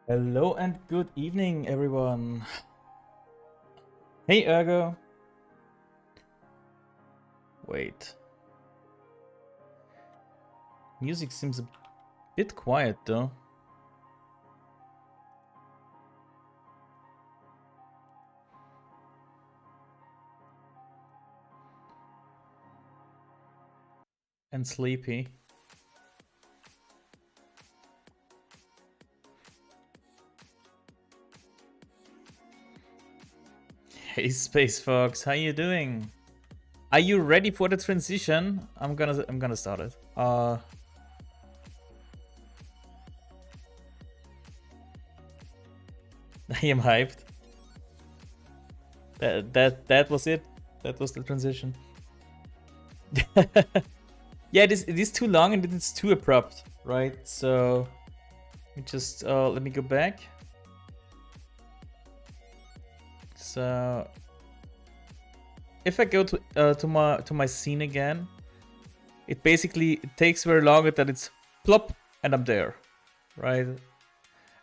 Hello and good evening, everyone. Hey, Ergo. Wait. Music seems a bit quiet, though. And sleepy. Hey, Space Fox, how you doing? Are you ready for the transition? I'm gonna start it. I am hyped. That was it. That was the transition. Yeah, it is too long and it is too abrupt, right? So let me go back. So if I go to my scene again, it basically takes very long that it's plop and I'm there, right?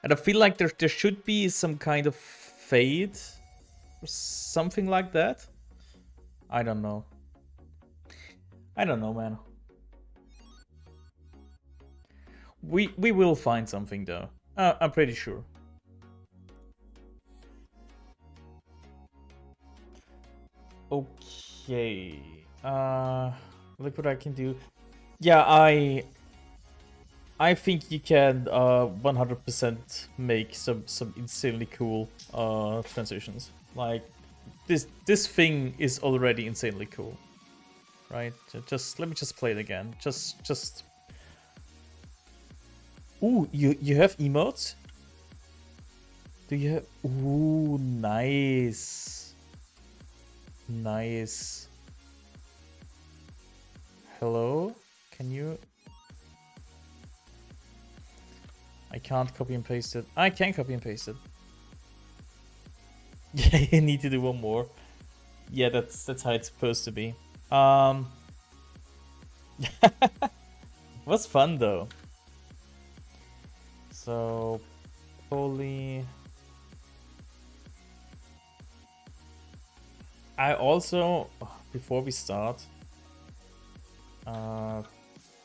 And I feel like there should be some kind of fade or something like that. I don't know. I don't know, man. We will find something though. I'm pretty sure. Okay. Look what I can do. Yeah, I think you can 100% make some insanely cool transitions. Like this thing is already insanely cool, right? Just let me just play it again. Just. Ooh, you have emotes? Do you have? Ooh, nice, nice. Hello, can you? I can't copy and paste it. I can copy and paste it. Yeah, you need to do one more. Yeah, that's how it's supposed to be. Was fun though. So, poly. I also, before we start,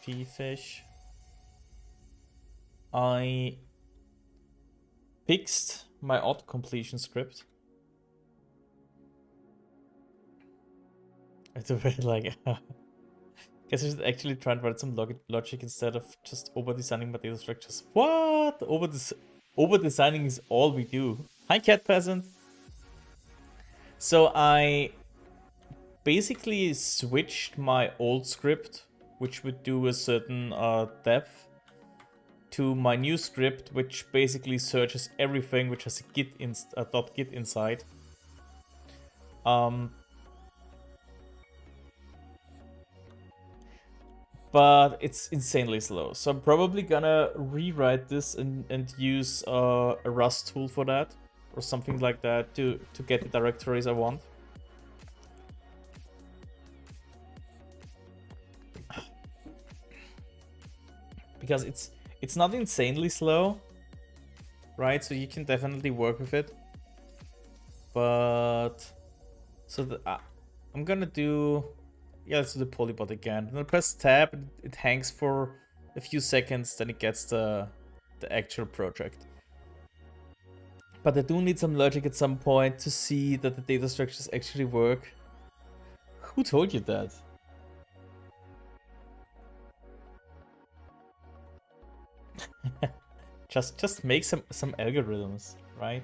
P-Fish, I fixed my auto-completion script. It's a bit like, guess I should actually try and write some logic instead of just over-designing my data structures. What? Over-designing is all we do. Hi, Cat Peasant. So I basically switched my old script, which would do a certain depth, to my new script, which basically searches everything which has a .git inside. But it's insanely slow, so I'm probably gonna rewrite this and use a Rust tool for that, or something like that, to get the directories I want. Because it's not insanely slow, right? So you can definitely work with it. But so I'm gonna do, yeah, let's do the PolyBot again. And I press tab, it hangs for a few seconds, then it gets the actual project. But I do need some logic at some point to see that the data structures actually work. Who told you that? just make some algorithms, right?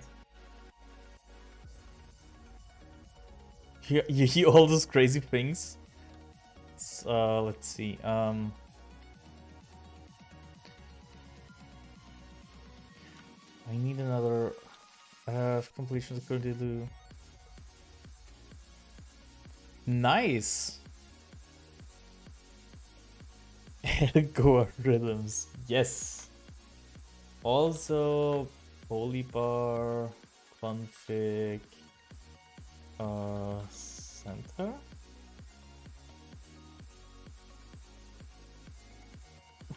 You hear all those crazy things. Let's see. I need another completion to do. Nice. Algorithms, yes. Also, polybar config center.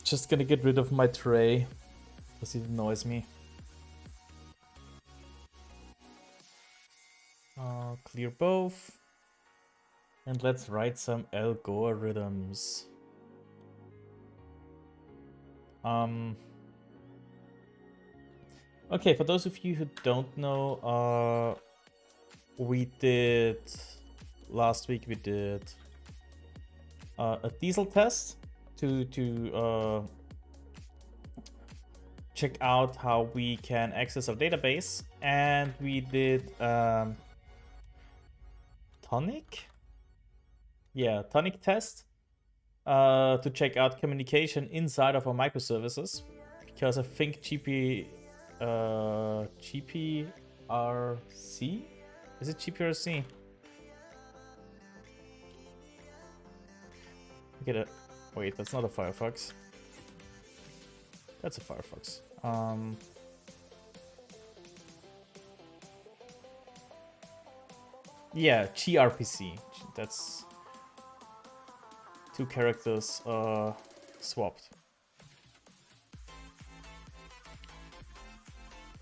Just gonna get rid of my tray because it annoys me. Clear both. And let's write some algorithms. Okay, for those of you who don't know, last week we did a diesel test to check out how we can access our database, and we did tonic test to check out communication inside of our microservices, because I think GPRC, is it GPRC? Get it. Wait, that's not a Firefox. That's a Firefox. Yeah, gRPC. That's two characters swapped.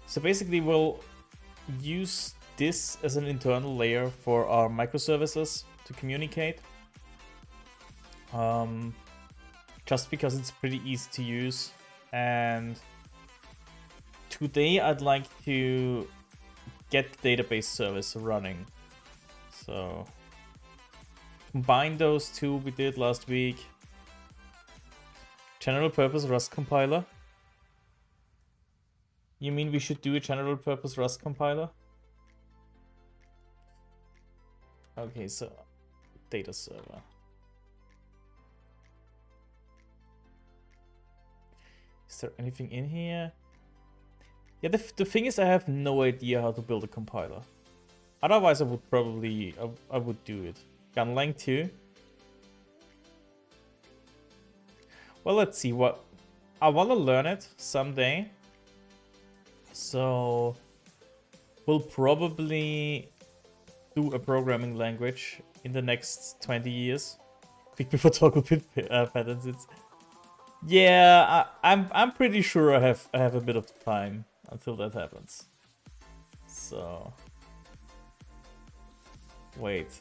So basically we'll use this as an internal layer for our microservices to communicate. Just because it's pretty easy to use. And today I'd like to get the database service running. So combine those two we did last week. General purpose Rust compiler. You mean we should do a general purpose Rust compiler? Okay, so data server. Is there anything in here? Yeah, the thing is I have no idea how to build a compiler. Otherwise I would probably, I would do it. Gunlang 2. Well, let's see what... I want to learn it someday. So we'll probably do a programming language in the next 20 years. Quick before toggle pin patterns. It's... Yeah, I'm pretty sure I have a bit of time until that happens. So wait.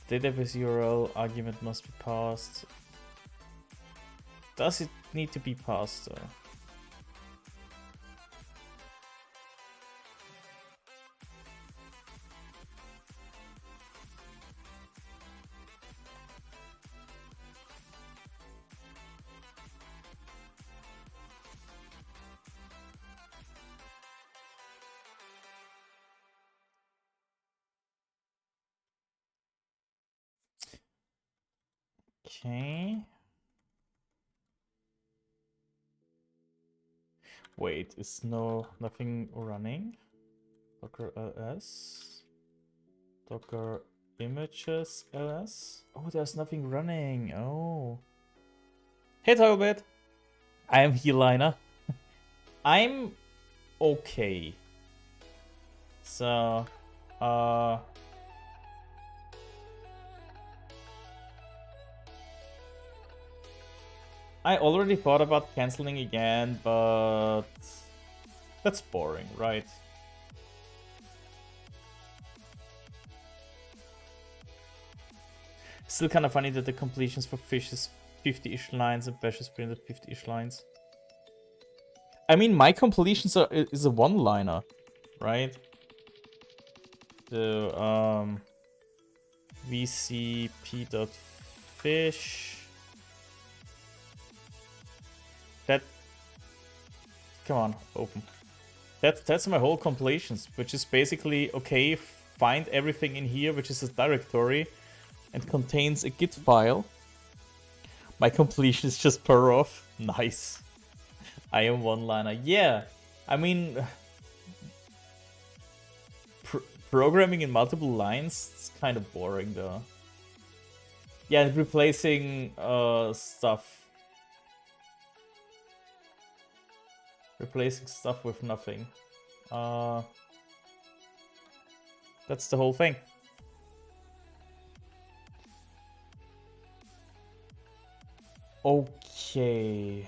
Database URL argument must be passed. Does it need to be passed though? Okay. Wait, is nothing running? Docker ls. Docker images ls. Oh, there's nothing running. Oh. Hey Togglebat. I am Helina. I'm okay. So I already thought about canceling again, but that's boring, right? Still kind of funny that the completions for fish is 50-ish lines and bash is printed 50-ish lines. I mean, my completions is a one-liner, right? So vcp.fish. That, come on, open. That's my whole completions, which is basically, okay, find everything in here, which is a directory, and contains a git file. My completion is just per off. Nice. I am one-liner. Yeah, I mean, programming in multiple lines is kind of boring, though. Yeah, replacing stuff. Replacing stuff with nothing. That's the whole thing. Okay.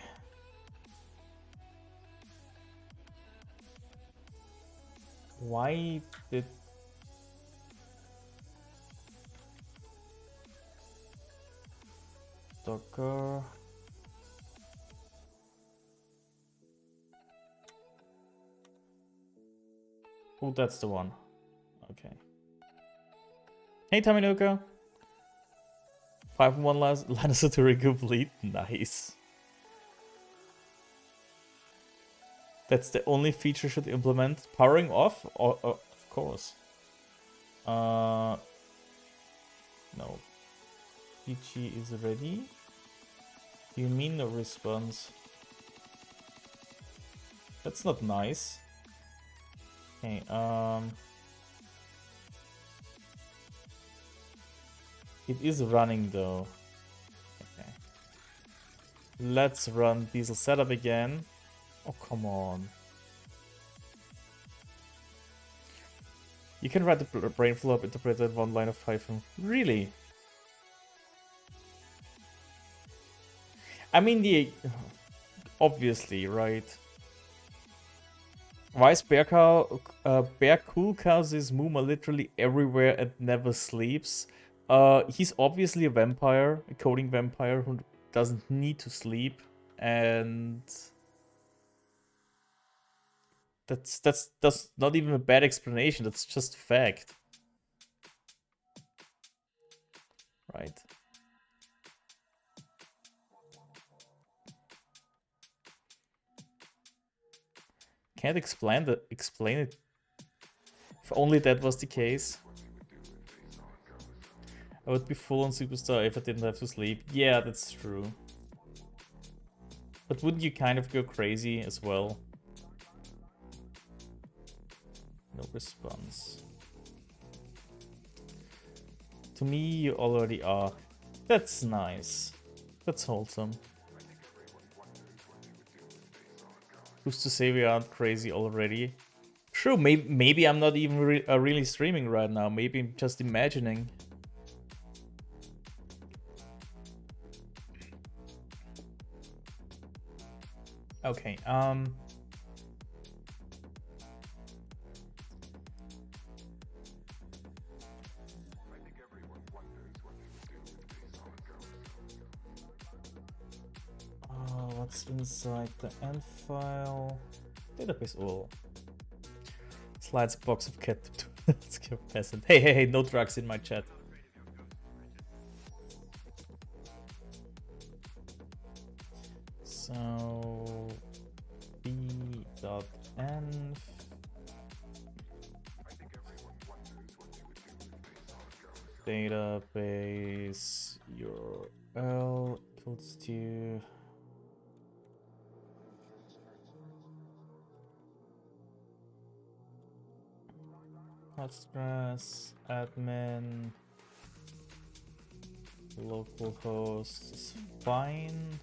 Why did... Docker... Oh, that's the one. Okay. Hey, Taminuka. 5-1 Lannister to complete. Nice. That's the only feature should implement. Powering off? Of course. No. PG is ready. Do you mean no response? That's not nice. Okay, it is running though. Okay. Let's run diesel setup again. Oh, come on. You can write the brainflow interpreter in one line of Python. Really? I mean, obviously, right? Why is Bear Cool Cow's Mooma literally everywhere and never sleeps? He's obviously a vampire, a coding vampire who doesn't need to sleep, and that's not even a bad explanation. That's just fact, right? Can't explain it. If only that was the case. I would be full on superstar if I didn't have to sleep. Yeah, that's true. But wouldn't you kind of go crazy as well? No response. To me, you already are. That's nice. That's wholesome. Who's to say we aren't crazy already? True, maybe I'm not even really streaming right now. Maybe I'm just imagining. Okay, what's inside the end file? Database all. Slides a box of cat. Let's go peasant. Hey, no drugs in my chat. So b.env database URL equals to Postgres admin localhost is fine.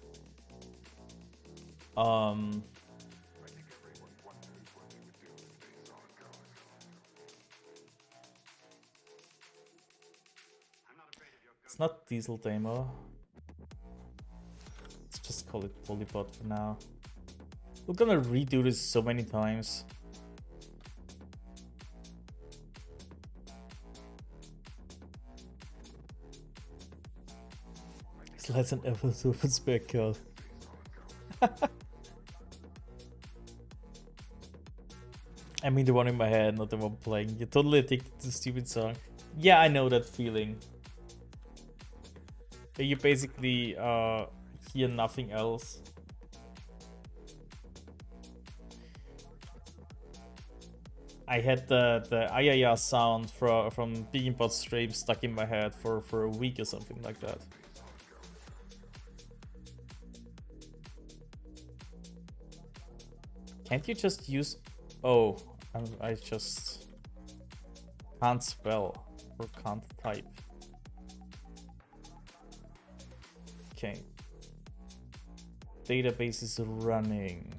It's not diesel demo. Let's just call it PolyBot for now. We're gonna redo this so many times. Let's an episode of spec code. I mean the one in my head, not the one playing. You're totally addicted to the stupid song. Yeah, I know that feeling. You basically hear nothing else. I had the ayaya sound from PolyBot stream stuck in my head for a week or something like that. Can't you just use... Oh, I just can't spell or can't type. Okay. Database is running.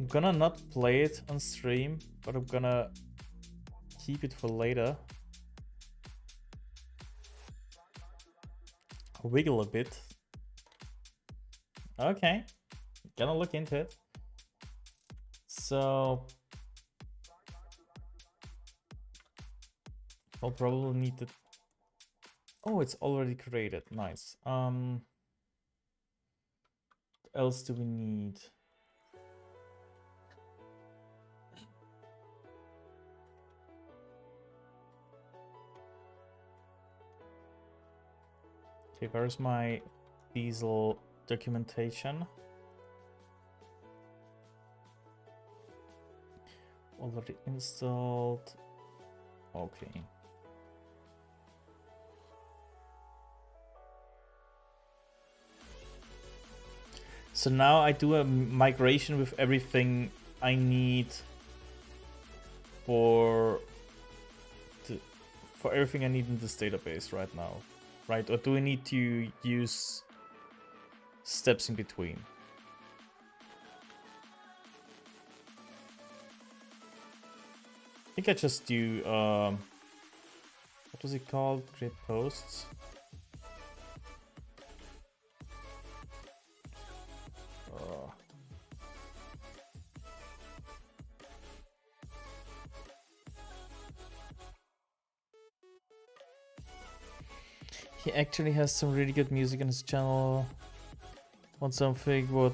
I'm gonna not play it on stream, but I'm gonna keep it for later. wiggle a bit. Okay, gonna look into it. So I'll probably need to. Oh, it's already created. Nice. What else do we need? Okay, where's my diesel documentation? Already installed. Okay. So now I do a migration with everything I need for everything I need in this database right now, right? Or do I need to use steps in between? I think I just do what was it called? Create posts. He actually has some really good music on his channel. Want something what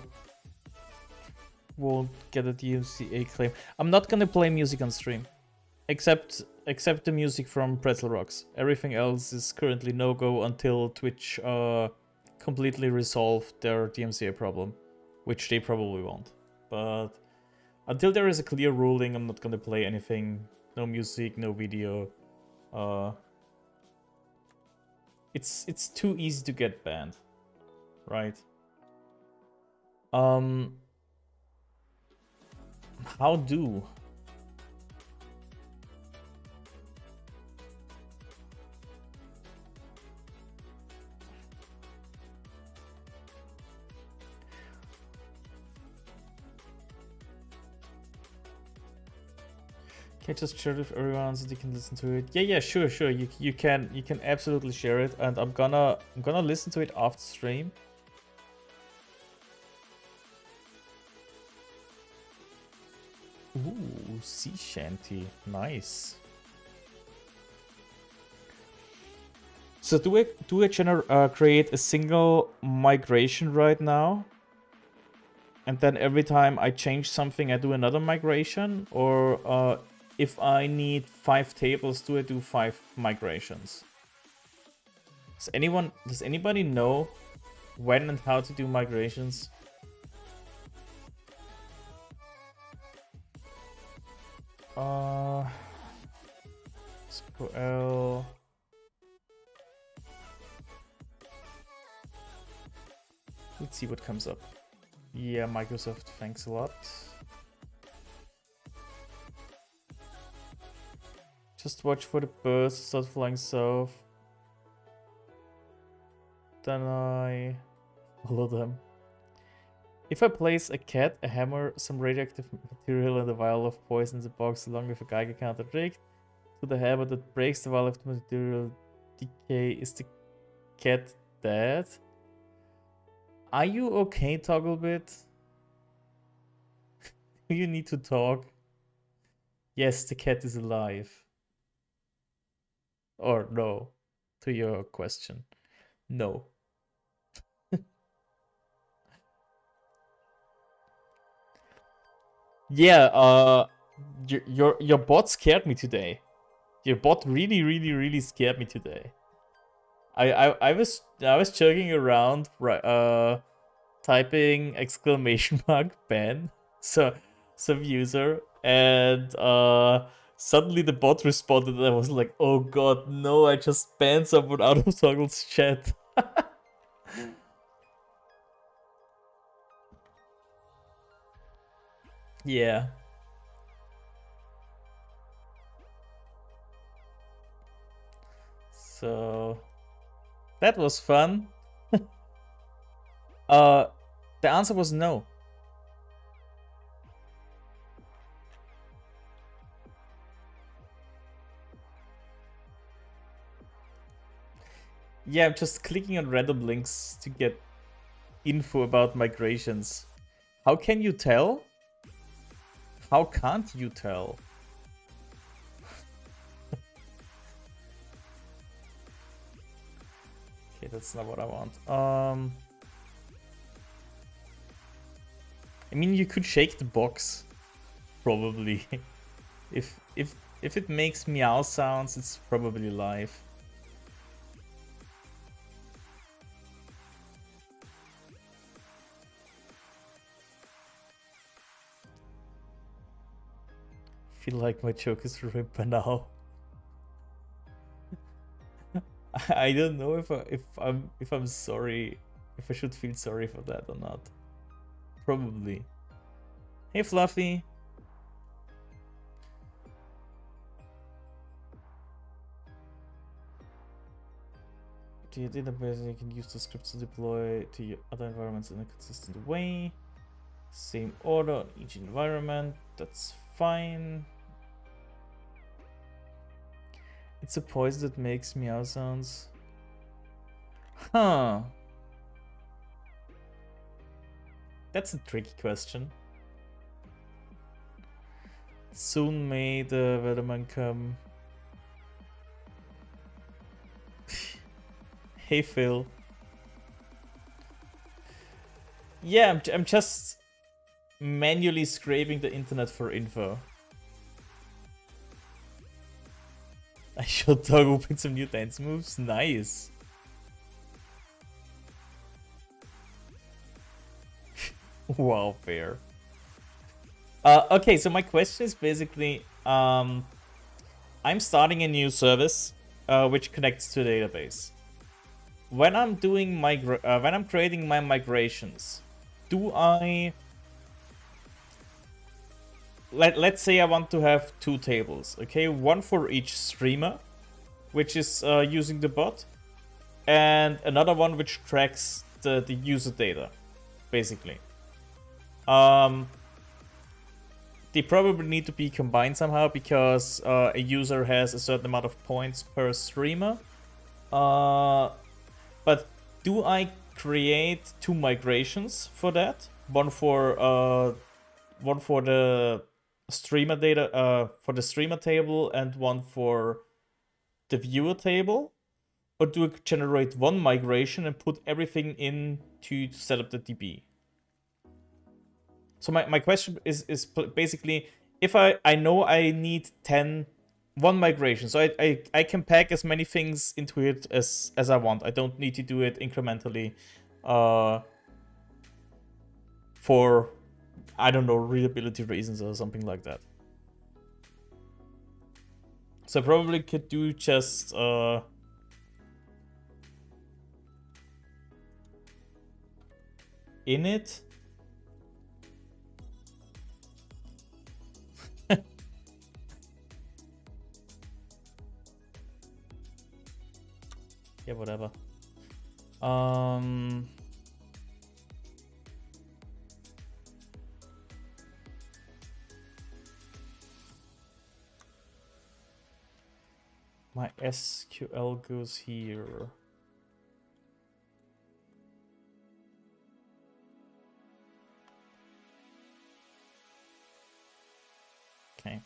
won't get a DMCA claim. I'm not gonna play music on stream. Except the music from Pretzel Rocks. Everything else is currently no-go until Twitch completely resolve their DMCA problem. Which they probably won't. But until there is a clear ruling, I'm not gonna play anything. No music, no video. It's too easy to get banned, right? How do? Can I just share it with everyone so they can listen to it? Yeah, sure. You can absolutely share it, and I'm gonna listen to it after stream. Ooh, sea shanty, nice. So do I create a single migration right now? And then every time I change something, I do another migration? Or if I need 5 tables, do I do 5 migrations? Does anybody know when and how to do migrations? SQL. Let's see what comes up. Yeah, Microsoft, thanks a lot. Just watch for the birds start flying south. Then I follow them. If I place a cat, a hammer, some radioactive material, and a vial of poison in the box along with a Geiger counter rigged to the hammer that breaks the vial of material decay, is the cat dead? Are you okay, Togglebit? Do you need to talk? Yes, the cat is alive. Or no, to your question. No. Yeah, your bot scared me today. Your bot really scared me today. I was joking around, typing exclamation mark ban some user, and suddenly the bot responded, and I was like, oh god, no, I just banned someone out of Toggle's chat. Yeah. So that was fun. The answer was no. Yeah, I'm just clicking on random links to get info about migrations. How can you tell? How can't you tell? Okay, that's not what I want. I mean, you could shake the box, probably. if it makes meow sounds, it's probably live. Feel like my joke is ruined by now. I don't know if I'm sorry, if I should feel sorry for that or not. Probably. Hey Fluffy. To your database, you can use the scripts to deploy to your other environments in a consistent way. Same order on each environment. That's fine. It's a poison that makes meow sounds. Huh. That's a tricky question. Soon may the weatherman come. Hey Phil. Yeah, I'm just manually scraping the internet for info. I showed dog open some new dance moves. Nice. Wow, fair. Okay, so my question is basically, I'm starting a new service, which connects to a database. When I'm doing when I'm creating my migrations, do I let's say I want to have 2 tables, okay? One for each streamer, which is using the bot, and another one which tracks the user data, basically. They probably need to be combined somehow because a user has a certain amount of points per streamer. But do I create 2 migrations for that? One for the streamer data, for the streamer table, and one for the viewer table? Or do I generate one migration and put everything in to set up the DB? So my question is basically, if I know I need one migration, so I can pack as many things into it as I want. I don't need to do it incrementally for, I don't know, readability reasons or something like that. So I probably could do just init. Yeah, whatever. My SQL goes here. Okay.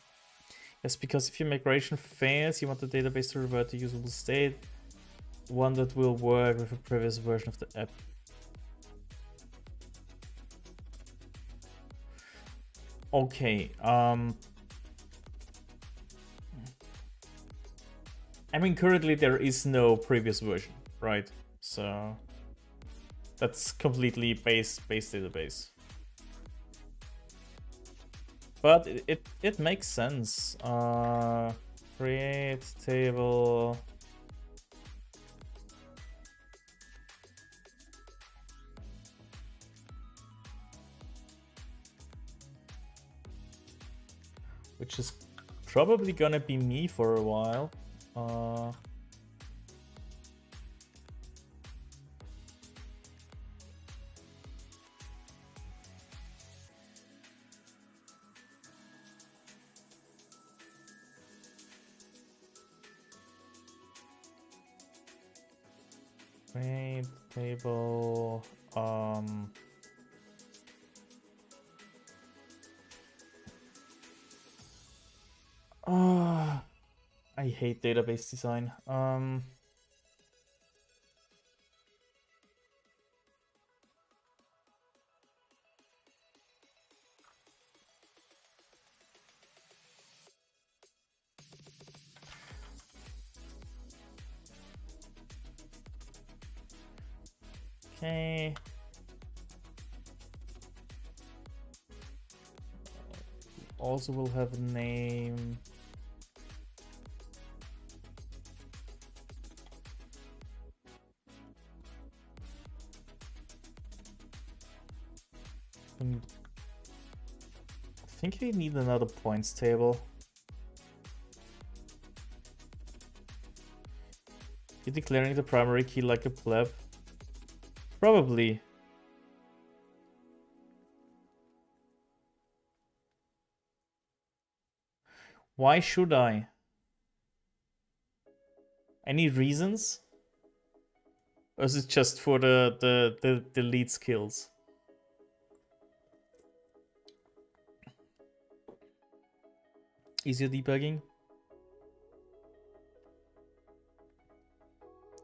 Yes, because if your migration fails, you want the database to revert to usable state, one that will work with a previous version of the app. Okay, I mean, currently there is no previous version, right? So that's completely base database. But it makes sense. Create table. Which is probably gonna be me for a while. table. I hate database design. Okay. Also will have a name. I think we need another points table. You declaring the primary key like a pleb? Probably. Why should I? Any reasons? Or is it just for the lead skills? Easier debugging?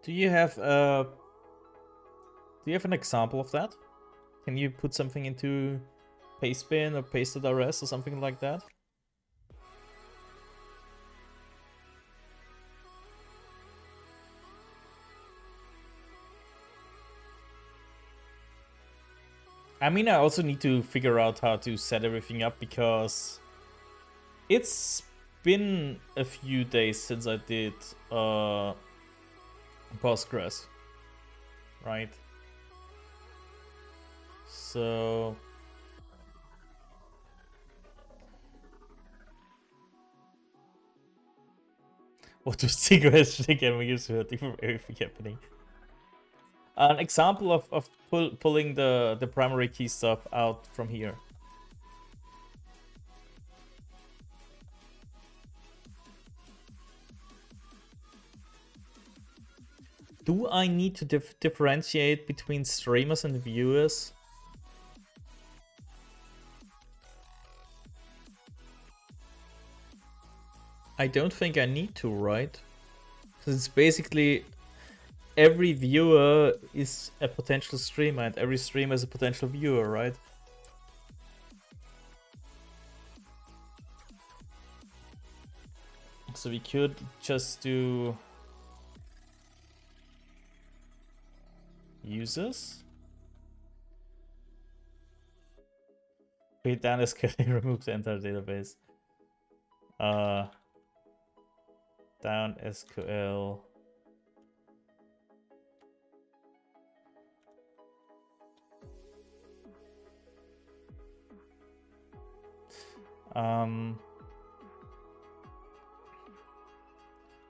Do you have an example of that? Can you put something into pastebin or pasted.rs or something like that? I mean, I also need to figure out how to set everything up because it's been a few days since I did Postgres, right? So what was the question again? We used to hurting from everything happening. An example of pulling the primary key stuff out from here. Do I need to differentiate between streamers and viewers? I don't think I need to, right? Because it's basically every viewer is a potential streamer and every streamer is a potential viewer, right? So we could just do users. Wait, down SQL remove the entire database. Down SQL.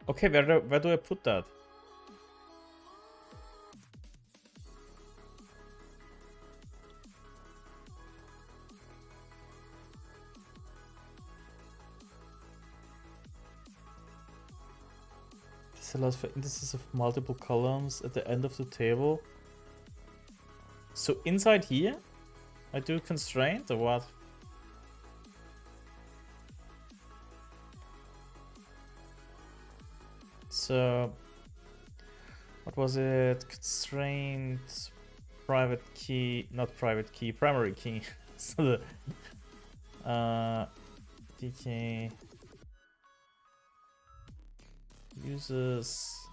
Okay, where do I put that? This allows for indices of multiple columns at the end of the table. So inside here, I do constraint or what? So what was it? Constraint, private key, not private key, primary key. So the DK uses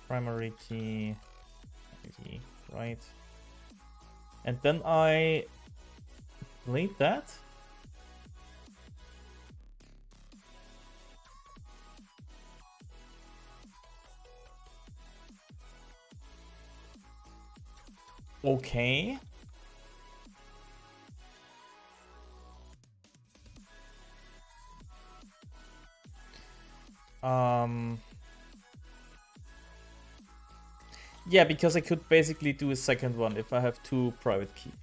primary key, right? And then I delete that. Okay. Yeah, because I could basically do a second one if I have two private keys.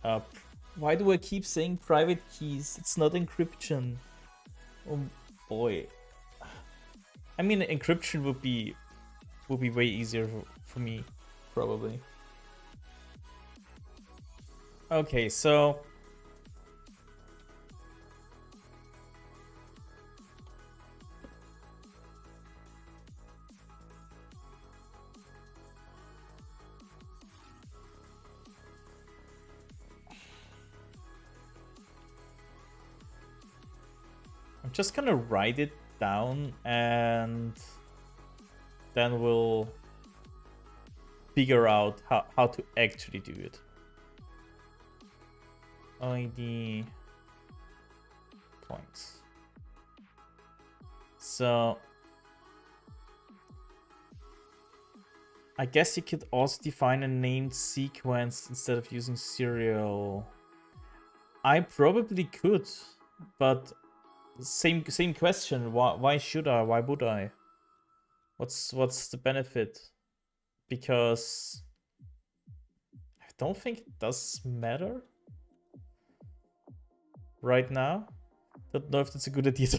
Why do I keep saying private keys? It's not encryption. Oh boy. I mean, encryption would be way easier for me. probably. Okay, so I'm just gonna write it down and then we'll figure out how to actually do it. ID points. So I guess you could also define a named sequence instead of using serial. I probably could, but same question. Why should I? Why would I? What's the benefit? Because I don't think it does matter right now. Don't know if that's a good idea.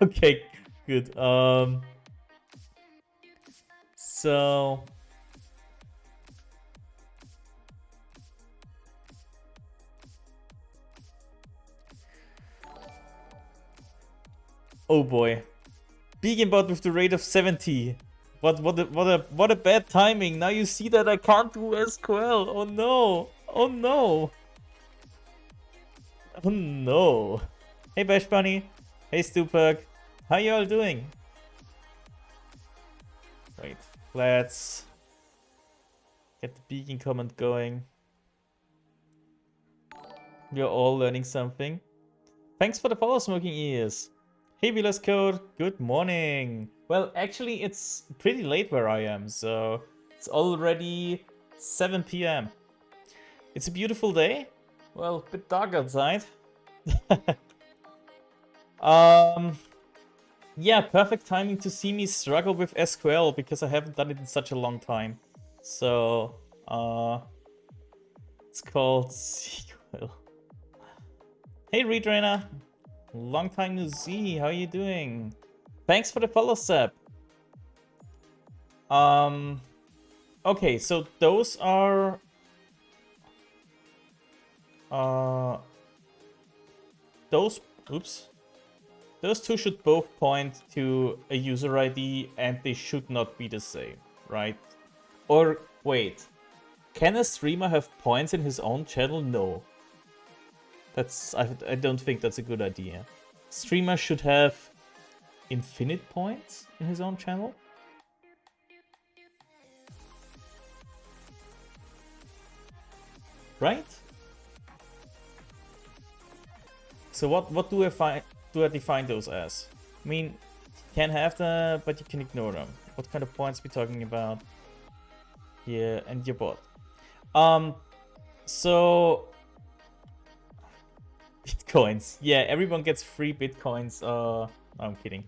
Okay, good. So oh boy, BeaconBot with the rate of 70. What a bad timing. Now you see that I can't do SQL. Oh no. Oh no. Oh no. Hey Bash Bunny. Hey Stupak. How you all doing? Wait, let's get the beacon comment going. We're all learning something. Thanks for the follow, Smoking Ears. Hey Vilas Code, good morning. Well, actually it's pretty late where I am, so it's already 7 p.m. It's a beautiful day. Well, a bit dark outside. Yeah, perfect timing to see me struggle with SQL because I haven't done it in such a long time. So, it's called SQL. Hey Redrainer, long time no see. How are you doing? Thanks for the follow, Seb. Okay, so those are those two should both point to a user ID and they should not be the same, right? Or wait, can a streamer have points in his own channel? No. I don't think that's a good idea. Streamer should have infinite points in his own channel. Right? So what do I define those as? I mean, you can have them, but you can ignore them. What kind of points are we talking about? Yeah, and your bot. So Bitcoins. Yeah, everyone gets free Bitcoins. No, I'm kidding.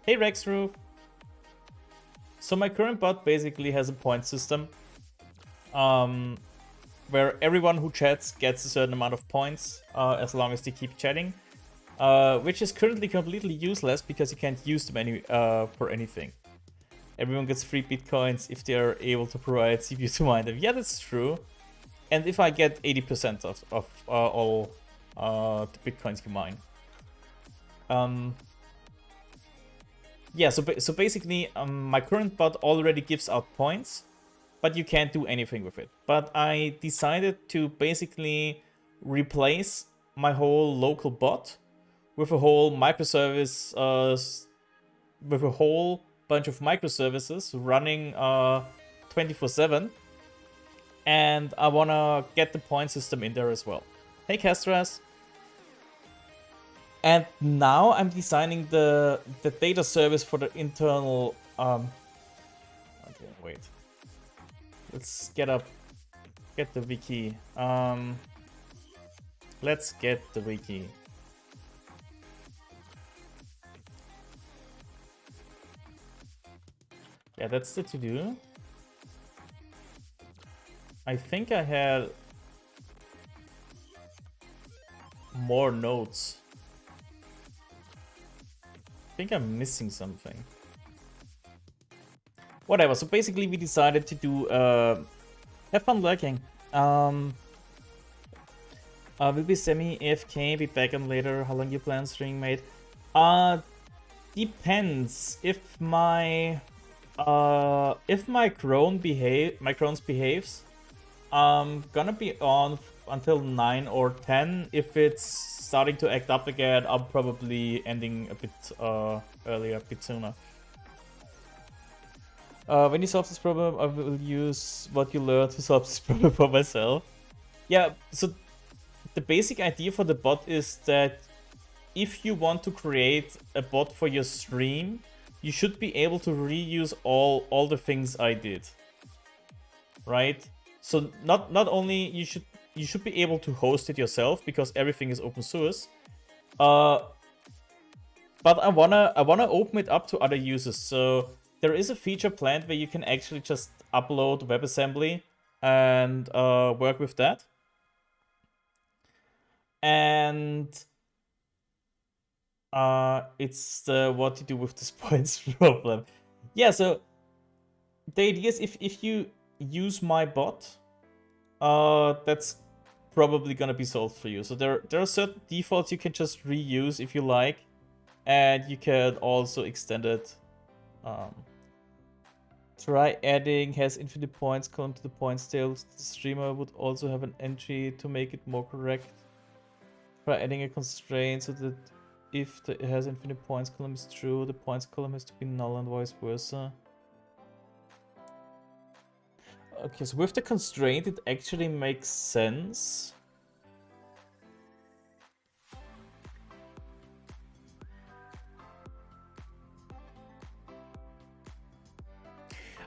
Hey Rexroof. So my current bot basically has a point system. Where everyone who chats gets a certain amount of points as long as they keep chatting. Which is currently completely useless because you can't use them for anything. Everyone gets free Bitcoins if they are able to provide CPU to mine them. Yeah, that's true. And if I get 80% of all the Bitcoins you mine. Yeah, so basically my current bot already gives out points, but you can't do anything with it. But I decided to basically replace my whole local bot with a whole microservice, with a whole bunch of microservices running 24/7. And I wanna get the point system in there as well. Hey Castras. And now I'm designing the data service for the internal. Okay, wait. Let's get the wiki. Let's get the wiki. Yeah, that's the to-do. I think I had more notes. I think I'm missing something. Whatever. So basically, we decided to do have fun lurking. Will be semi AFK, be back on later. How long you plan streaming, mate? Depends. If my Crohn's behaves, I'm gonna be on until 9 or 10. If it's starting to act up again, I'm probably ending a bit earlier, a bit sooner. When you solve this problem, I will use what you learned to solve this problem for myself. Yeah, so the basic idea for the bot is that if you want to create a bot for your stream, you should be able to reuse all the things I did. Right? So not only you should be able to host it yourself because everything is open source. But I wanna open it up to other users. So there is a feature planned where you can actually just upload WebAssembly and work with that. And it's the what to do with these points problem. Yeah, so the idea is if you use my bot, that's probably gonna be solved for you. So there are certain defaults you can just reuse if you like, and you can also extend it. Try adding has infinite points column to the points tail. The streamer would also have an entry to make it more correct. Try adding a constraint so that if the has infinite points column is true, the points column has to be null and vice versa. Okay, so with the constraint, it actually makes sense.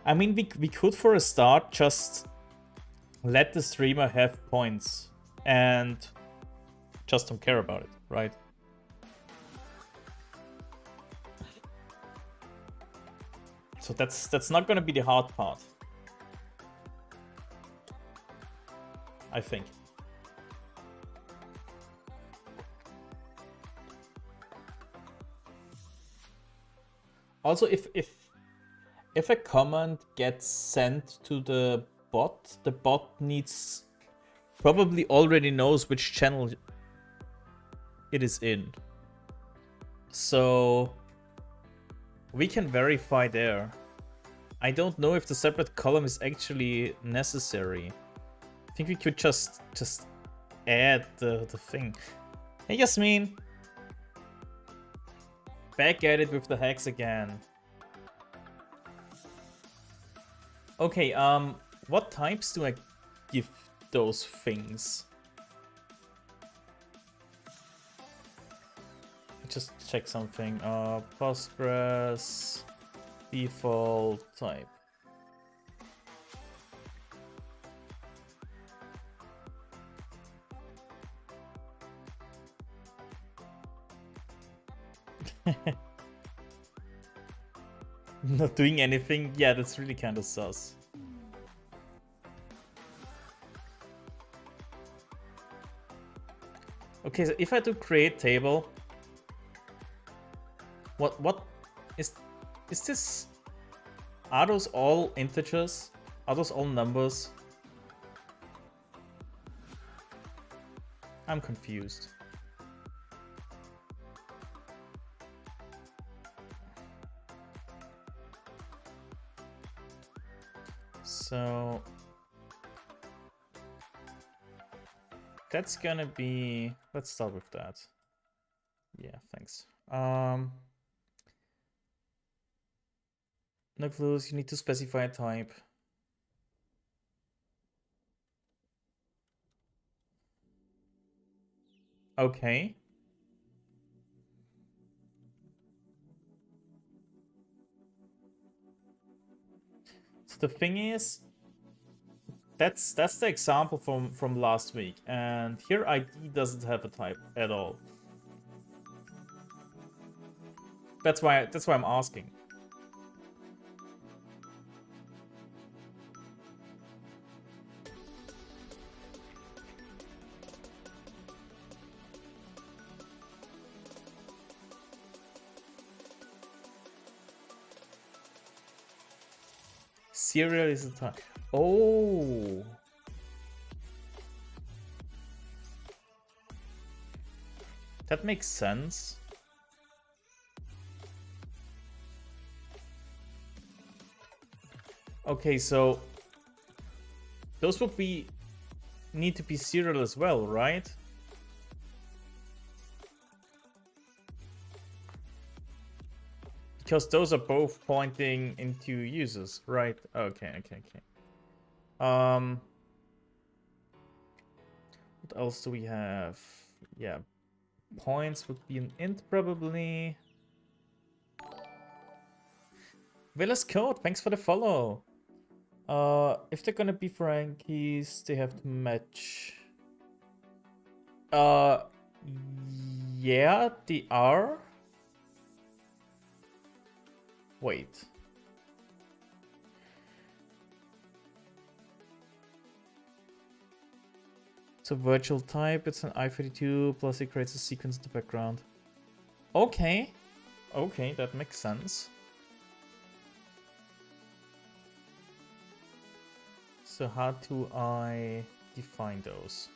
I mean, we could for a start just let the streamer have points and just don't care about it, right? So that's not gonna be the hard part, I think. Also, if a comment gets sent to the bot needs probably already knows which channel it is in. So we can verify there. I don't know if the separate column is actually necessary. I think we could just add the thing. Hey Yasmin! Back at it with the hacks again. Okay, what types do I give those things? Just check something. Postgres default type. Not doing anything? Yeah, that's really kind of sus. Okay, so if I do create table, what is this? Are those all integers? Are those all numbers? I'm confused. So that's gonna be, let's start with that. Yeah, thanks. No clues, you need to specify a type. Okay. So the thing is, that's the example from last week, and here ID doesn't have a type at all. That's why I'm asking. Serial is a time. Oh. That makes sense. Okay, so those would need to be serial as well, right? Because those are both pointing into users, right? Okay. What else do we have? Yeah, points would be an int probably. Villas Code, thanks for the follow. If they're gonna be Frankies, they have to match. Yeah, they are. Wait. It's a virtual type, it's an i32, plus it creates a sequence in the background. Okay. Okay, that makes sense. So how do I define those?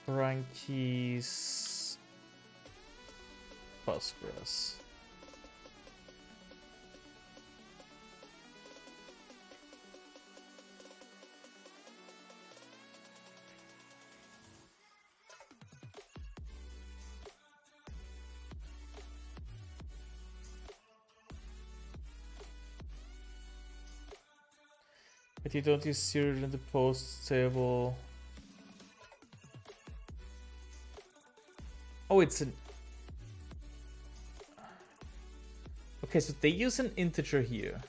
Frankies Postgres. But you don't use serial in the post table. Oh, it's an... Okay, so they use an integer here.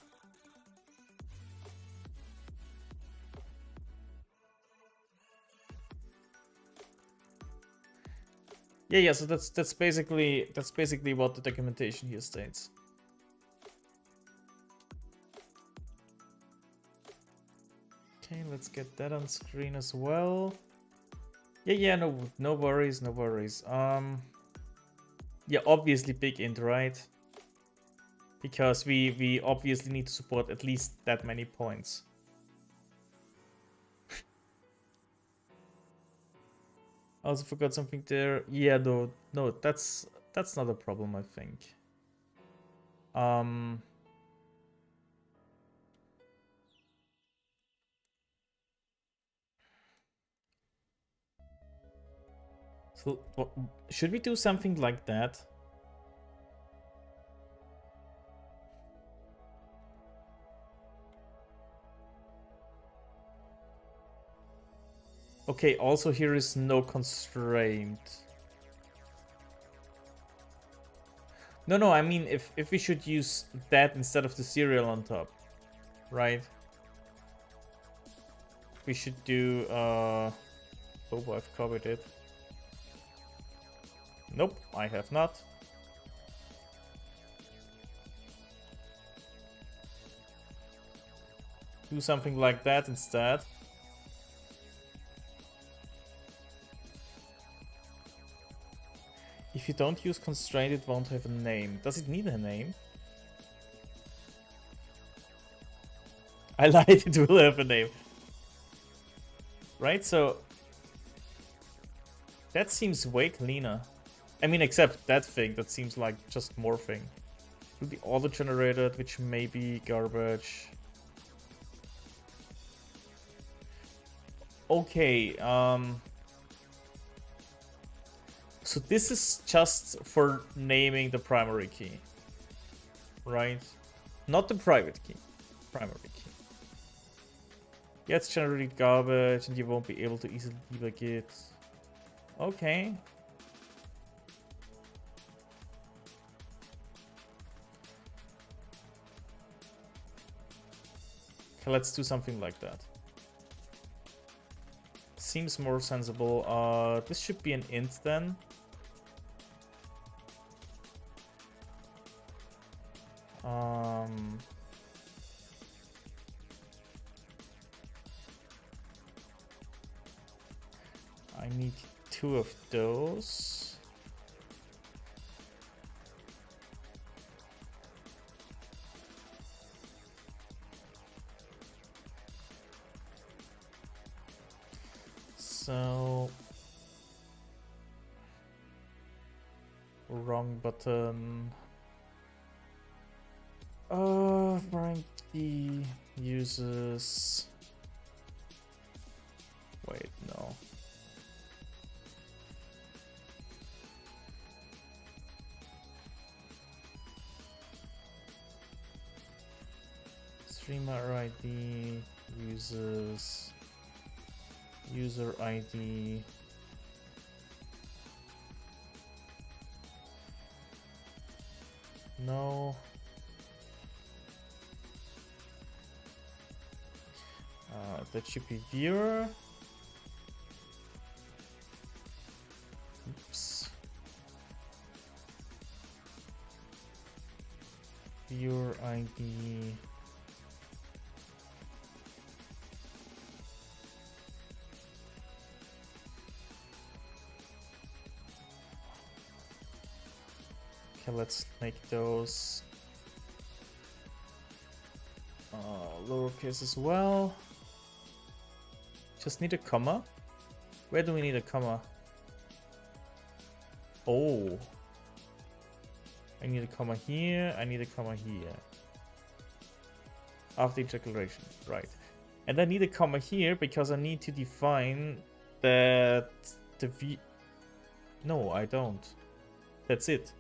Yeah, so that's basically what the documentation here states. Okay, let's get that on screen as well. Yeah, no worries. Yeah, obviously big int, right? Because we obviously need to support at least that many points. I also forgot something there. Yeah, no, that's not a problem, I think. So should we do something like that? Okay, also here is no constraint. No, I mean if we should use that instead of the serial on top, right? We should do oh, I've covered it. Nope, I have not. Do something like that instead. If you don't use constraint, it won't have a name. Does it need a name? I lied, it will have a name. Right, so... that seems way cleaner. I mean, except that thing, that seems like just morphing. It will be auto-generated, which may be garbage. Okay, so this is just for naming the primary key, right? Not the private key, primary key. Yeah, it's generally garbage and you won't be able to easily debug it. Okay. Okay, let's do something like that. Seems more sensible. This should be an int then. I need 2 of those. So wrong button. Frankie uses. Wait, no. Streamer ID uses user ID. No. That should be viewer. Oops. Viewer ID. Okay, let's make those lowercase as well. Just need a comma. Where do we need a comma? Oh. I need a comma here. I need a comma here. After each declaration. Right. And I need a comma here because I need to define that the v... No, I don't. That's it.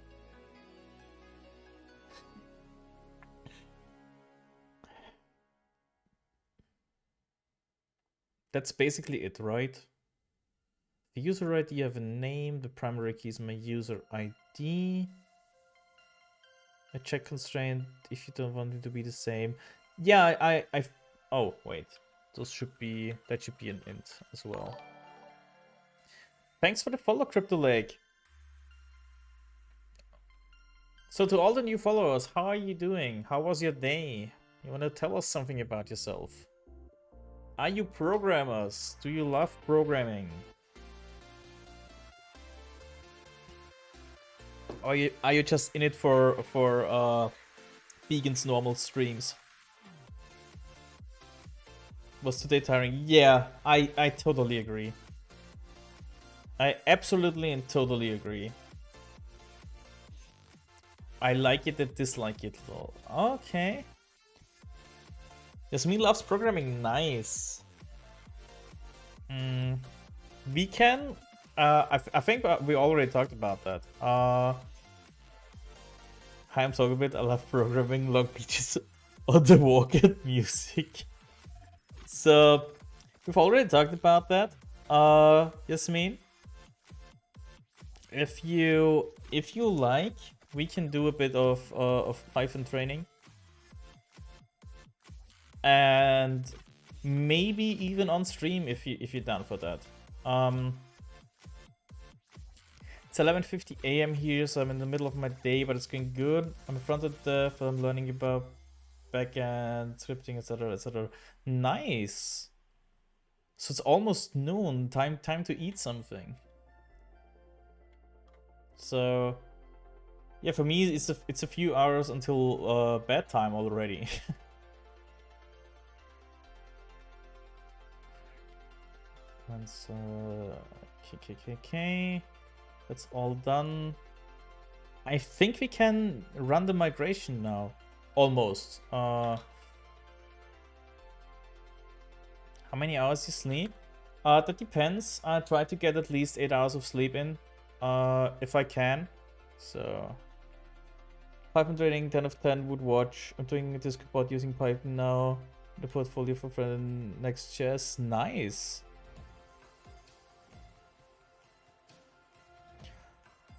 That's basically it, right? The user ID, you have a name. The primary key is my user ID. A check constraint if you don't want it to be the same. Yeah, I oh, wait. That should be an int as well. Thanks for the follow, Crypto Lake. So to all the new followers, how are you doing? How was your day? You want to tell us something about yourself? Are you programmers? Do you love programming? Or are you just in it for Vegan's normal streams? Was today tiring? Yeah, I totally agree. I absolutely and totally agree. I like it and dislike it. Lol. Okay. Yasmin loves programming. Nice. We can. I think we already talked about that. Hi, I'm Sogabit. I love programming, long beaches on the walk-in music. So we've already talked about that. Yasmin, if you like, we can do a bit of Python training. And maybe even on stream if you're down for that. It's 11:50 AM here, so I'm in the middle of my day, but it's going good. I'm front-end dev, I'm learning about backend, scripting, etc., etc. Nice. So it's almost noon. Time to eat something. So yeah, for me it's a few hours until bedtime already. That's KKKK. That's all done. I think we can run the migration now. Almost. How many hours you sleep? That depends. I try to get at least 8 hours of sleep in, if I can. So Python trading 10 of 10 would watch. I'm doing a Discord bot using Python now. The portfolio for friend next chess. Nice.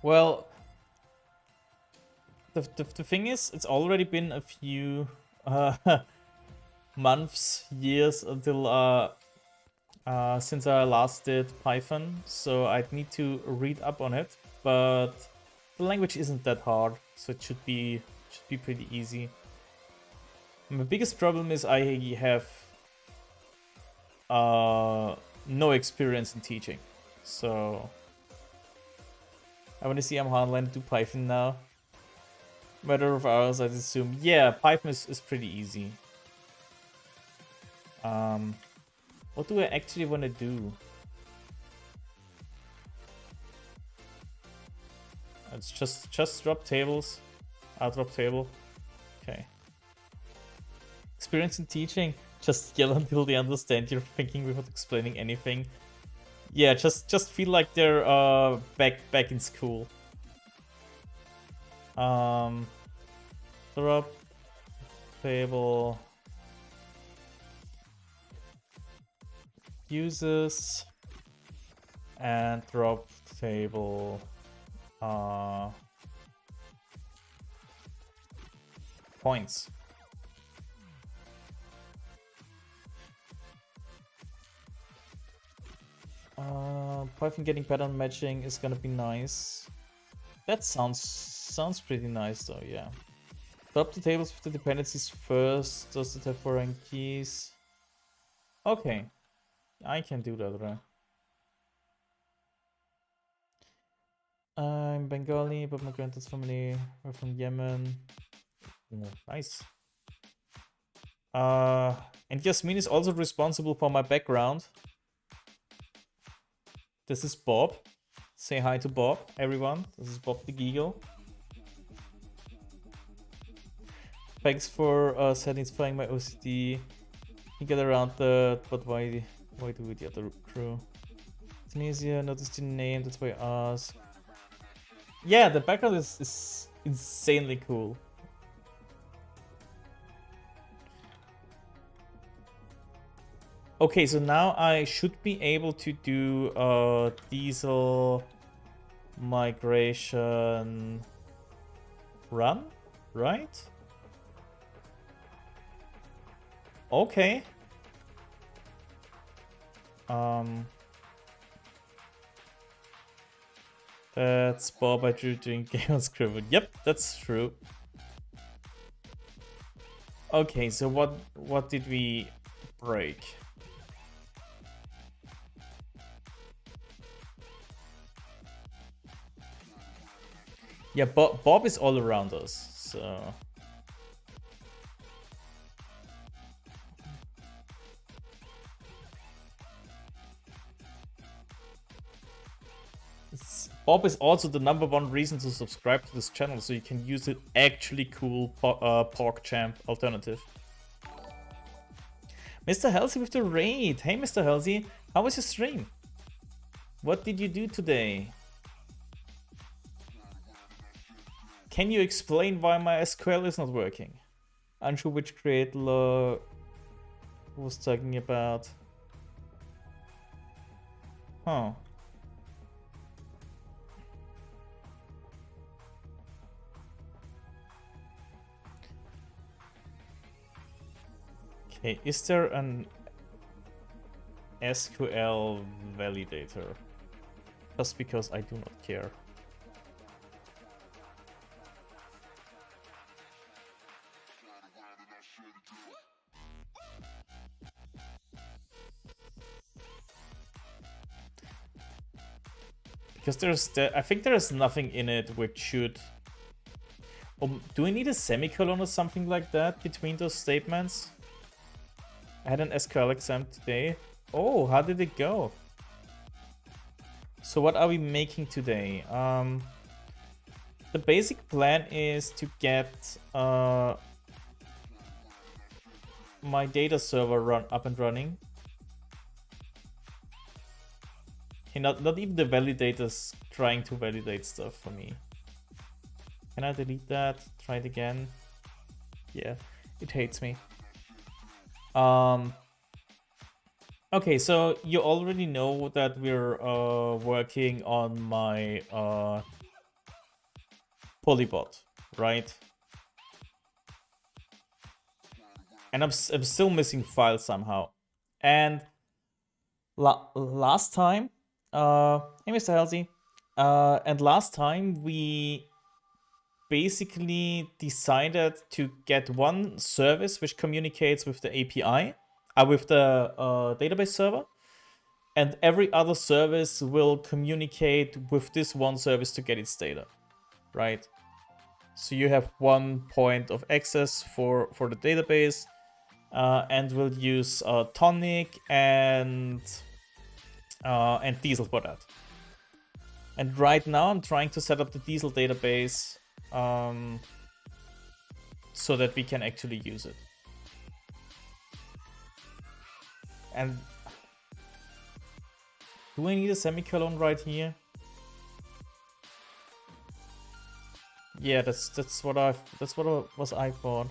Well, the thing is, it's already been a few months, years until since I last did Python, so I'd need to read up on it. But the language isn't that hard, so it should be pretty easy. My biggest problem is I have no experience in teaching, so I want to see I'm hardline to Python now. Matter of hours, I'd assume. Yeah, Python is pretty easy. What do I actually want to do? It's just drop tables. I'll drop table. Okay. Experience in teaching. Just yell until they understand you're thinking without explaining anything. Yeah, just feel like they're back in school. Drop table uses and drop table points. Python getting pattern matching is gonna be nice. That sounds pretty nice though, yeah. Drop the tables with the dependencies first. Does it have foreign keys? Okay. I can do that, right? I'm Bengali, but my grandparents' family are from Yemen. Oh, nice. And Yasmin is also responsible for my background. This is Bob. Say hi to Bob, everyone. This is Bob the Geagle. Thanks for satisfying my OCD. You get around that, but why do it the other crew? Tunisia, noticed your name, that's why I asked. Yeah, the background is insanely cool. Okay, so now I should be able to do diesel migration run, right? Okay. That's Bob I drew doing Game on Scribble. Yep, that's true. Okay, so what did we break? Yeah, Bob is all around us, so... Bob is also the #1 reason to subscribe to this channel, so you can use it actually cool PogChamp alternative. Mr. Halsey with the raid. Hey, Mr. Halsey, how was your stream? What did you do today? Can you explain why my SQL is not working? Unsure which create law was talking about. Huh. Okay, is there an SQL validator? Just because I do not care. Because I think there's nothing in it which should... do we need a semicolon or something like that between those statements? I had an SQL exam today. Oh, how did it go? So what are we making today? The basic plan is to get my data server up and running. Okay, not even the validators trying to validate stuff for me. Can I delete that? Try it again. Yeah, it hates me. Okay, so you already know that we're working on my PolyBot, right? And I'm still missing files somehow. And last time, hey Mr. Halsey, and last time we basically decided to get one service which communicates with the API, with the database server, and every other service will communicate with this one service to get its data, right? So you have one point of access for the database, and we'll use Tonic and Diesel for that. And right now I'm trying to set up the diesel database so that we can actually use it. And do I need a semicolon right here? Yeah, that's what I thought.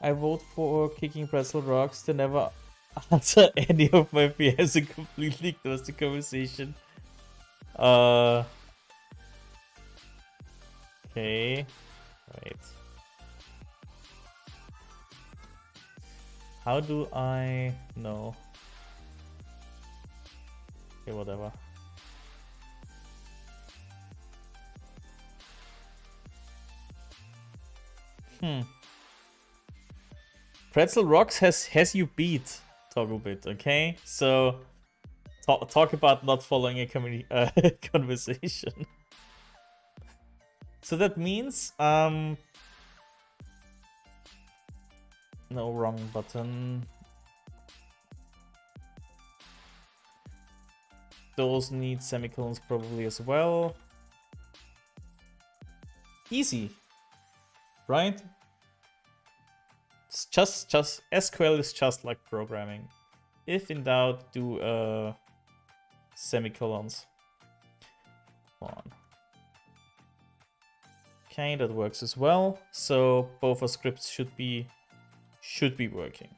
I vote for kicking pretzel rocks to never answer any of my fears and completely ignores the conversation. Okay. Wait. How do I know? Okay, whatever. Pretzel Rocks has you beat, ToggleBit, okay? So talk about not following a conversation. So that means no, wrong button. Those need semicolons probably as well. Easy, right? It's just SQL is just like programming. If in doubt, do semicolons. Come on. Okay, that works as well. So both our scripts should be working.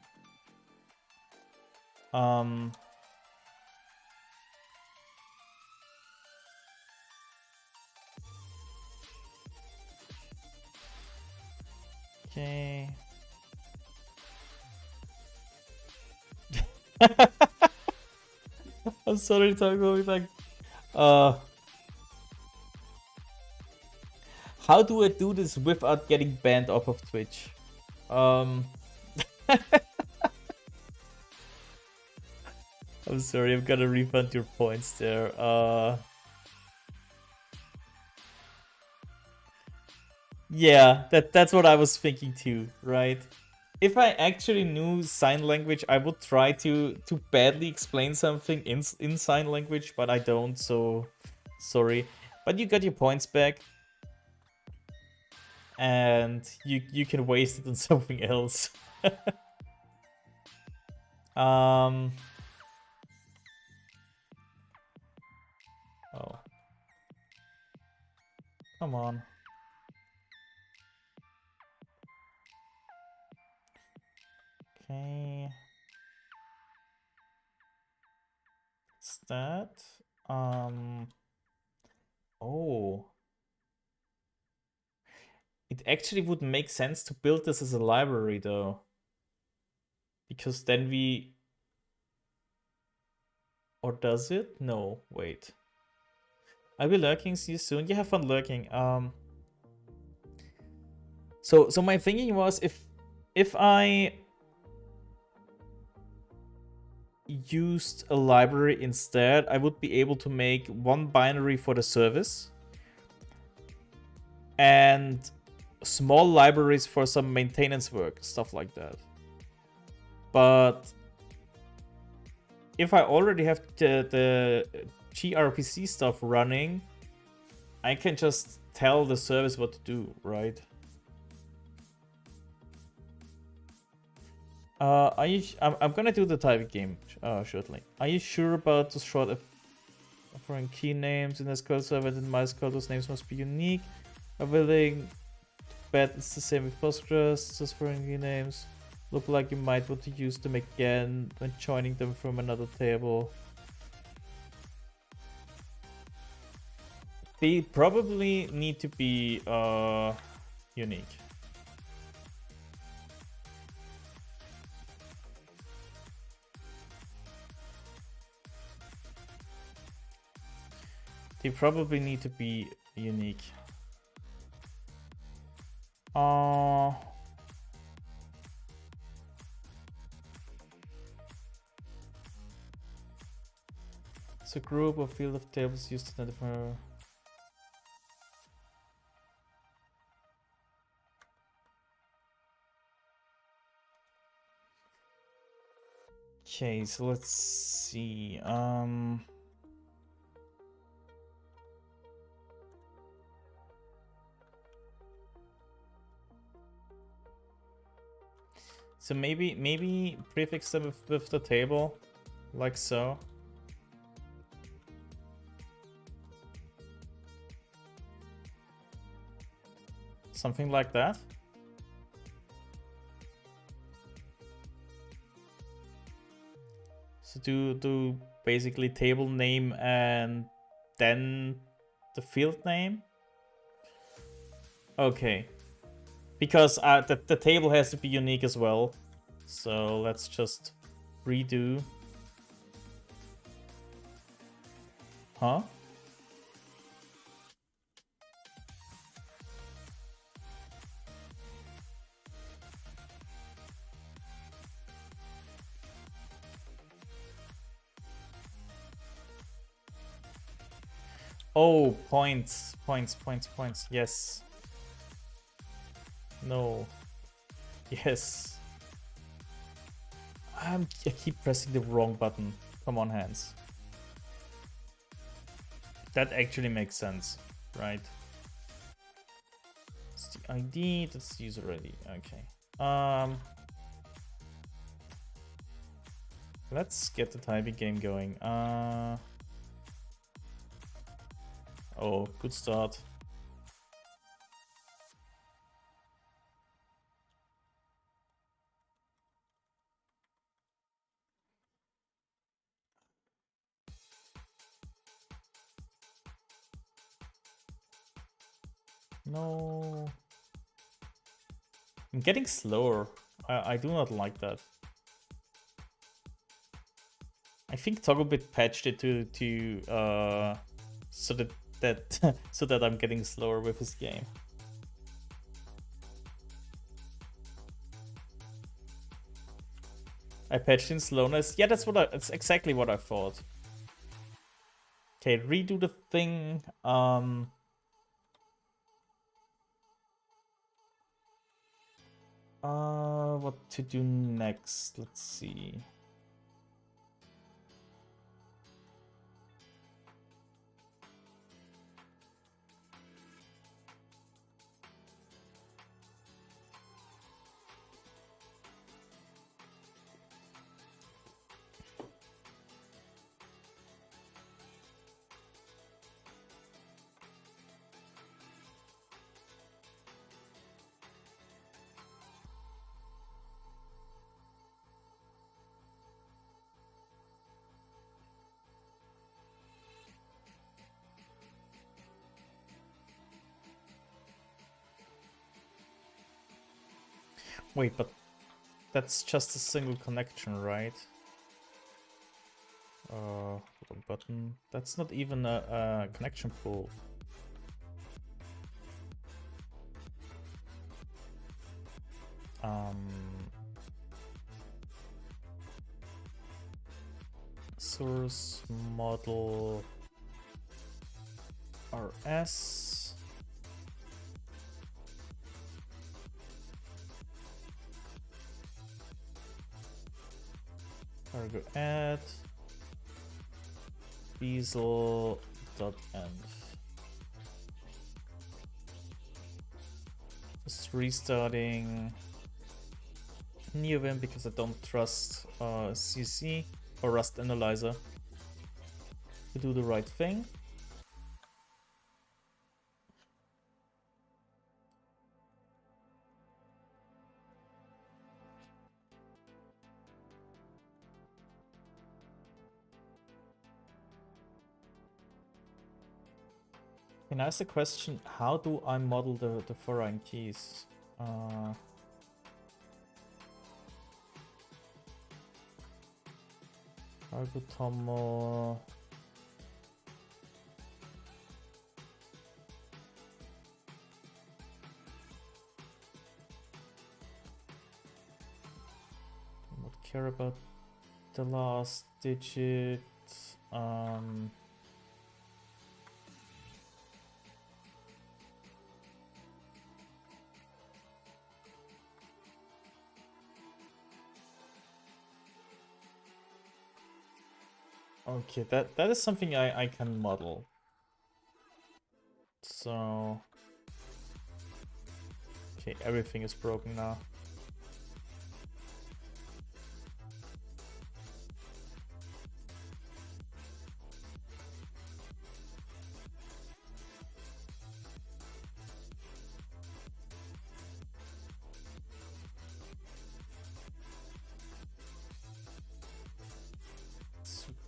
Okay. I'm sorry, Taco. Like, how do I do this without getting banned off of Twitch? I'm sorry, I'm gonna refund your points there. Yeah, that's what I was thinking too, right? If I actually knew sign language, I would try to badly explain something in sign language, but I don't, so sorry. But you got your points back. And you can waste it on something else. Oh. Come on. Okay. What's that? Oh. It actually would make sense to build this as a library though. Because then we... Or does it? No, wait. I'll be lurking, see you soon. You have fun lurking. So my thinking was if I used a library instead, I would be able to make one binary for the service and small libraries for some maintenance work, stuff like that. But if I already have the gRPC stuff running, I can just tell the service what to do, right? I'm gonna do the typing game shortly. Are you sure about the short offering key names in SQL Server and MySQL? Those names must be unique. I'm willing to bet it's the same with Postgres. Just for key names look like you might want to use them again when joining them from another table. They probably need to be unique. They probably need to be unique. It's a group or field of tables used to identify. Okay, so let's see. So maybe prefix them with the table, like so. Something like that. So do basically table name and then the field name. Okay. Because the table has to be unique as well. So let's just redo. Huh? Oh, points. Yes. No. Yes. I keep pressing the wrong button. Come on, hands. That actually makes sense, right? It's the ID, that's the user ID. Okay. Let's get the typing game going. Oh, good start. No. I'm getting slower. I do not like that. I think Toggobit patched it to so that so that I'm getting slower with his game. I patched in slowness. Yeah, that's exactly what I thought. Okay, redo the thing. What to do next? Let's see. Wait, but that's just a single connection, right? Wrong button. That's not even a connection pool. Source model RS. Cargo add Bezel.env. Just restarting NVIM because I don't trust CC or Rust Analyzer to do the right thing. Can I ask the question, how do I model the foreign keys? Cargo Tomo. Don't care about the last digit. Okay, that is something I can model. So okay, everything is broken now.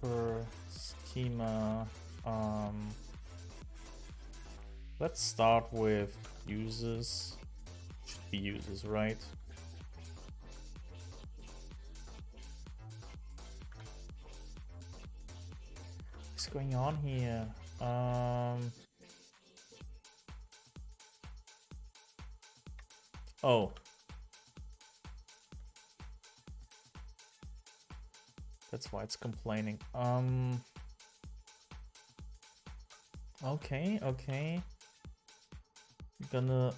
super schema. Let's start with users. Should be users, right? What's going on here? Oh. That's why it's complaining. Okay. Gonna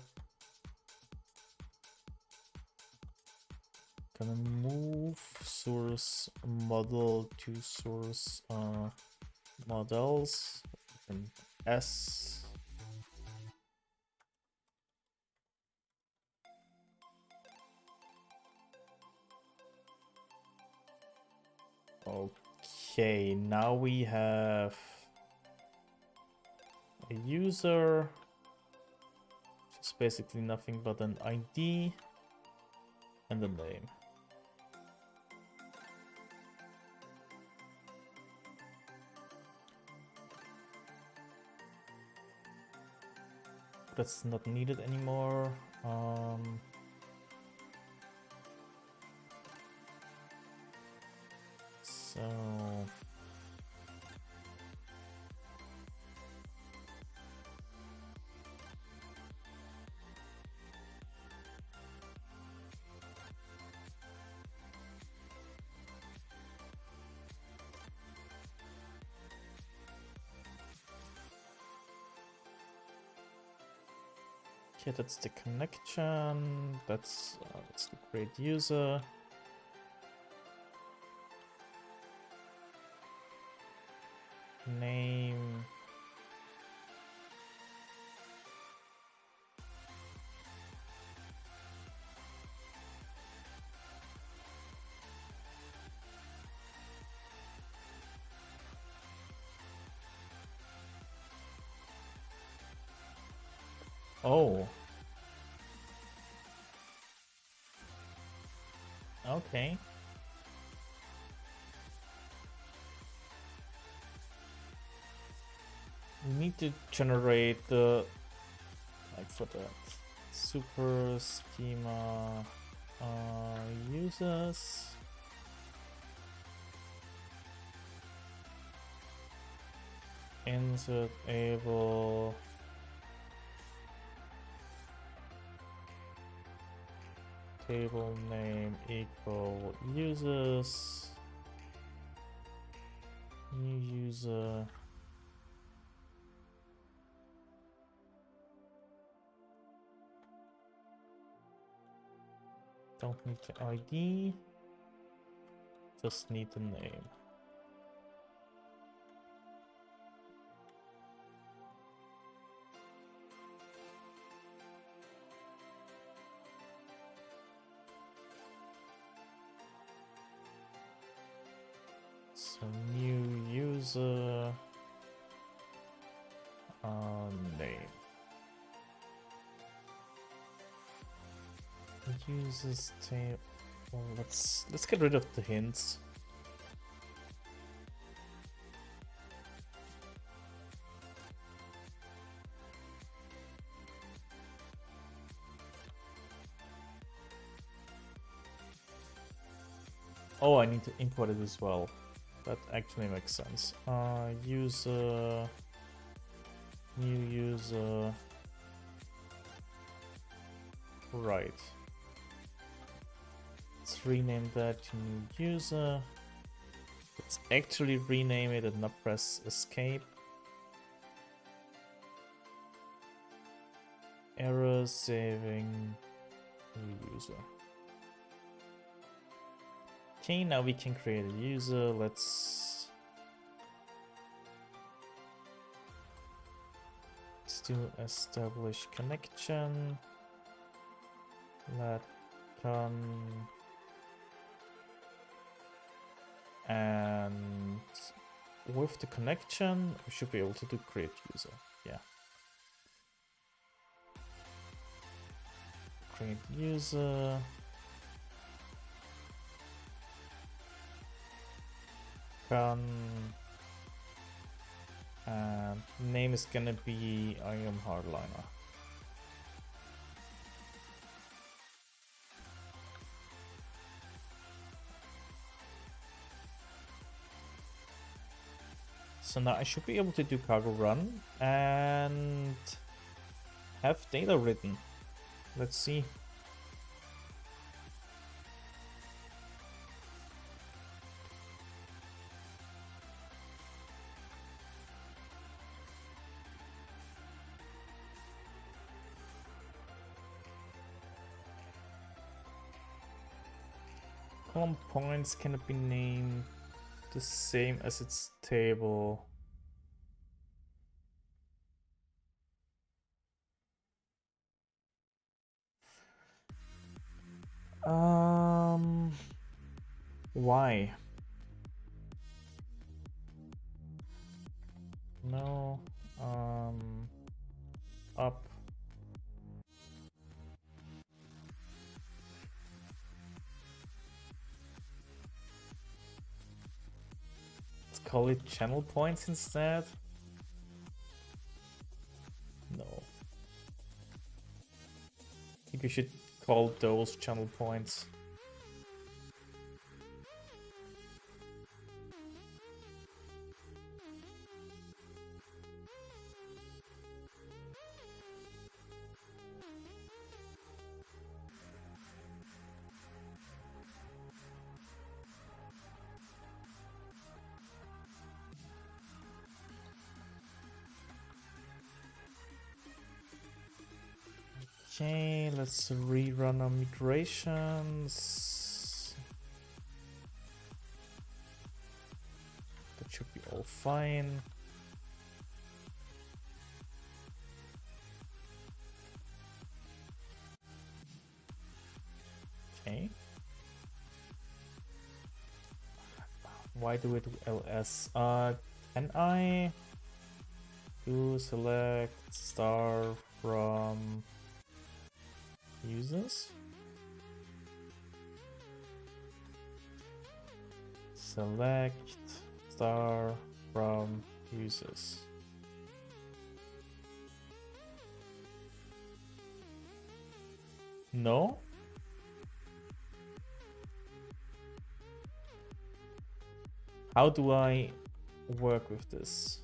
move source model to source models and S. Okay, now we have a user, which is basically nothing but an ID and a name. That's not needed anymore. So okay, that's the connection. That's the create user. Name. Oh. Okay. We need to generate the, like, for the super schema users. Insert able table name equal users, new user. Don't need the ID, just need the name. So new user name. Users table. Well, let's get rid of the hints. Oh, I need to import it as well. That actually makes sense. User, new user, right. Let's rename that to new user. Let's actually rename it and not press escape. Error saving new user. Okay, now we can create a user. Let's do establish connection. Let come and with the connection we should be able to do create user. Yeah. Create user. And name is gonna be I am Hardliner. So now I should be able to do cargo run and have data written. Let's see. Column points cannot be named the same as its table. Why? No. Up. Let's call it channel points instead. No. I think we should call those channel points. Okay, let's rerun our migrations. That should be all fine. Okay. Why do we do ls? Can I do select star from users? Select star from users. No? How do I work with this?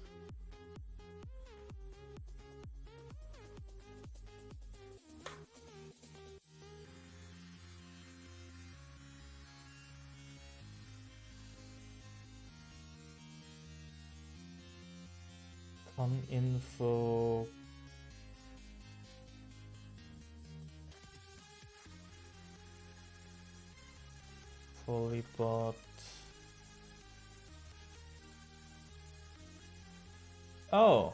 Info. PolyBot. Oh.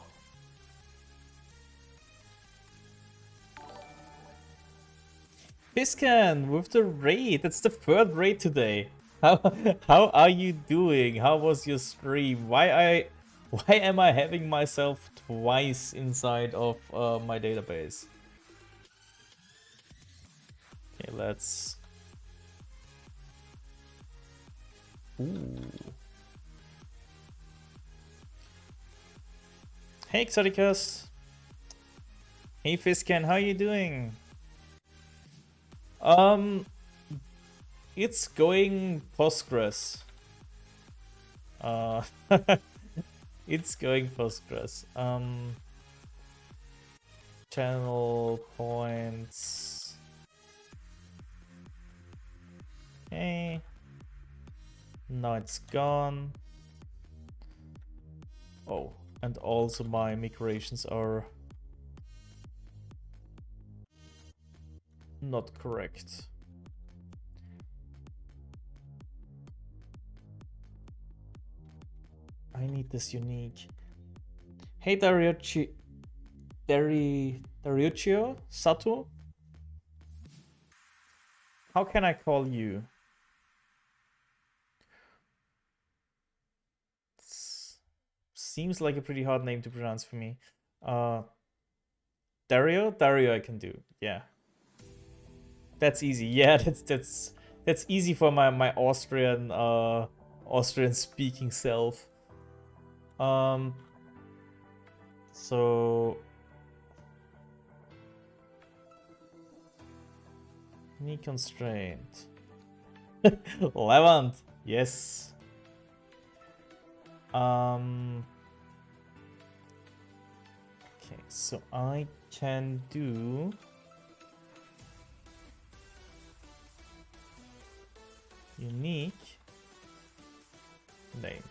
Piscan with the raid. That's the third raid today. How are you doing? How was your stream? Why am I having myself twice inside of my database? Okay, let's. Ooh. Hey Exoticus. Hey Fiscan, how you doing? It's going Postgres. It's going Postgres. Channel points. Okay. Now it's gone. Oh, and also my migrations are not correct. I need this unique. Hey Dariuccio Sato? How can I call you? Seems like a pretty hard name to pronounce for me. Dario I can do. Yeah. That's easy. Yeah, that's easy for my Austrian Austrian speaking self. So knee constraint. Levant, yes. Okay, so I can do unique name.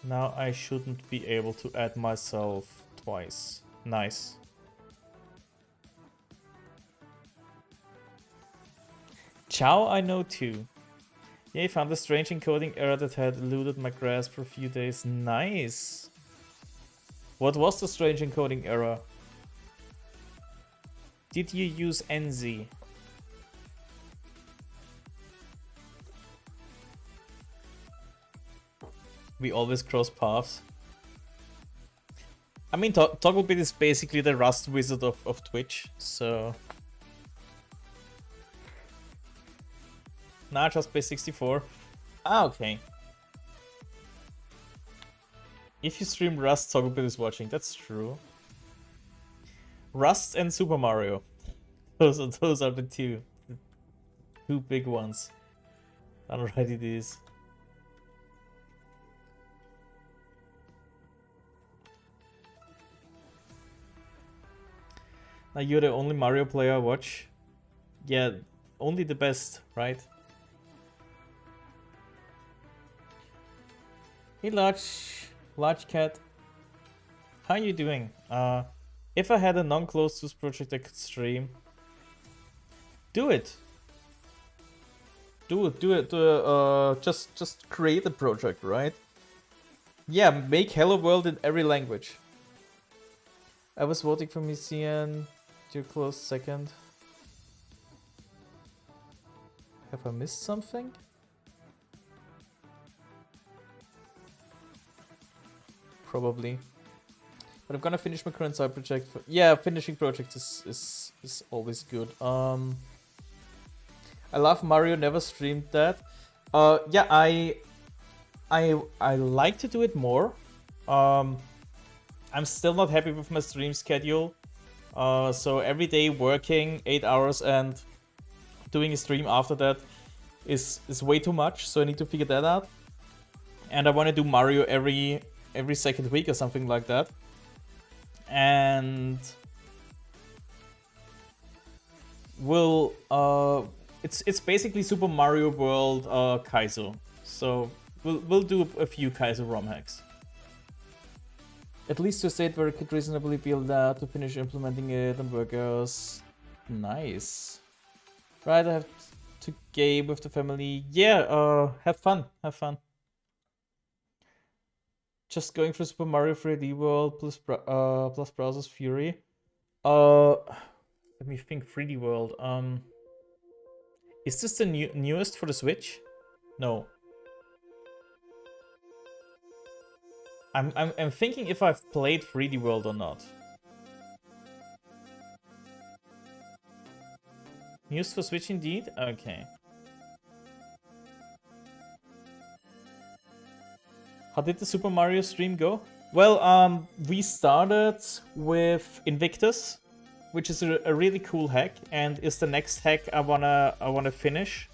Now I shouldn't be able to add myself twice. Nice. Ciao, I know too. Yeah, I found a strange encoding error that had eluded my grasp for a few days. Nice. What was the strange encoding error? Did you use NZ? We always cross paths. I mean, Togglebit is basically the Rust wizard of Twitch, so... Nah, just play 64. Ah, okay. If you stream Rust, Togglebit is watching. That's true. Rust and Super Mario. Those are the two big ones. Alright, it is. Now you're the only Mario player I watch. Yeah, only the best, right? Hey, large cat. How you doing? If I had a non-closed source project I could stream, do it. Do it. Just create a project, right? Yeah, make Hello World in every language. I was voting for Messian. Too close second. Have I missed something? Probably. But I'm gonna finish my current side project. Yeah, finishing projects is always good. I love Mario. Never streamed that. Yeah, I like to do it more. I'm still not happy with my stream schedule. So every day working 8 hours and doing a stream after that is way too much. So I need to figure that out. And I want to do Mario every second week or something like that. And we'll it's basically Super Mario World Kaizo. So we'll do a few Kaizo ROM hacks. At least to a state where it could reasonably be allowed to finish implementing it on workers. Nice. Right, I have to game with the family. Yeah, have fun. Just going for Super Mario 3D World plus Browser's Fury. Let me think. 3D World. Is this the newest for the Switch? No. I'm thinking if I've played 3D World or not. News for Switch indeed? Okay. How did the Super Mario stream go? Well, we started with Invictus, which is a really cool hack, and is the next hack I wanna finish,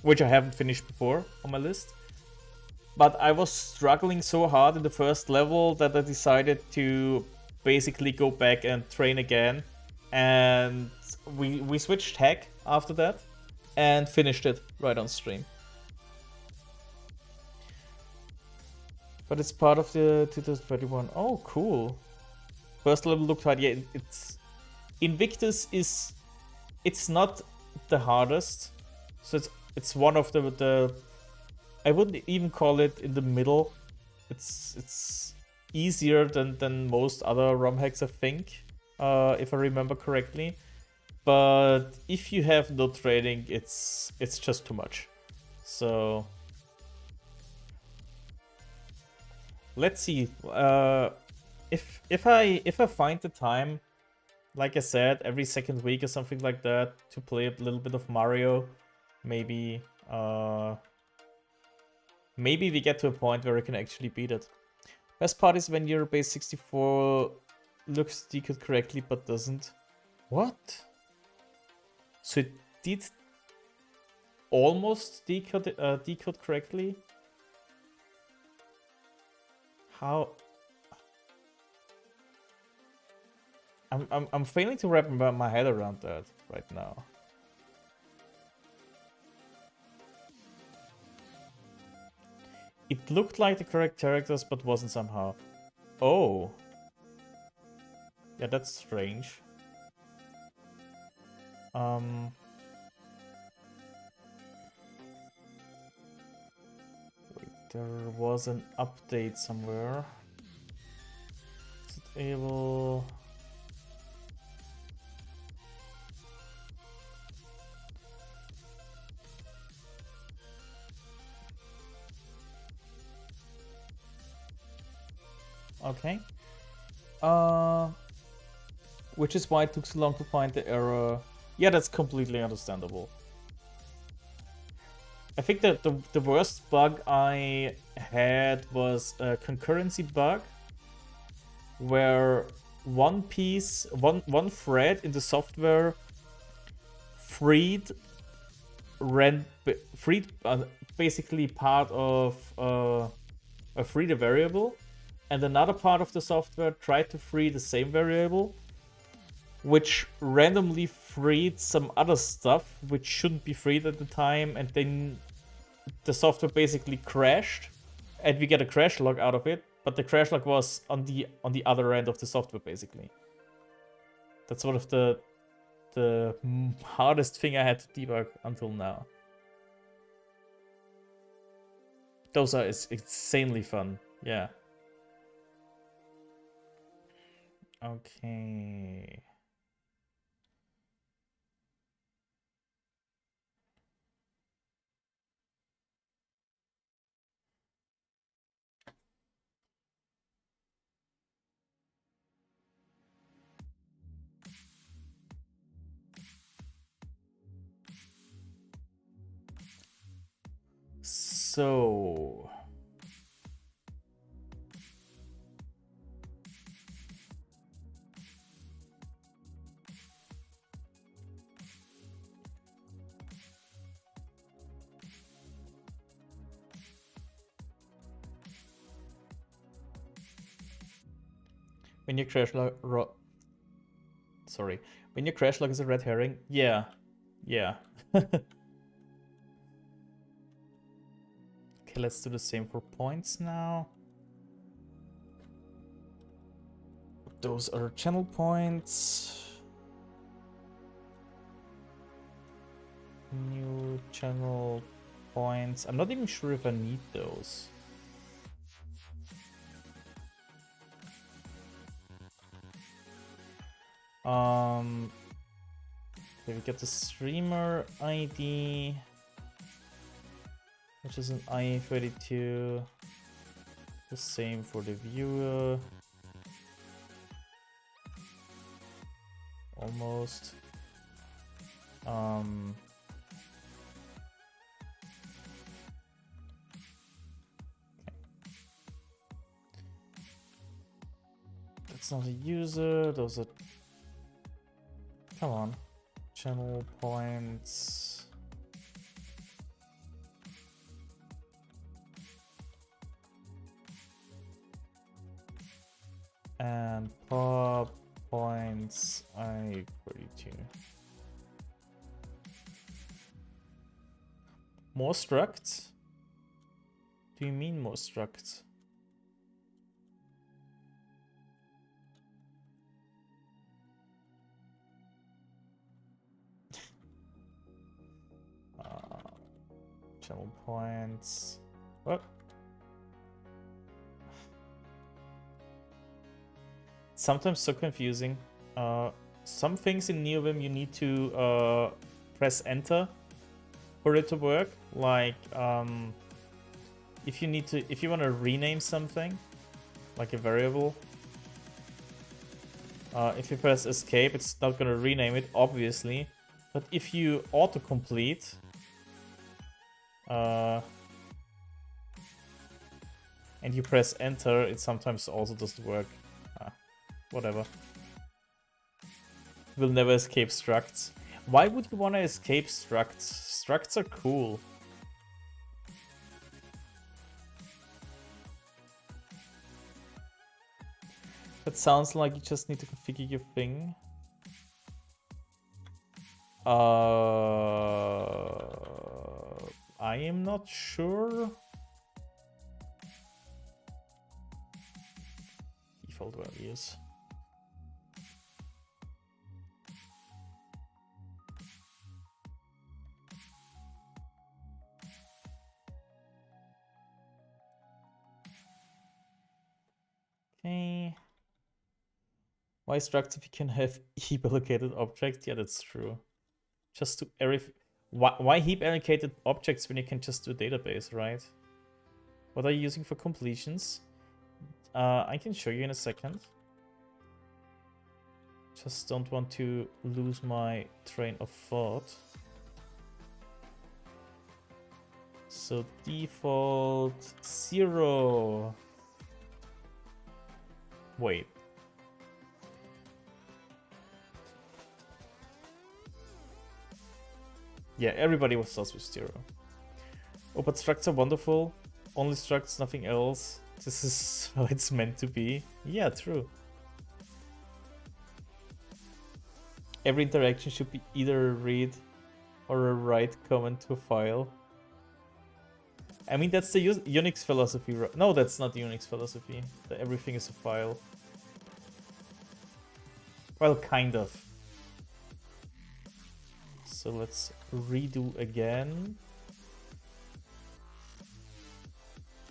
which I haven't finished before on my list. But I was struggling so hard in the first level that I decided to basically go back and train again. And we switched hack after that and finished it right on stream. But it's part of the 2021. Oh, cool. First level looked hard. Yeah, it's Invictus is... It's not the hardest. So it's one of the I wouldn't even call it in the middle. It's easier than most other ROM hacks, I think, if I remember correctly. But if you have no training, it's just too much. So let's see. If I find the time, Like I said, every second week or something like that to play a little bit of Mario. Maybe, maybe we get to a point where we can actually beat it. Best part is when your base 64 looks decode correctly but doesn't. What? So it did almost decode correctly? How? I'm failing to wrap my head around that right now. It looked like the correct characters, but wasn't somehow. Oh. Yeah, that's strange. Wait, there was an update somewhere. Is it able... Okay. Which is why it took so long to find the error. Yeah, that's completely understandable. I think that the worst bug I had was a concurrency bug, where one thread in the software freed basically part of freed a variable, and another part of the software tried to free the same variable, which randomly freed some other stuff which shouldn't be freed at the time, and then the software basically crashed, and we get a crash log out of it, but the crash log was on the other end of the software, basically. That's sort of the hardest thing I had to debug until now. Those are insanely fun, yeah. Okay. So... When your crash log... Sorry. When your crash log is a red herring? Yeah. Yeah. Okay, let's do the same for points now. Those are channel points. New channel points. I'm not even sure if I need those. Okay, we get the streamer ID, which is an IA32. The same for the viewer. Almost. That's not a user, those are... Come on. Channel points. And pop points I32. More structs? Do you mean more structs? Channel points. What? Sometimes so confusing. Some things in NVIM you need to press enter for it to work. Like if you want to rename something, like a variable, If you press escape, it's not gonna rename it, obviously. But if you autocomplete, and you press enter, it sometimes also doesn't work. Whatever. Will never escape structs. Why would you want to escape structs? Structs are cool. That sounds like you just need to configure your thing. I am not sure. Default values. Okay. Why structs if you can have heap allocated objects? Yeah, that's true. Just to why heap allocated objects when you can just do a database, right? What are you using for completions? I can show you in a second. Just don't want to lose my train of thought. So default 0. Wait. Yeah, everybody starts with 0. Oh, but structs are wonderful. Only structs, nothing else. This is how it's meant to be. Yeah, true. Every interaction should be either a read or a write comment to a file. I mean, that's the Unix philosophy. No, that's not the Unix philosophy. That everything is a file. Well, kind of. So let's redo again.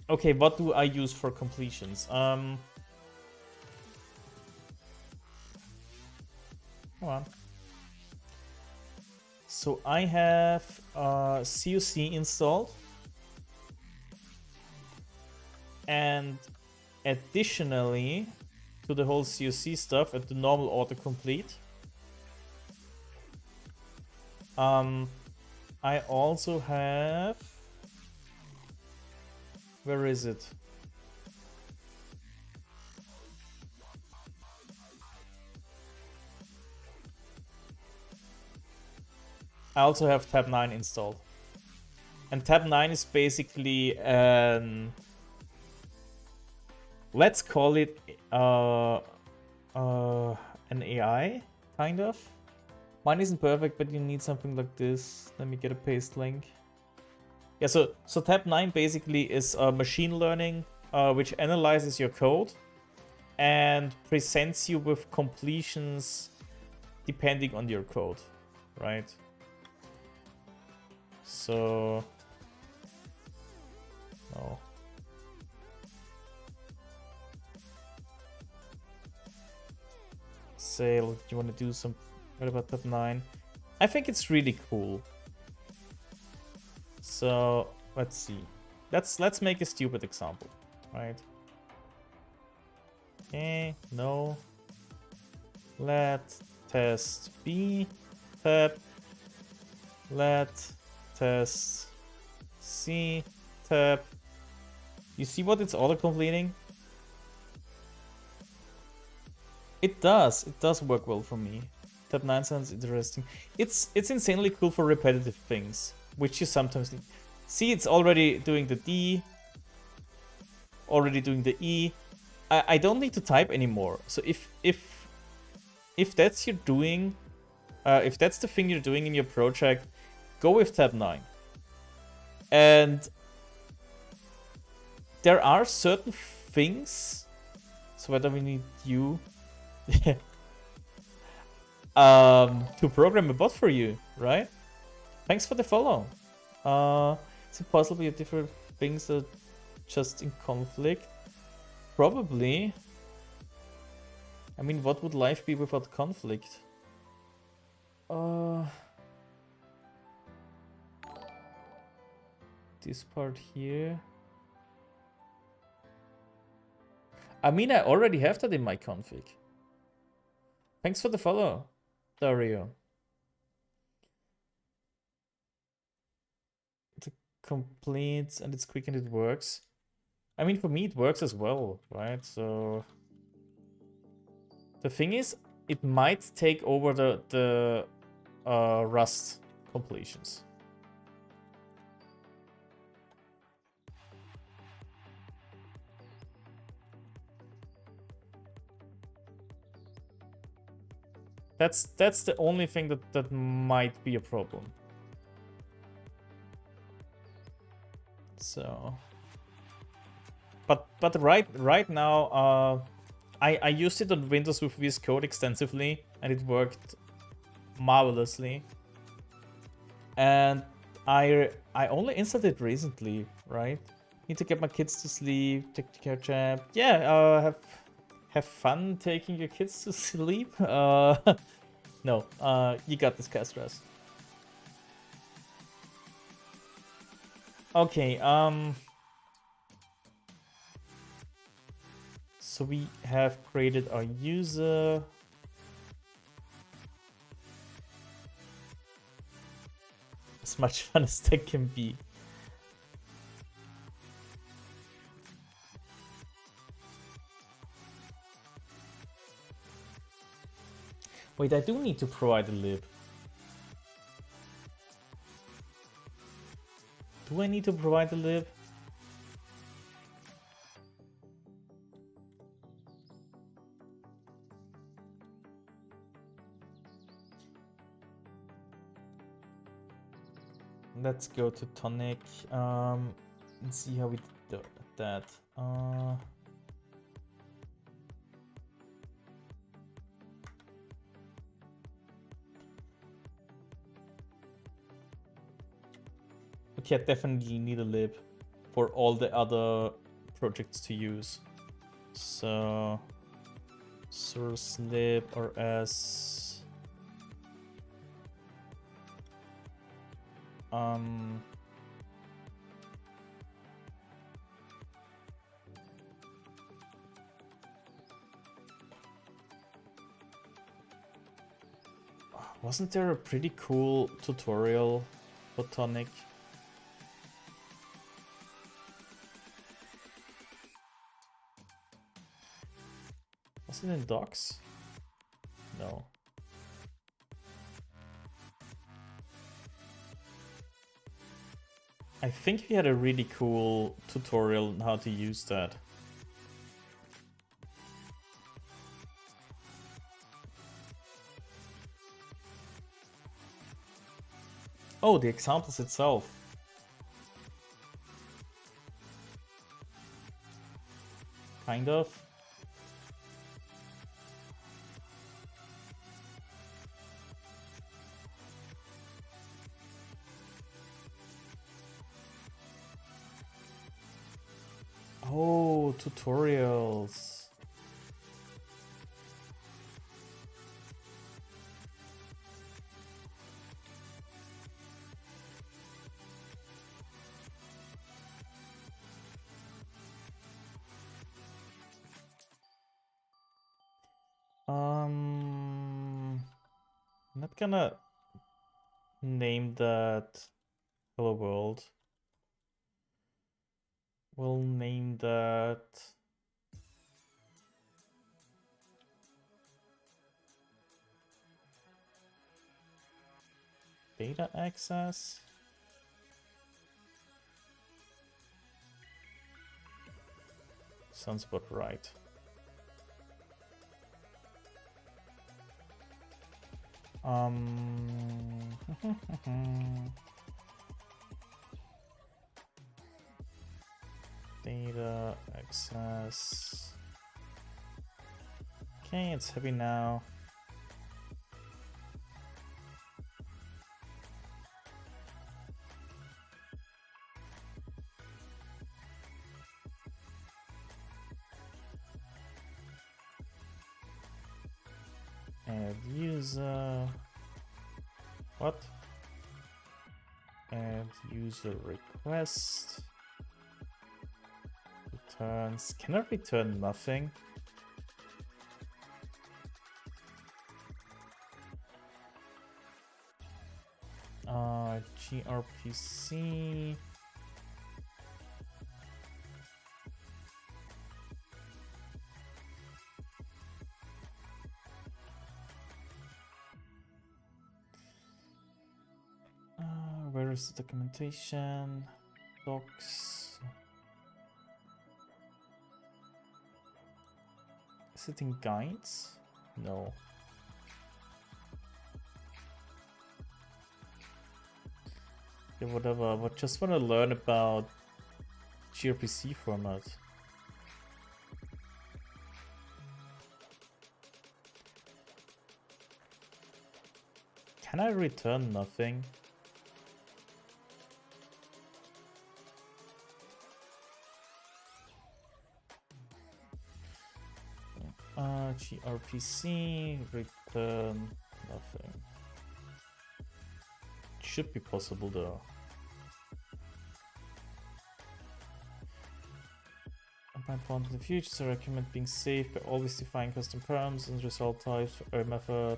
Okay, what do I use for completions? Come on. So I have CUC installed. And additionally to the whole CUC stuff and the normal autocomplete, I also have... Where is it? I also have tab 9 installed. And tab 9 is basically let's call it an AI, kind of. Mine isn't perfect, but you need something like this. Let me get a paste link. Yeah, so tab 9 basically is machine learning, which analyzes your code and presents you with completions depending on your code, right? So... no. Say, do you want to do some... What about tab 9? I think it's really cool. So let's see. Let's make a stupid example, right? Okay, no. Let test B tab. Let test C tab. You see what it's auto-completing? It does work well for me. Tab 9 sounds interesting. It's insanely cool for repetitive things, which you sometimes need. See, it's already doing the D, already doing the E. I don't need to type anymore. So if that's your doing, if that's the thing you're doing in your project, go with tab 9. And there are certain things. So whether we need you to program a bot for you, right? Thanks for the follow. Is it possible we have different things that just in conflict? Probably. I mean, what would life be without conflict? This part here. I mean, I already have that in my config. Thanks for the follow, Dario. It completes and it's quick and it works. I mean, for me, it works as well, right? So the thing is, it might take over the Rust completions. That's the only thing that might be a problem. So, but right now, I used it on Windows with VS Code extensively, and it worked marvelously. And I only installed it recently, right? Need to get my kids to sleep, take care of chat. Yeah, have fun taking your kids to sleep. No, you got this, Castras. Okay, so we have created our user. As much fun as that can be. Wait, I do need to provide a lib. Do I need to provide a lib? Let's go to Tonic and see how we do that. Okay, I definitely need a lib for all the other projects to use. So source lib or s. Wasn't there a pretty cool tutorial for Tonic? Was it in docs? No. I think we had a really cool tutorial on how to use that. Oh, the examples itself. Kind of. Oh, tutorials. I'm not gonna name that Hello World. We'll name that data access. Sounds about right. Data access. Okay, it's heavy now. Add user. What? Add user request. Returns. Can I return nothing? gRPC. Where is the documentation? Docs. Is it in guides? No. Yeah, whatever, but just want to learn about gRPC format. Can I return nothing? gRPC, return nothing. Should be possible though. My point in the future is I recommend being safe by always defining custom params and result types for every method.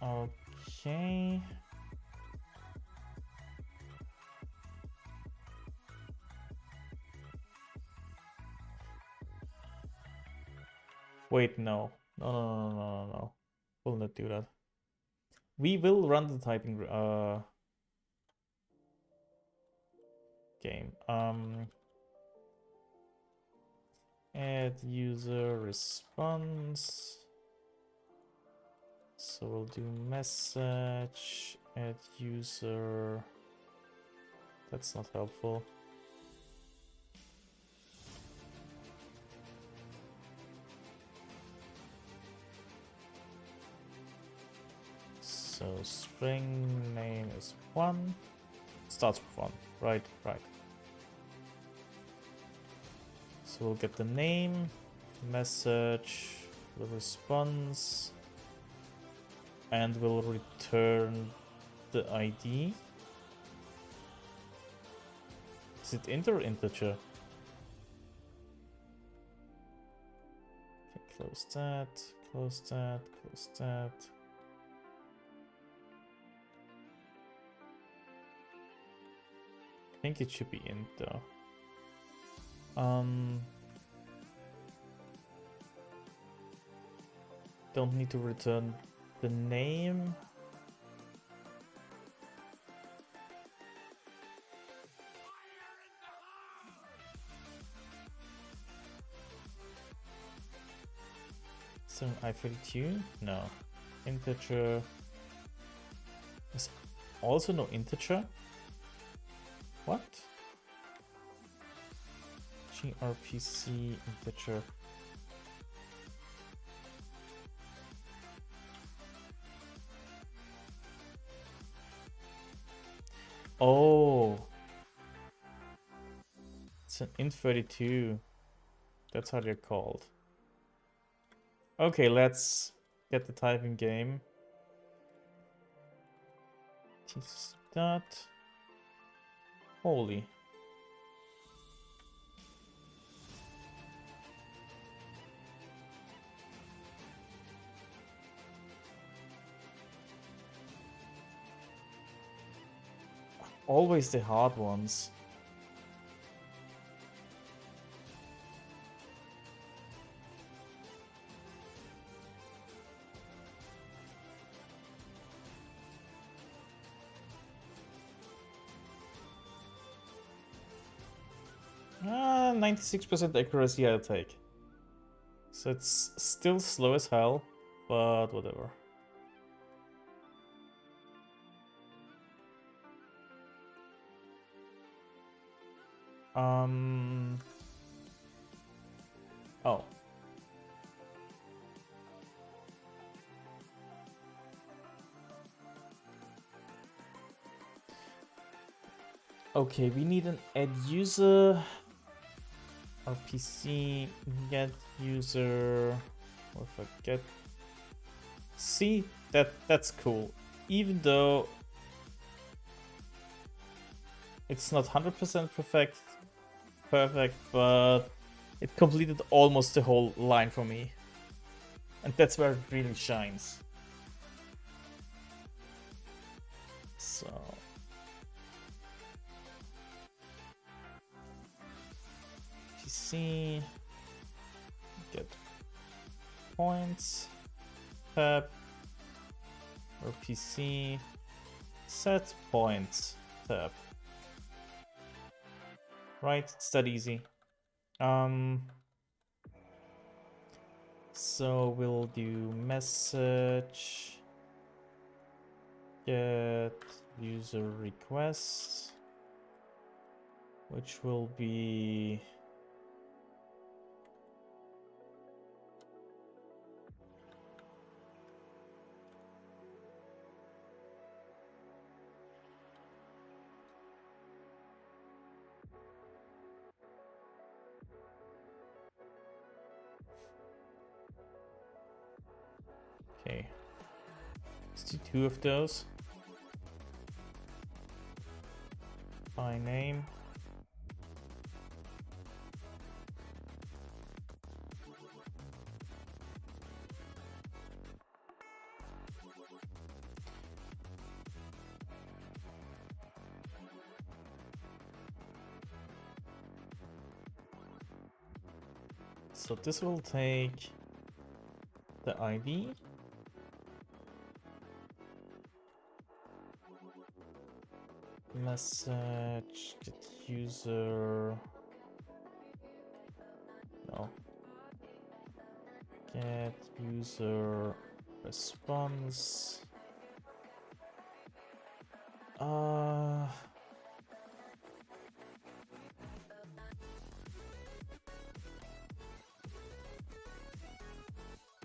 Okay. Wait, no. No. We'll not do that. We will run the typing game. Add user response. So we'll do message, add user. That's not helpful. So string name is 1. Starts with 1. Right. So we'll get the name, message, the response, and we'll return the ID. Is it int or integer? Okay, close that. I think it should be int though. Don't need to return the name. So I32? No. Integer. There's also no integer? What? gRPC integer. Oh. It's an int32. That's how they're called. Okay, let's get the typing game. Dot. Holy. Always the hard ones. Ah, 96% accuracy I'll take. So it's still slow as hell, but whatever. Oh. Okay, we need an add user. RPC get user. Or if I get. See, that's cool. Even though it's not 100% perfect, but It completed almost the whole line for me. And that's where it really shines. So PC, get points, tab, or PC, set points, tab. Right, it's that easy. So we'll do message, get user request, which will be okay. Let's do 2 of those. By name. So this will take the ID. Message, get user, no, get user response,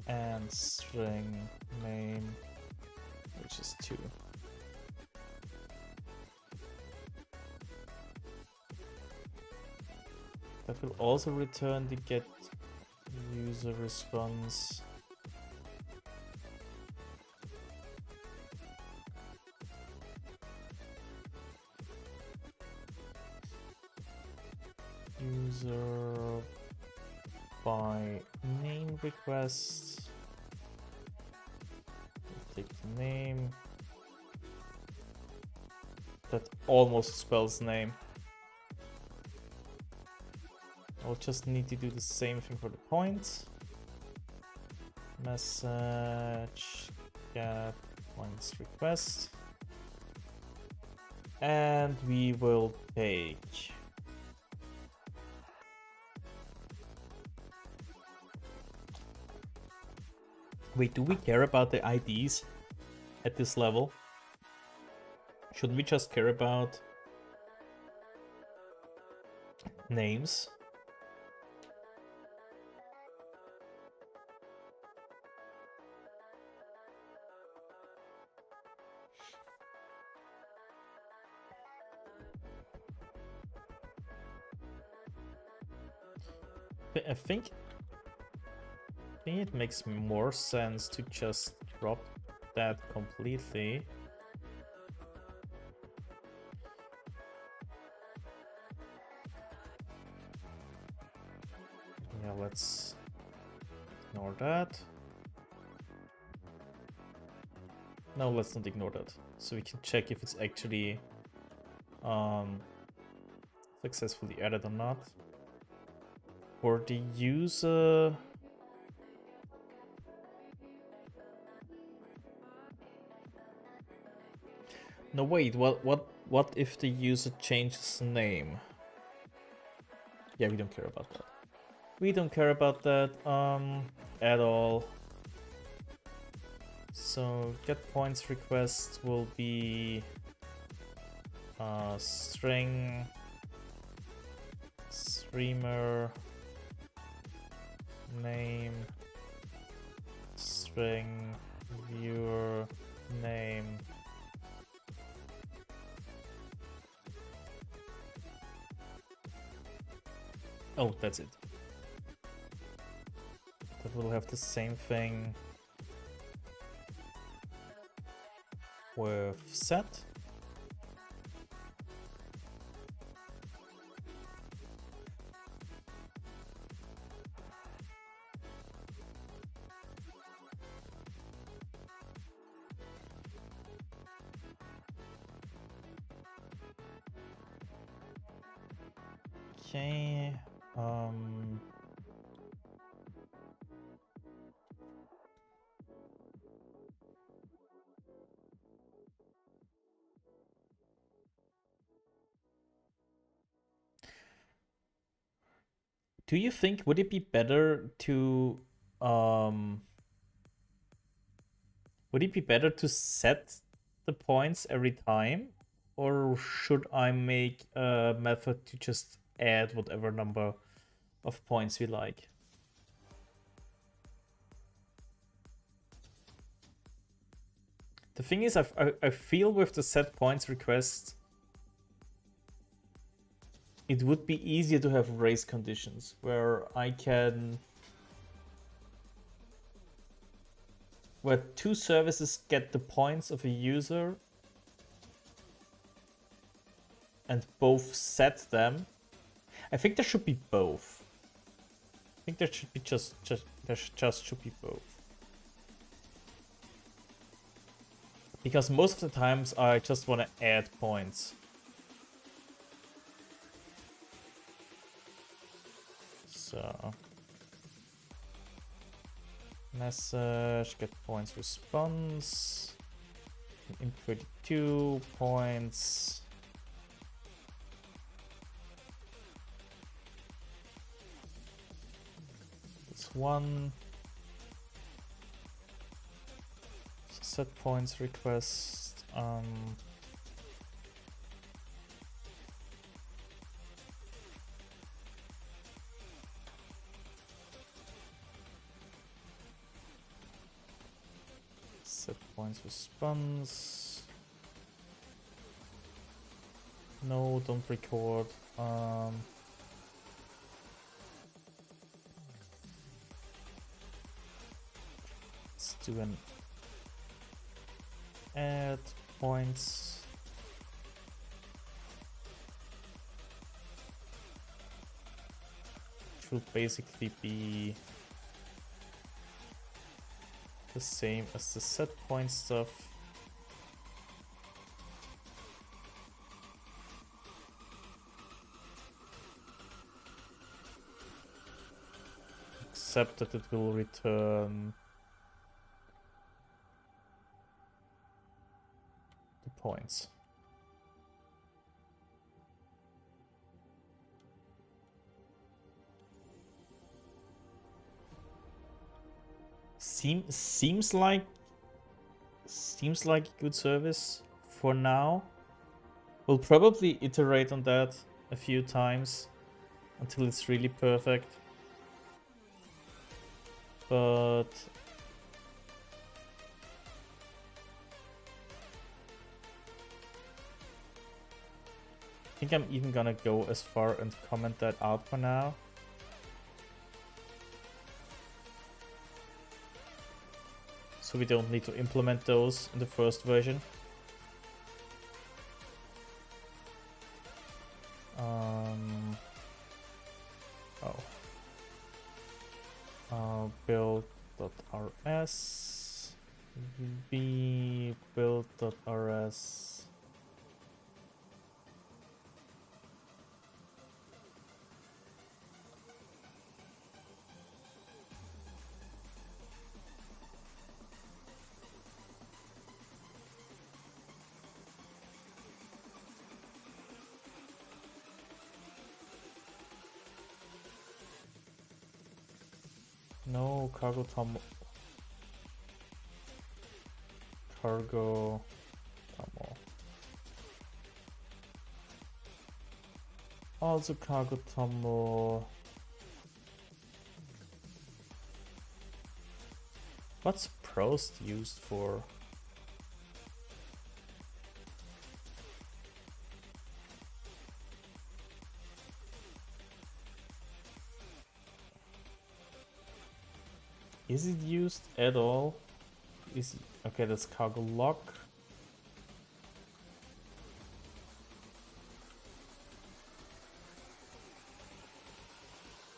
and string name, which is 2. That will also return the get user response. User by name request. Take the name. That almost spells name. I'll just need to do the same thing for the points. Message get points request. And we will take wait, do we care about the IDs at this level? Should we just care about names? I think it makes more sense to just drop that completely. Yeah, let's ignore that. No, let's not ignore that. So we can check if it's actually successfully added or not. For the user, no wait, what if the user changes the name? Yeah, we don't care about that. We don't care about that at all. So get points request will be string streamer name string viewer name oh, that's it. That will have the same thing with set. Okay. Do you think would it be better to set the points every time, or should I make a method to just add whatever number of points we like? The thing is, I feel with the set points request, it would be easier to have race conditions where where two services get the points of a user and both set them. I think there should be both. I think there should be should be both. Because most of the times I just want to add points. So message, get points response, in 32 points. It's one. Set points request. Set points response. No, don't record. Let's do an add points. Which will basically be the same as the set point stuff. Except that it will return the points. Seems like good service for now. We'll probably iterate on that a few times until it's really perfect. But I think I'm even gonna go as far and comment that out for now. So we don't need to implement those in the first version. Build.rs v build.rs. No cargo tomo. Also cargo tomo. What's prost used for? Is it used at all? Is it, okay, that's cargo lock.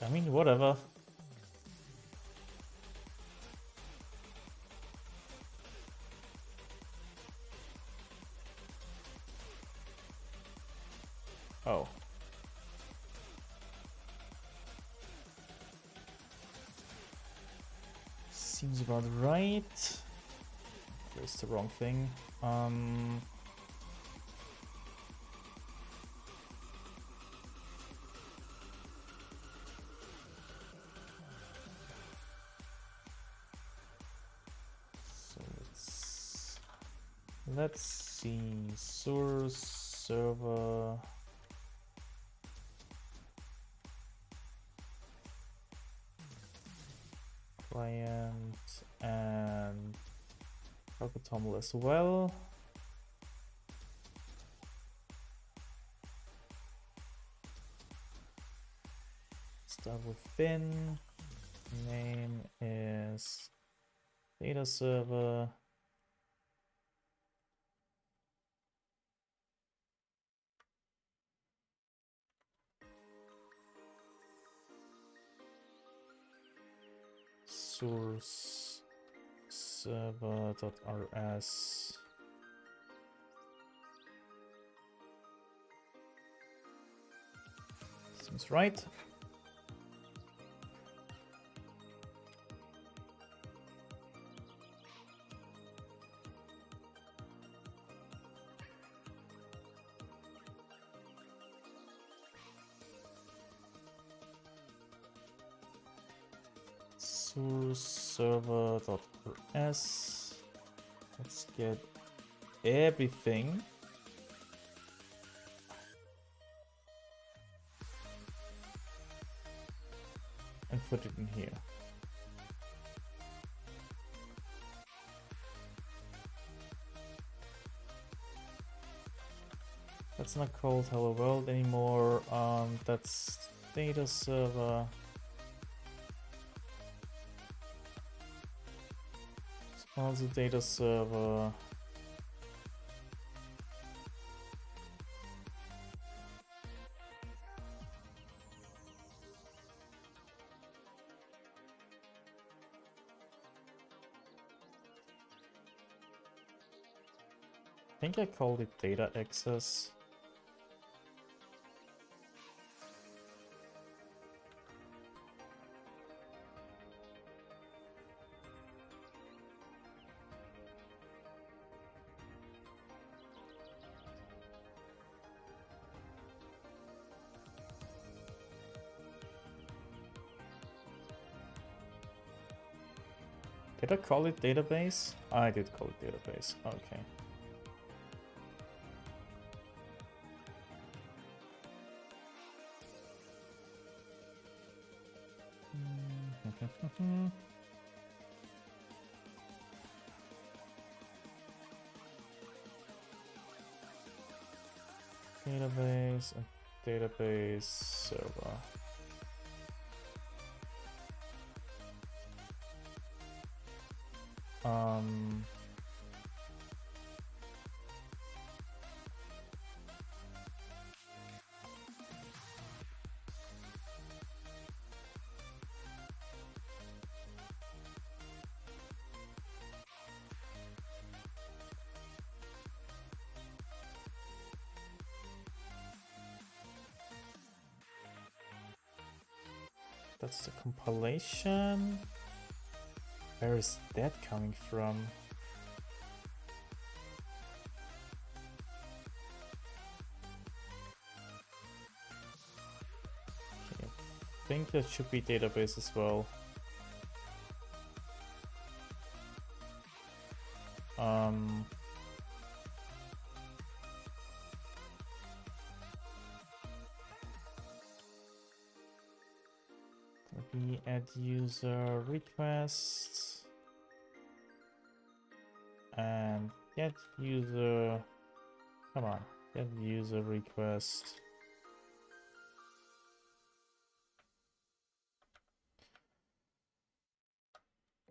I mean, whatever. Oh. Seems about right. There's the wrong thing. So let's see. Source server. Client and Robotoml as well. Start with bin. Name is data server. Source server.rs. Seems right. Source server.rs. Let's get everything. And put it in here. That's not called Hello World anymore. That's data server. It's also data server. I think I called it data access. Did I call it database? I did call it database. Okay. Database and database server. That's the compilation. Where is that coming from? Okay, I think that should be database as well. We add user requests and get user, come on, get user request.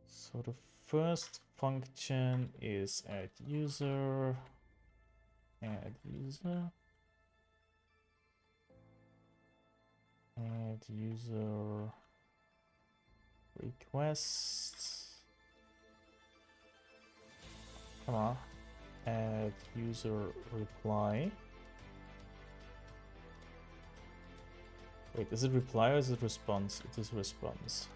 So the first function is add user, add user, add user request. Come on, add user reply. Wait, is it reply or is it response? It is response.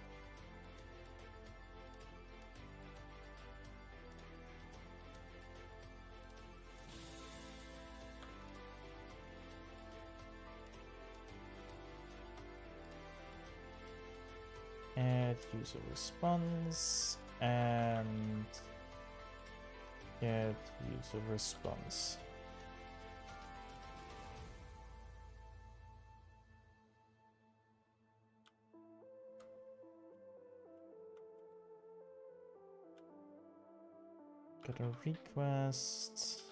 user response and get user response. Get a request.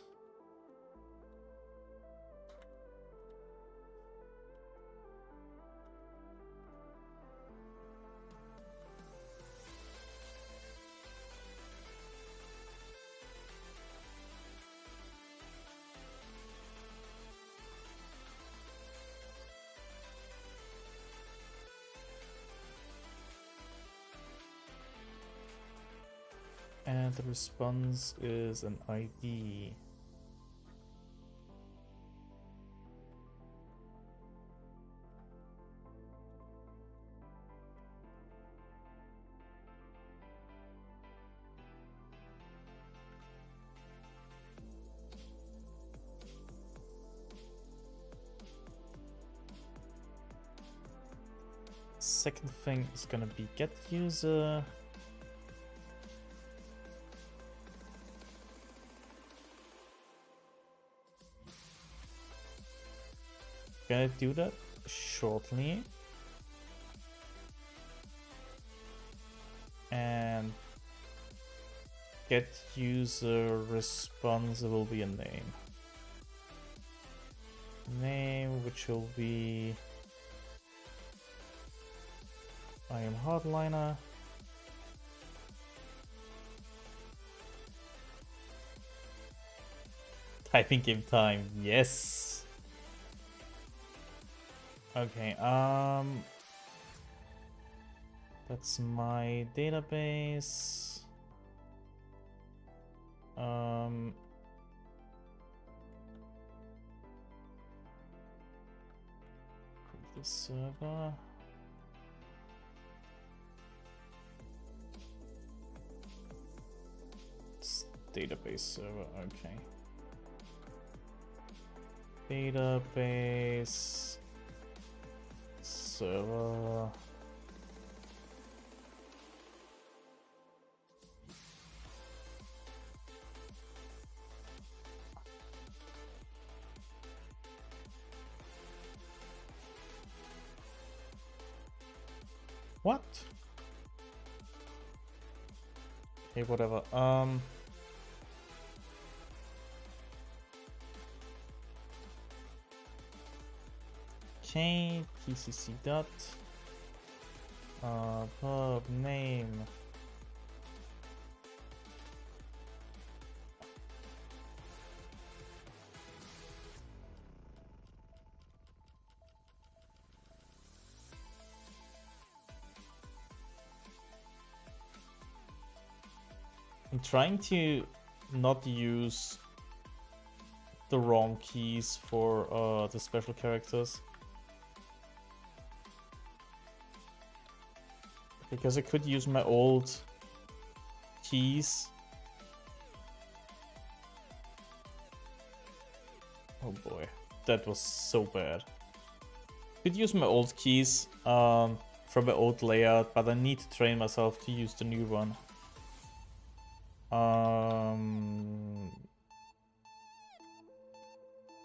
And the response is an ID. Second thing is gonna be get user. Gonna do that shortly. And get user response will be a name. Name, which will be I am hardliner. Typing game time, yes. Okay, that's my database. The server. It's database server, okay. Database server. What? Okay, whatever. Okay, tcc dot pub name. I'm trying to not use the wrong keys for the special characters. Because I could use my old keys. Oh boy, that was so bad. Could use my old keys from my old layout, but I need to train myself to use the new one.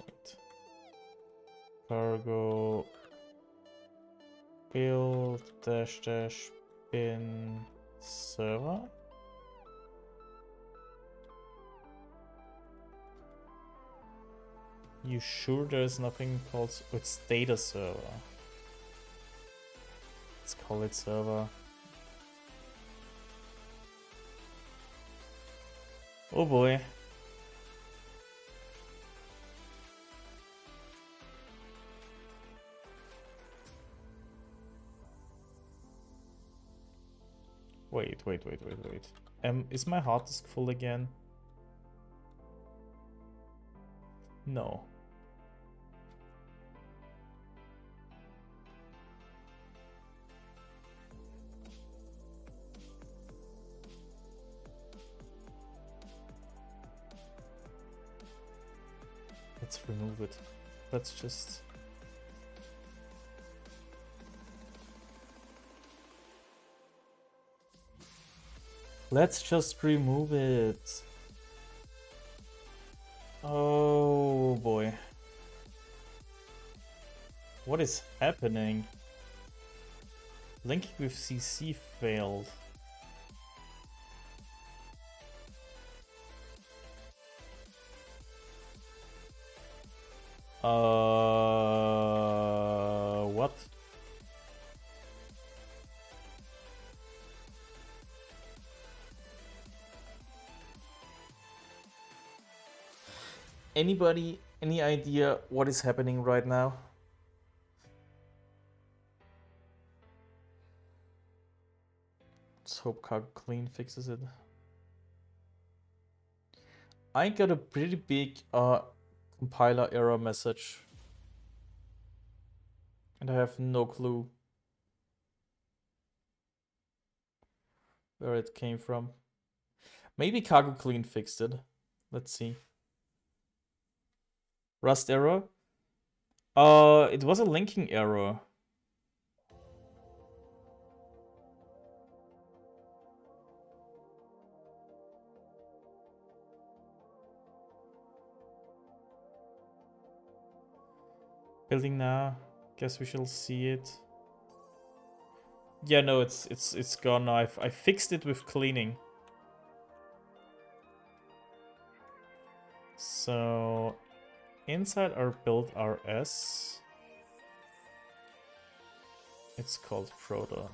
Wait. Cargo build dash dash bin server. You sure there's nothing called it's data server? Let's call it server. Oh boy. Wait. Is my hard disk full again? No. Let's remove it. Let's just... Let's just remove it. Oh boy. What is happening? Linking with CC failed. What? Anybody, any idea what is happening right now? Let's hope Cargo Clean fixes it. I got a pretty big compiler error message. And I have no clue where it came from. Maybe Cargo Clean fixed it. Let's see. Rust error? It was a linking error. Building now. Guess we shall see it. Yeah, no, it's gone now. I fixed it with cleaning. So inside our build RS, it's called Proto.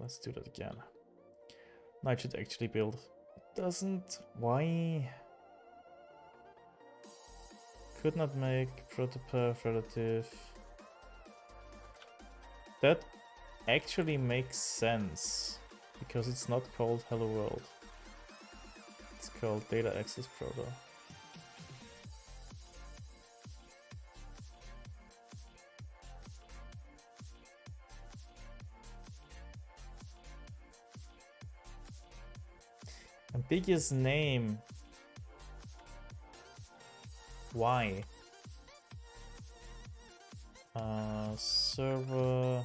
Let's do that again. Now it should actually build. It doesn't. Why? Could not make protopath relative. That actually makes sense because it's not called Hello World. It's called Data Access Proto. Ambiguous name. Why? Server.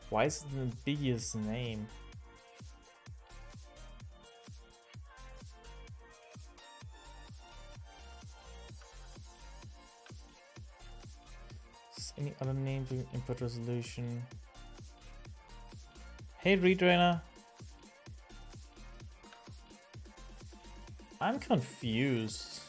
Why is it an ambiguous name? Any other name to input resolution? Hey, Redrainer. I'm confused.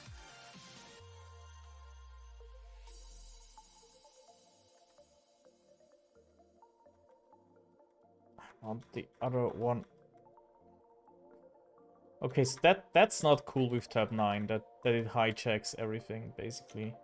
I want the other one. Okay, so that's not cool with tab 9, that it hijacks everything basically.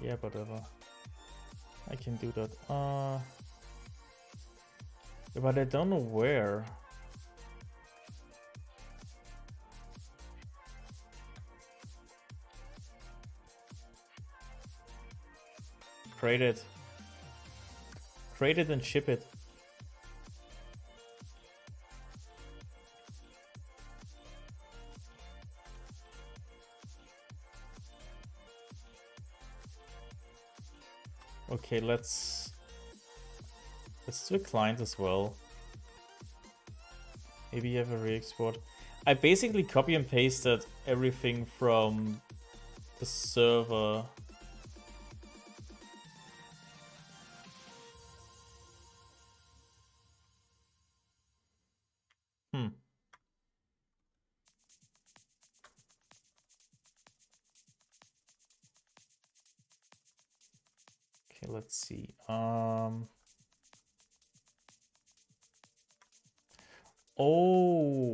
Yeah, whatever. I can do that. But I don't know where. Create it. Create it and ship it. Okay, let's do a client as well. Maybe you have a re-export. I basically copy and pasted everything from the server. Okay, let's see. Oh.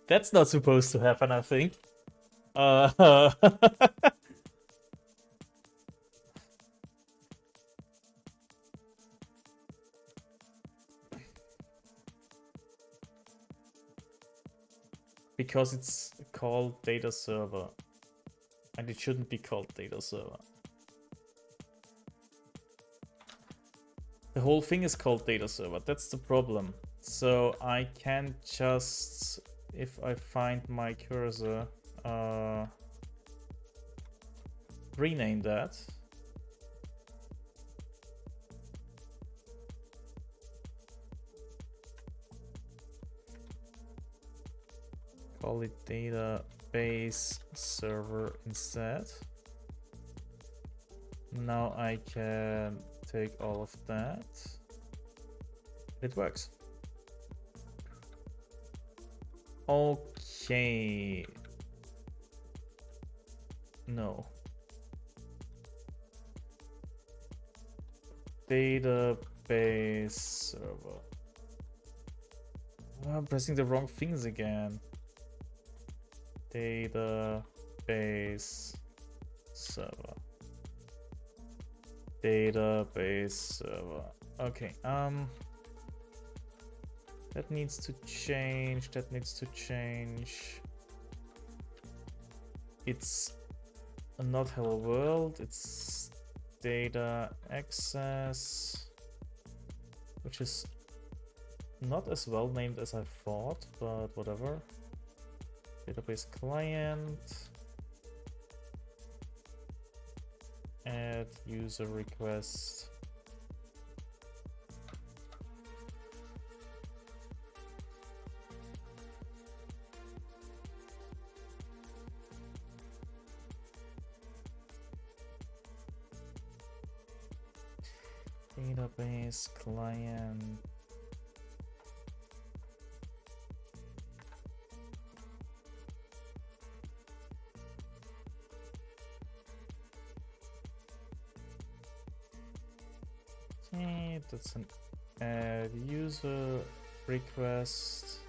That's not supposed to happen, I think. Because it's called data server. And it shouldn't be called data server. The whole thing is called data server. That's the problem. So I can just, if I find my cursor, rename that. Call it database server instead. Now I can take all of that. It works. Okay. No. Database server. Oh, I'm pressing the wrong things again. Database server. Database server. Okay, that needs to change. That needs to change. It's not hello world, it's data access, which is not as well named as I thought, but whatever. Database client. Add user request. Database client. Okay, that's an add user request.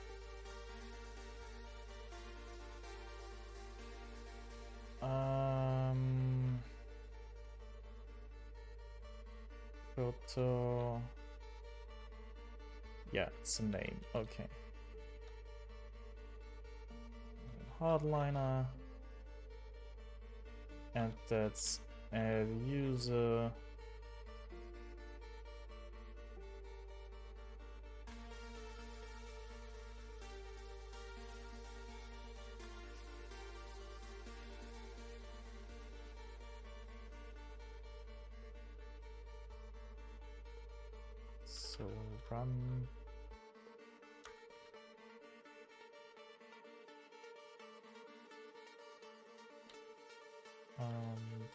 Photo. Yeah, it's a name. Okay. Hardliner. And that's add user. So run.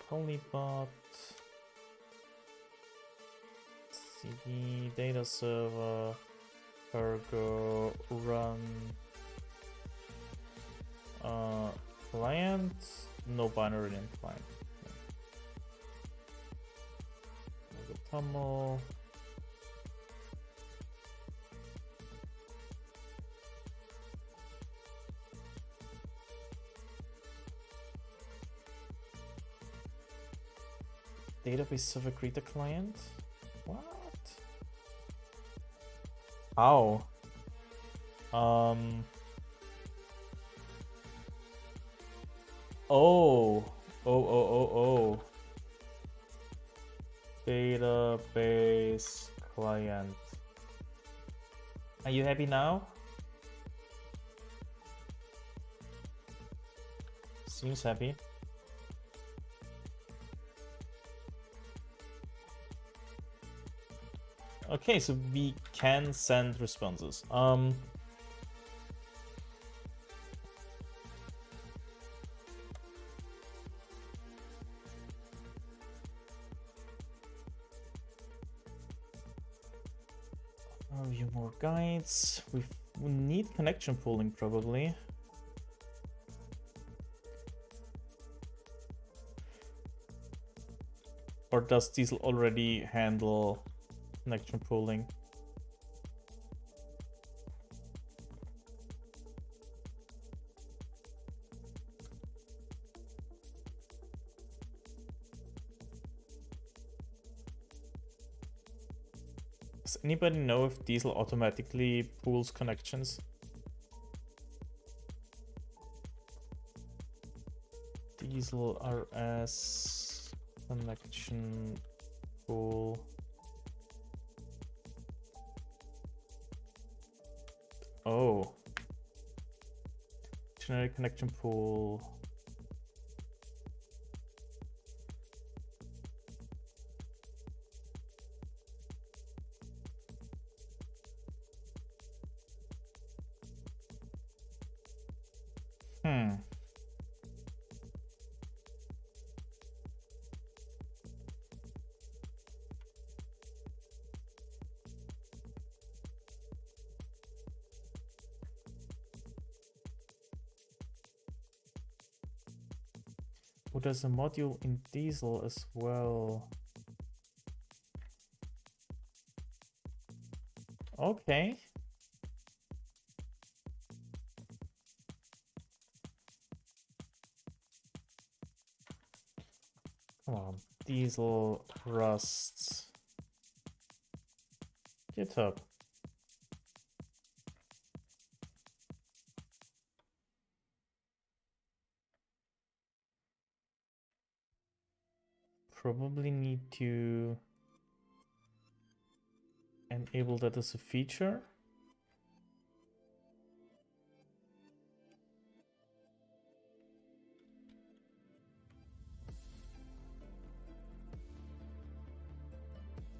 PolyBot. CD data server. Ergo run. Client. No binary name client. TOML. Database server creator client? What? How? Oh. Database client. Are you happy now? Seems happy. Okay, so we can send responses. Review more guides. We need connection pooling probably. Or does Diesel already handle connection pooling? Does anybody know if Diesel automatically pools connections? Diesel RS connection pool. Oh. Generic connection pool. Oh, there's a module in Diesel as well. Okay. Come on, Diesel, Rust, GitHub. Probably need to enable that as a feature.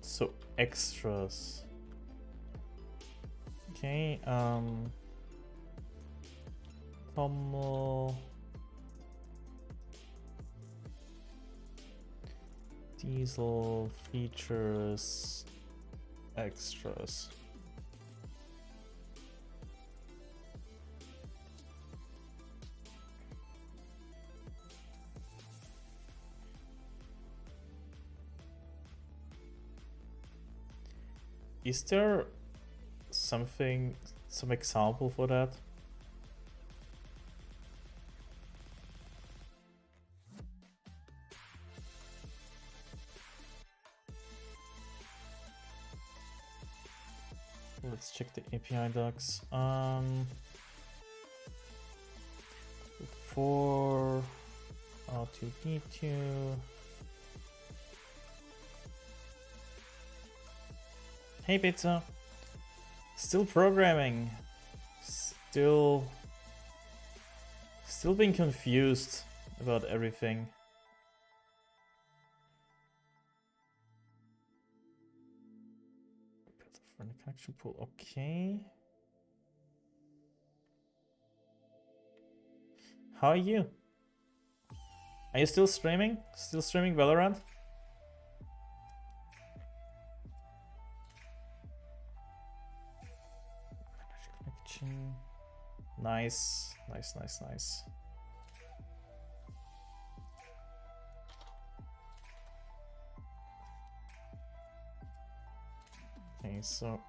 So extras. Okay, Tommel. Diesel features extras. Is there something, some example for that? Let's check the API docs. For R2D2. Hey Pizza. Still programming. Still being confused about everything. For the connection pool, okay. How are you? Are you still streaming? Still streaming Valorant? Connection. Nice, nice, nice, nice. Okay, so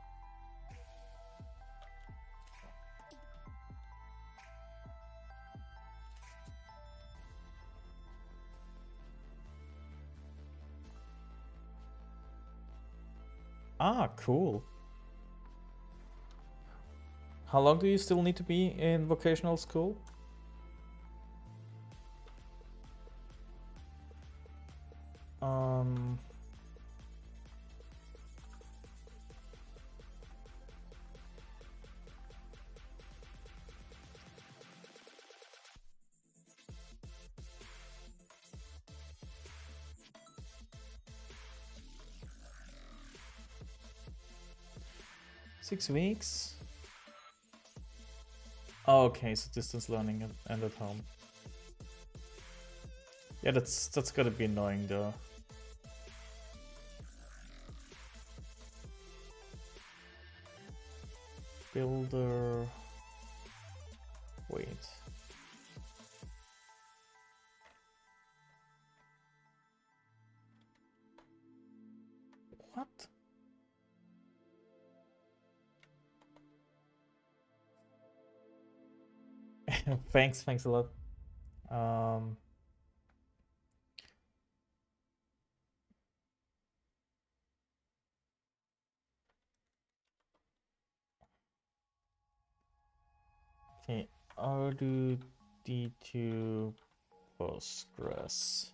cool. How long do you still need to be in vocational school? Six weeks? Oh, okay, so distance learning and at home. Yeah, that's gotta be annoying though. builder. Wait. What? Thanks a lot. Okay, R2D2 Postgres.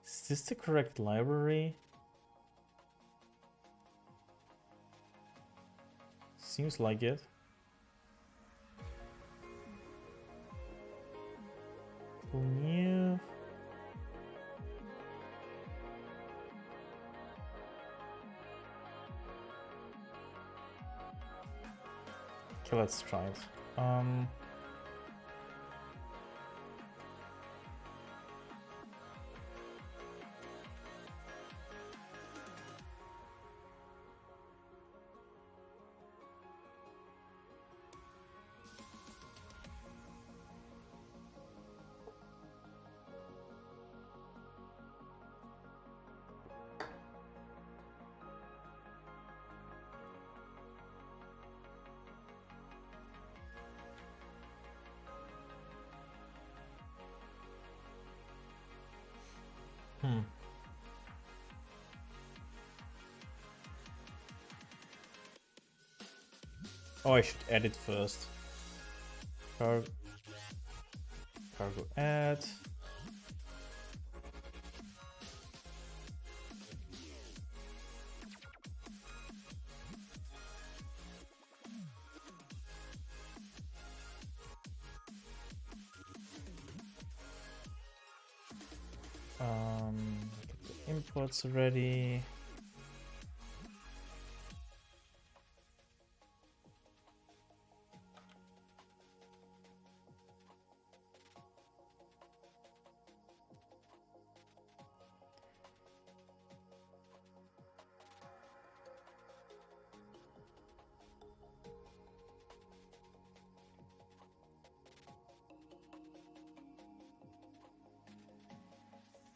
Is this the correct library? Seems like it. New. Okay, let's try it. Oh, I should edit first. Cargo add. Get the imports ready.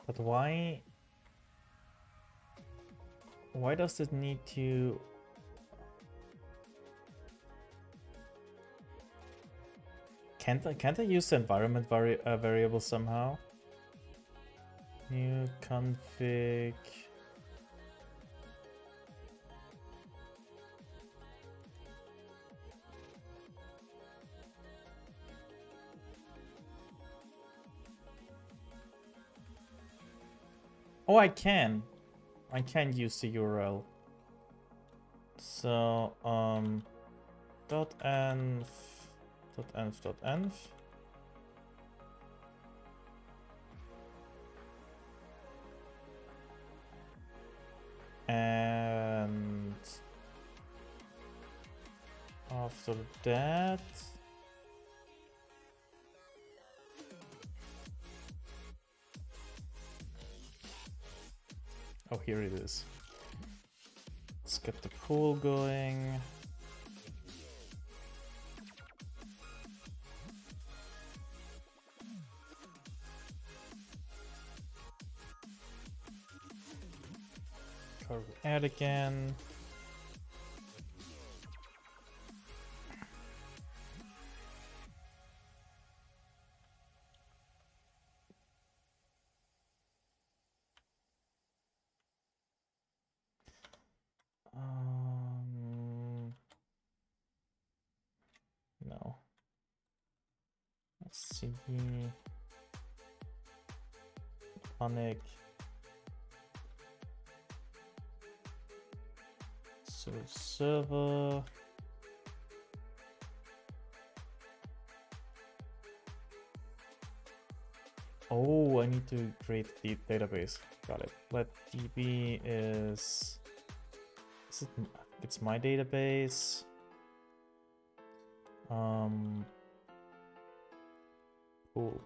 But why does it need to... Can't I use the environment variable somehow? New config. Oh, I can use the URL. So .env. And after that, oh, here it is. Let's get the pool going. Cargo add again. No. Let's see. Panic. Server. Oh, I need to create the database. Got it. Let db is it? It's my database. Cool.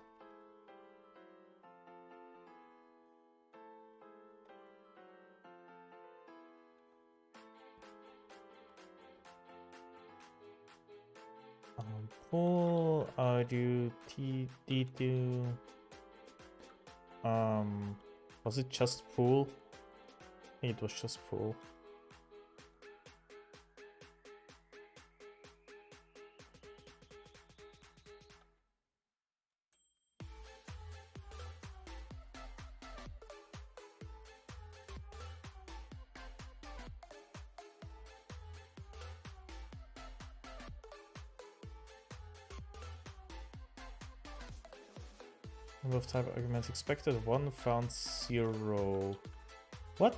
Pool, do D2. Was it just pool? I think it was just pool. Number of type arguments expected, 1 found 0. What?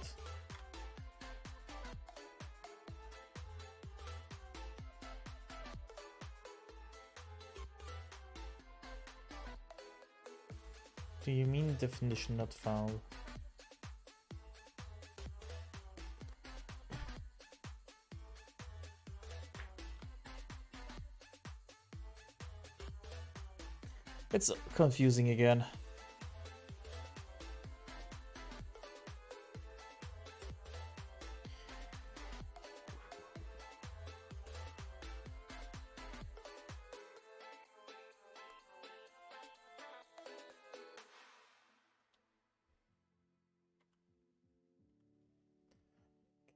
Do you mean definition not found? It's confusing again.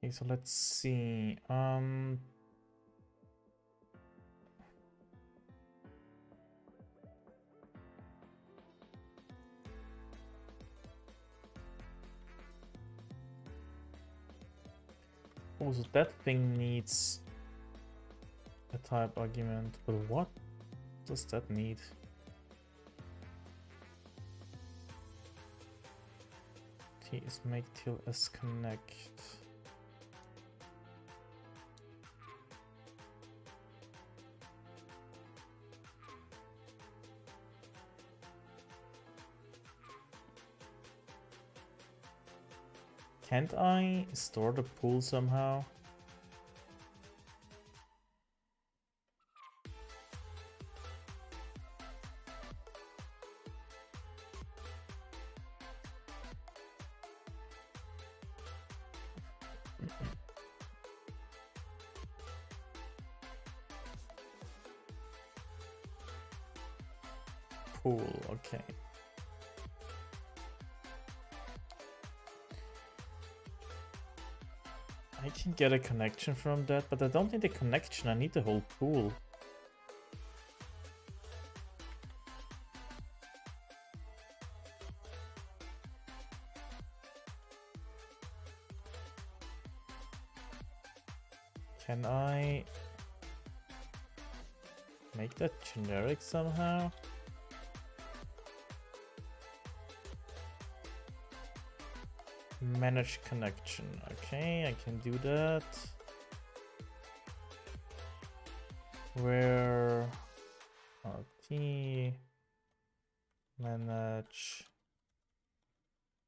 Okay, so let's see. Oh, so that thing needs a type argument, but what does that need? T is make till s connect. Can't I store the pool somehow? Pool, okay. I can get a connection from that, but I don't need a connection, I need the whole pool. Can I make that generic somehow? Manage connection. Okay, I can do that. Where RT manage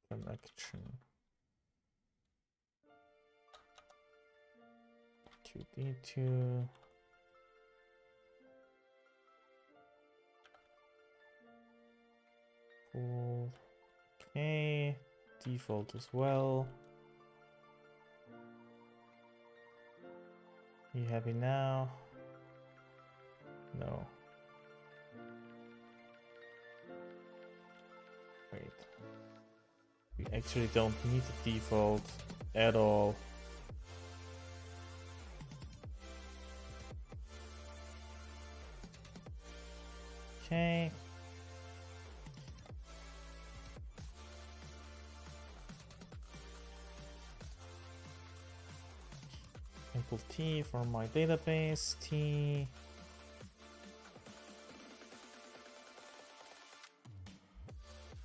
connection. 2D2. Cool. Okay. Default as well. You happy now? No. Wait. We actually don't need the default at all. Okay. Input T for my database. T.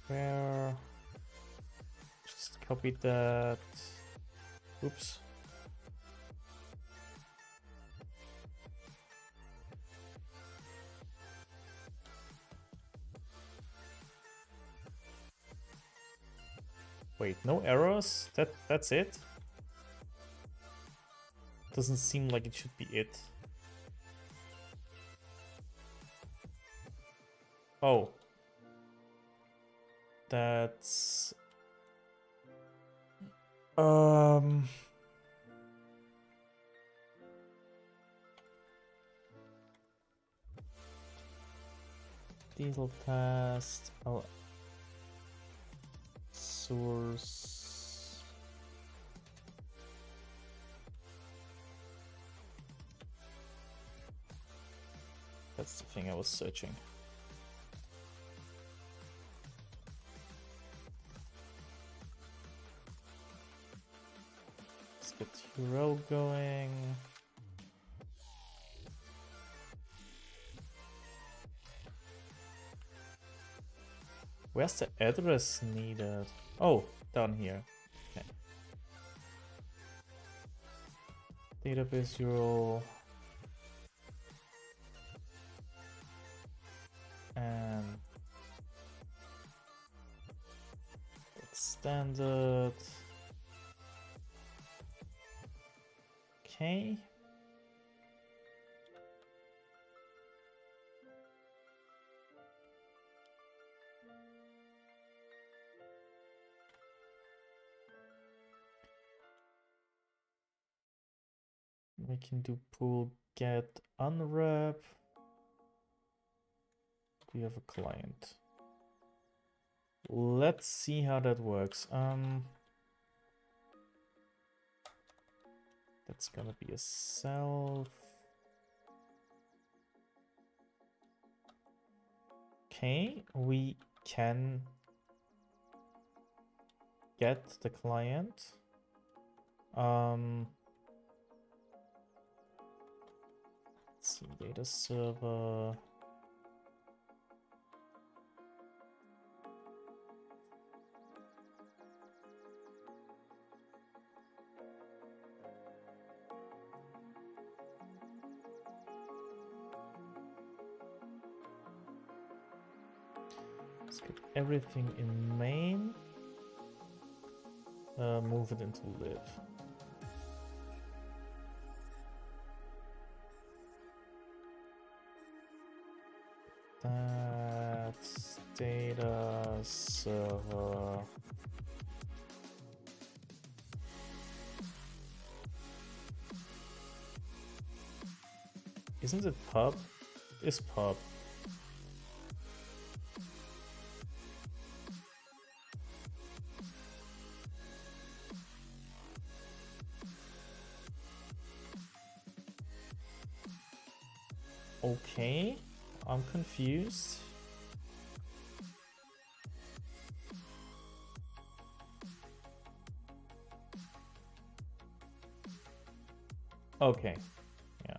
Where? Just copy that. Oops. Wait, no errors? That's it? Doesn't seem like it should be it. Oh, That's diesel test. Oh, source. That's the thing I was searching. Let's get URL going. Where's the address needed? Oh, down here. Okay. Database URL. And that's standard. Okay. We can do pull get unwrap. We have a client. Let's see how that works. That's gonna be a self. Okay, we can get the client. Let's see, data server. Let's get everything in main. Move it into live. That's data server. Isn't it pub? It's pub. Okay, I'm confused. Okay, yeah.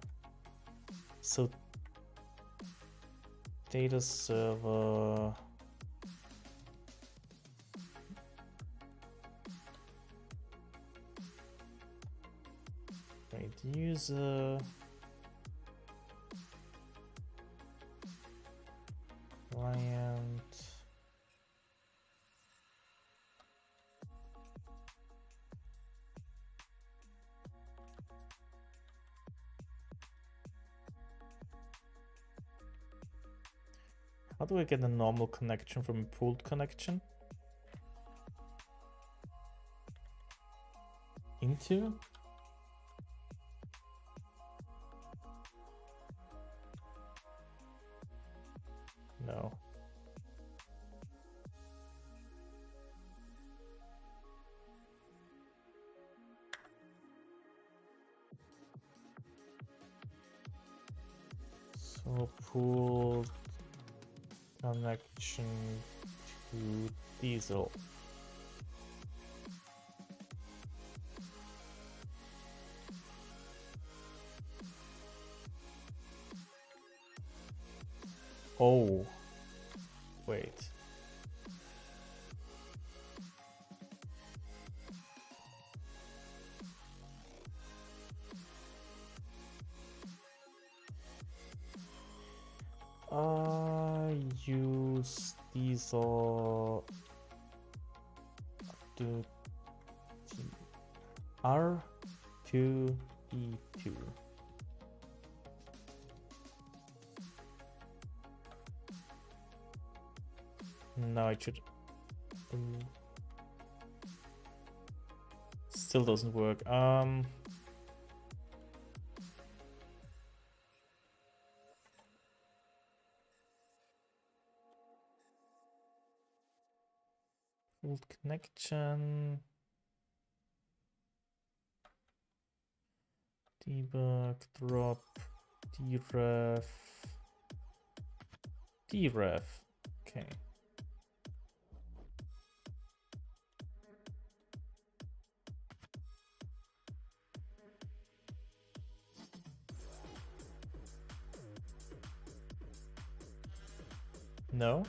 So data server. Right, user. Client. How do I get a normal connection from a pooled connection? Into? No. So pooled connection to diesel. Oh, wait. Use diesel to R2E2. No, it should Still doesn't work. Old connection. Debug, drop, deref, deref. Okay. No.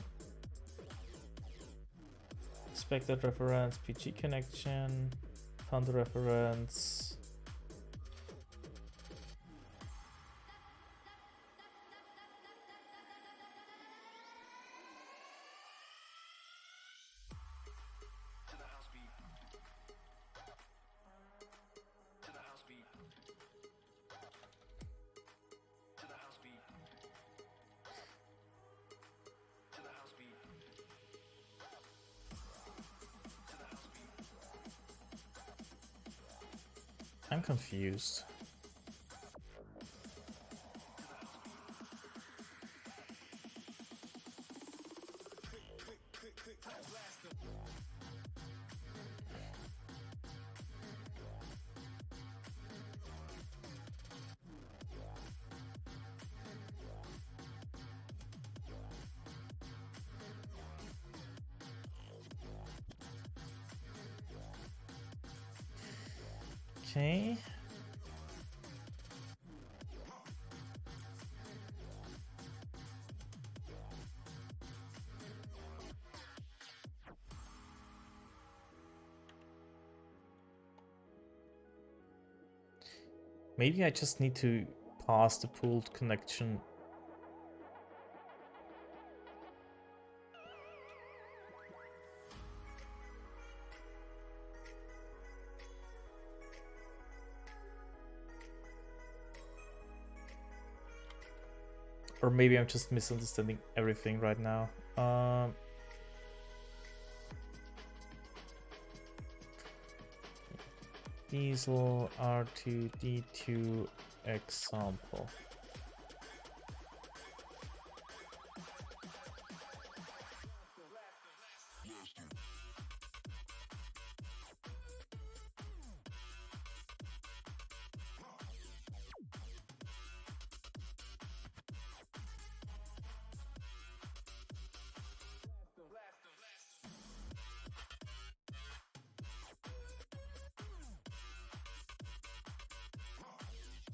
Expected reference, PG connection, found the reference. I'm confused. Okay. Maybe I just need to pass the pooled connection. Or maybe I'm just misunderstanding everything right now. Diesel R2D2 example.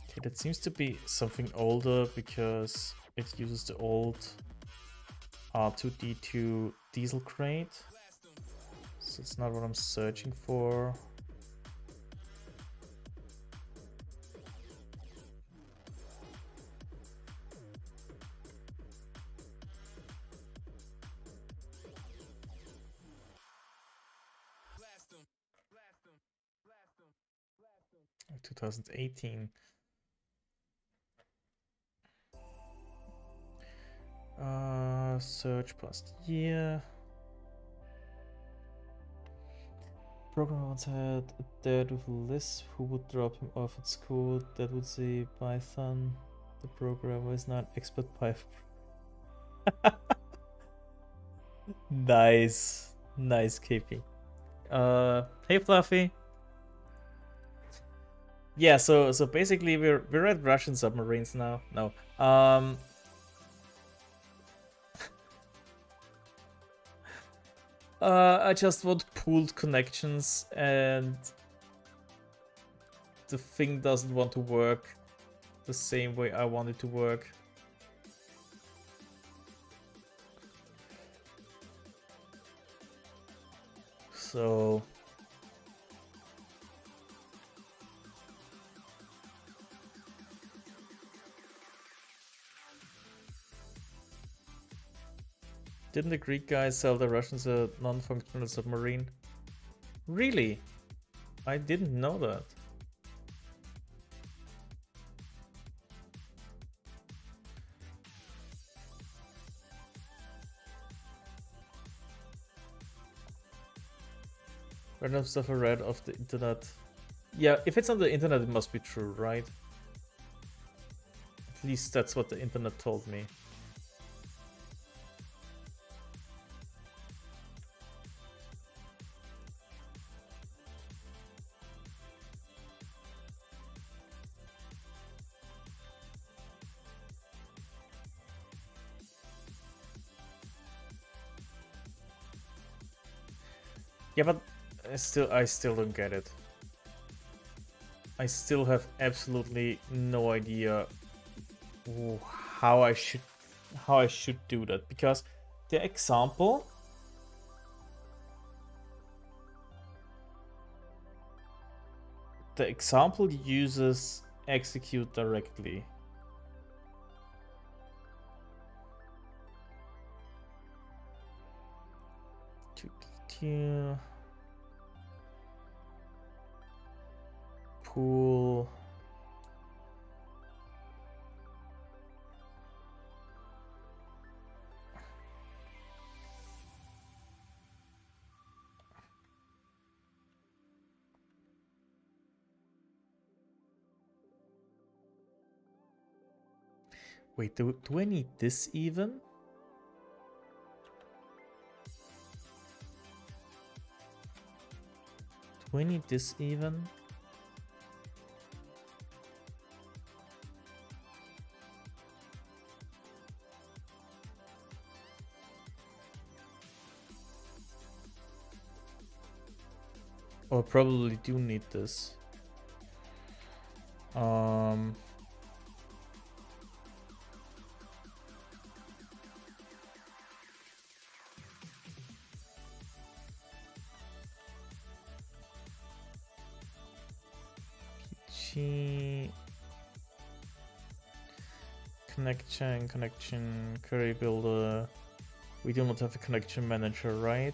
Okay, that seems to be something older because it uses the old R2D2 diesel crate. So it's not what I'm searching for. Oh, 2018. Search past year. Programmer once had a dad with a lisp who would drop him off at school. That would say Python. The programmer is not expert Python. Nice. Nice, KP. Hey Fluffy. Yeah, so basically we're at Russian submarines now. No. I just want pooled connections and the thing doesn't want to work the same way I want it to work. So didn't the Greek guys sell the Russians a non-functional submarine? Really? I didn't know that. Random stuff I read off the internet. Yeah, if it's on the internet, it must be true, right? At least that's what the internet told me. Yeah, but I still don't get it. I still have absolutely no idea how I should do that, because the example uses execute directly. Pool. Wait, do I need this even? Do I need this even? Oh, I probably do need this. Connection, query builder. We do not have a connection manager, right?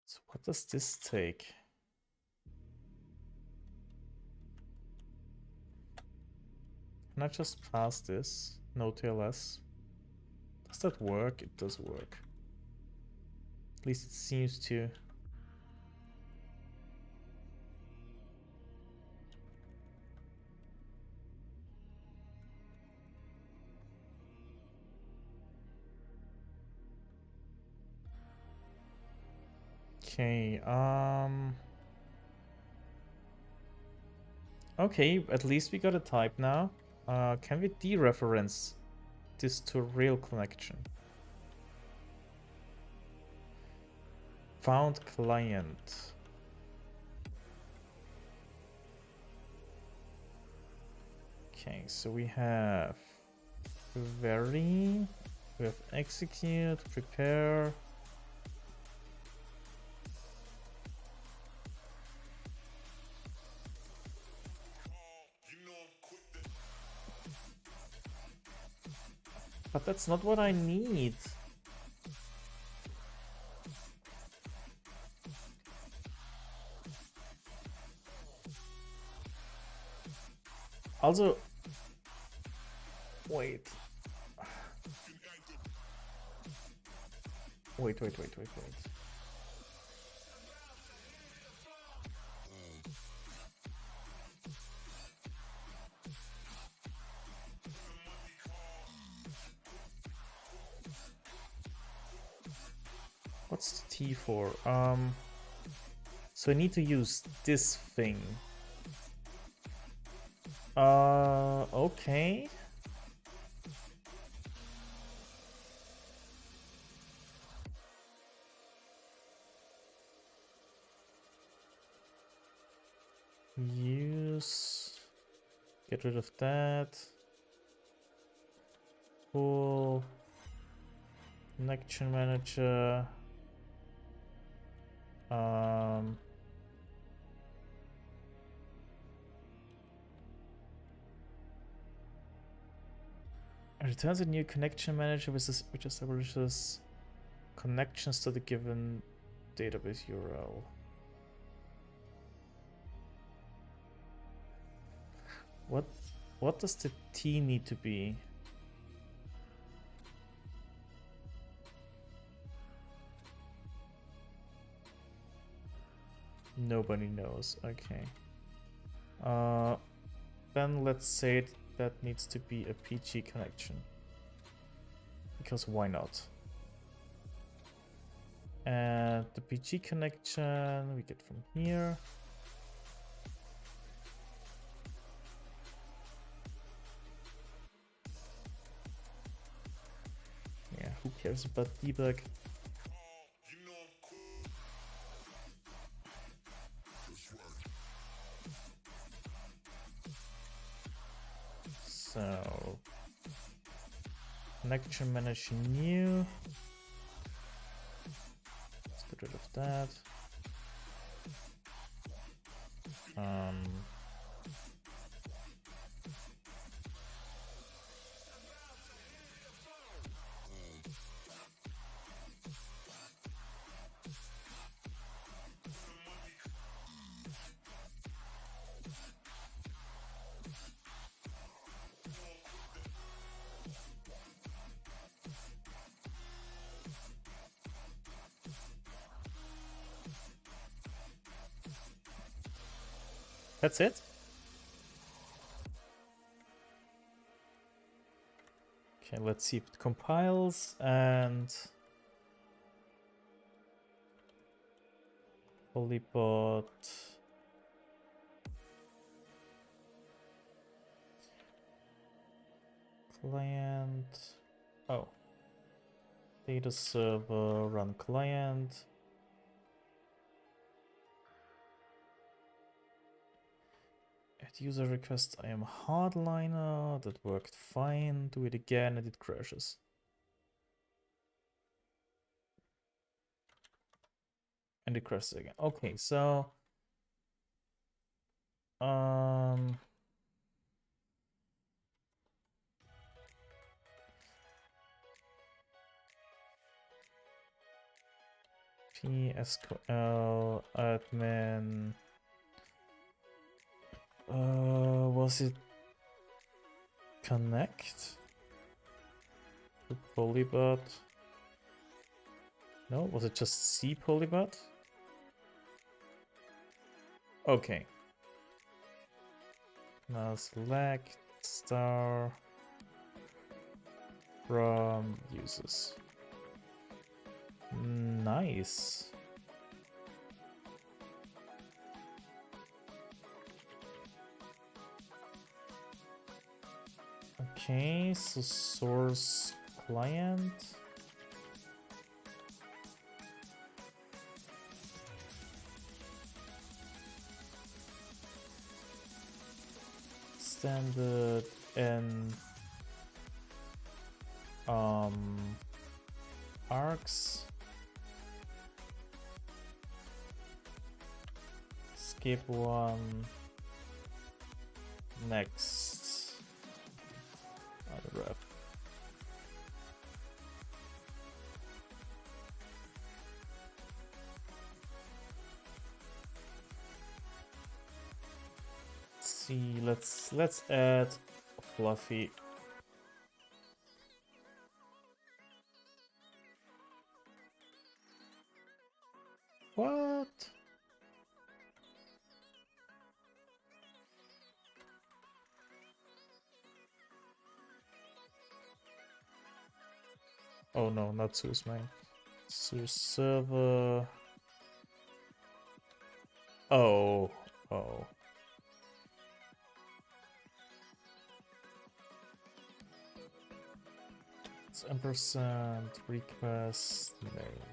So what does this take? Can I just pass this? No TLS. Does that work? It does work. At least it seems to. Okay, okay, at least we got a type now. Can we dereference this to real connection? Found client. Okay, so we have very, we have execute, prepare. But that's not what I need. Also, wait. Wait. What's the T for? So I need to use this thing. Okay. Use. Get rid of that. Cool. Connection manager. It returns a new connection manager which establishes connections to the given database URL. What does the T need to be? Nobody knows. Okay. Then let's say that needs to be a PG connection. Because why not? And the PG connection we get from here. Yeah, who cares about debug? So, connection manager new. Let's get rid of that. That's it? Okay, let's see if it compiles and PolyBot client. Oh, data server run client. At user request, I am hardliner. That worked fine. Do it again and it crashes. And it crashes again. Okay, so PSQL admin. Was it connect to PolyBot? No, was it just C PolyBot? Okay. Now select star from users. Nice. Okay, so source client. Standard and arcs. Skip one. Next. Other rep. See, let's add Fluffy. What? Oh no, not Source main. Source server. Oh. It's ampersand request name.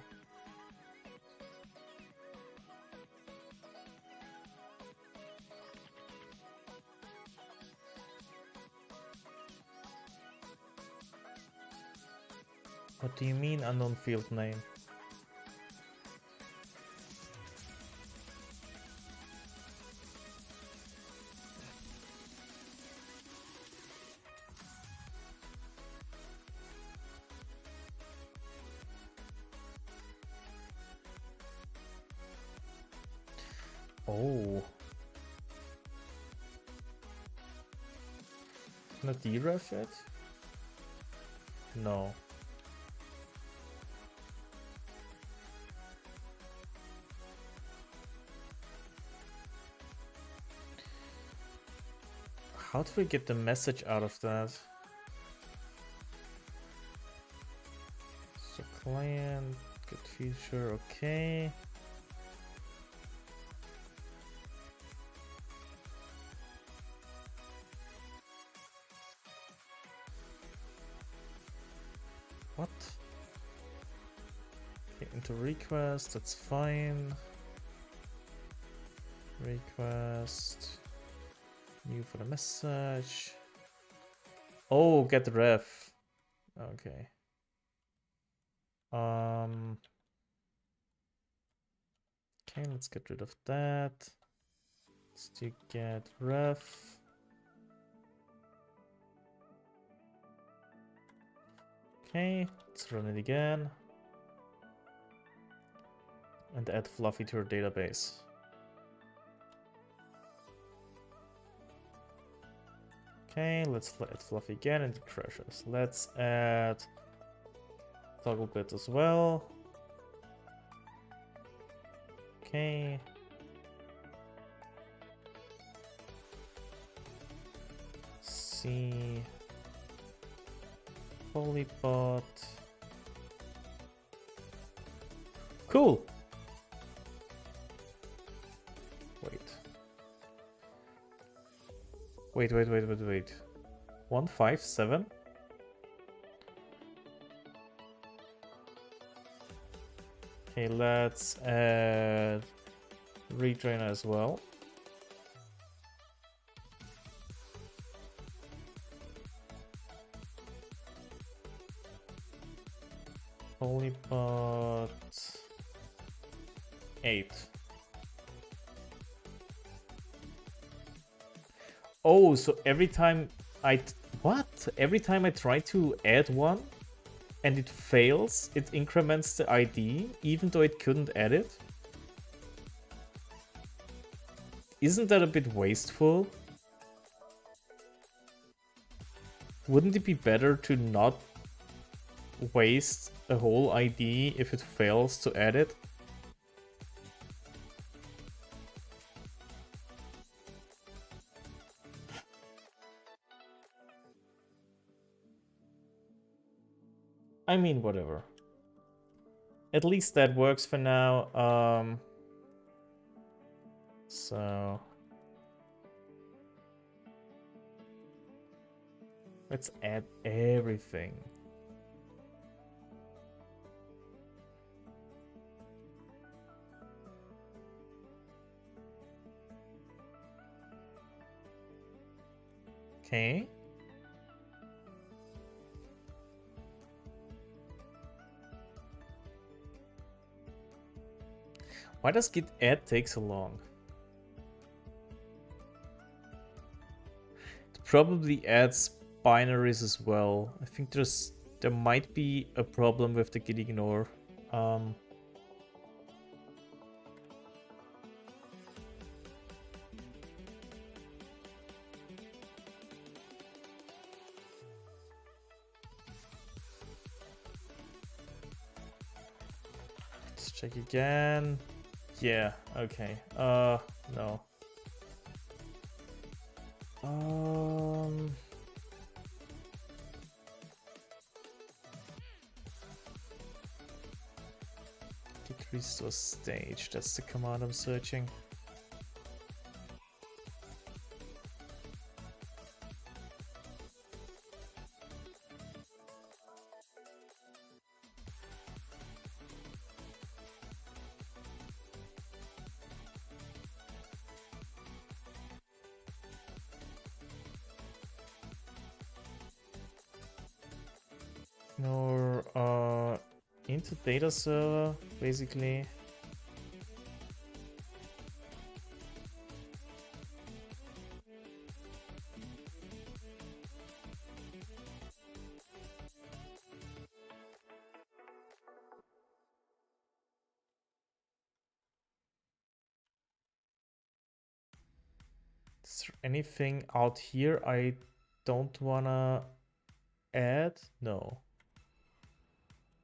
What do you mean unknown field name? Oh. Not deref it? No. How do we get the message out of that? So client, get feature, okay. What? Okay, into request, that's fine. Request. New for the message. Oh, get ref. Okay. Okay, let's get rid of that. Let's do get ref. Okay, let's run it again. And add Fluffy to our database. Okay, let's add Fluffy again and it crashes. Let's add toggle bit as well. Okay. See. PolyBot. Cool. Wait. 157? Okay, let's add retrainer as well. PolyBot 8. Oh, so every time every time I try to add one and it fails, it increments the ID even though it couldn't add it? Isn't that a bit wasteful? Wouldn't it be better to not waste a whole ID if it fails to add it? I mean, whatever. At least that works for now. So let's add everything. Okay. Why does git add take so long? It probably adds binaries as well. I think there might be a problem with the git ignore. Let's check again. Yeah, okay. No. Git restore stage, that's the command I'm searching. Ignore, into data server, basically. Is there anything out here I don't wanna add? No.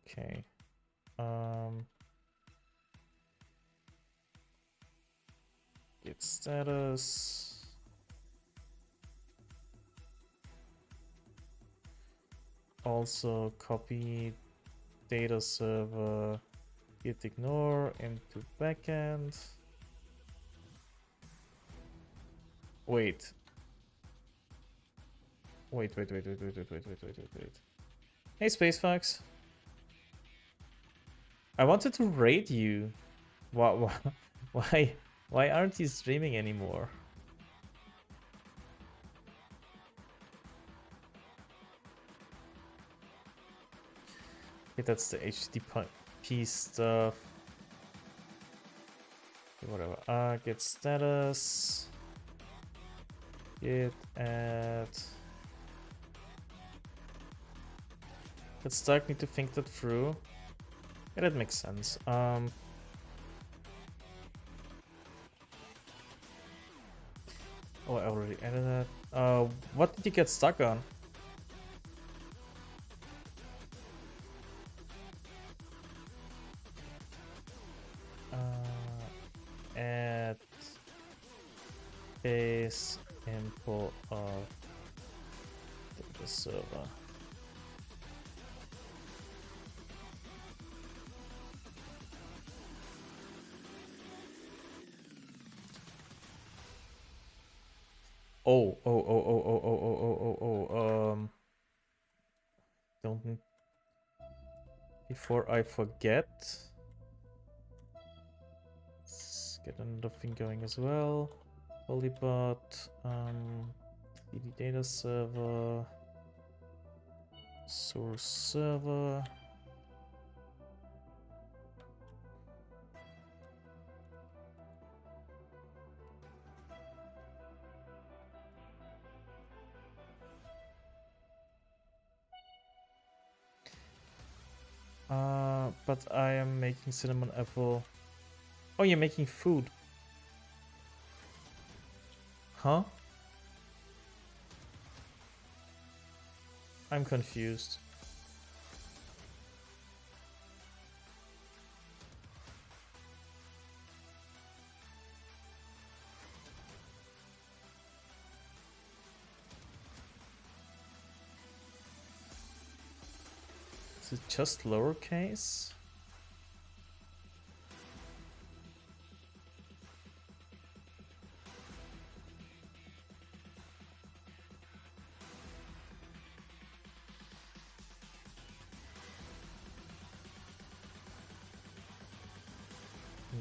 Okay. Git status. Also copy data server git ignore into backend. Wait. Wait. Hey, Spacefox. I wanted to raid you. Why aren't you streaming anymore? Okay, that's the HTTP stuff. Okay, whatever. Get status. Git add. Let's start. Need to think that through. Yeah, that makes sense. Oh, I already added that. What did you get stuck on? Add base info of data server. Don't. Before I forget, let's get another thing going as well. PolyBot, CD data server, source server. But I am making cinnamon apple. Oh, you're making food. Huh? I'm confused. Is it just lowercase?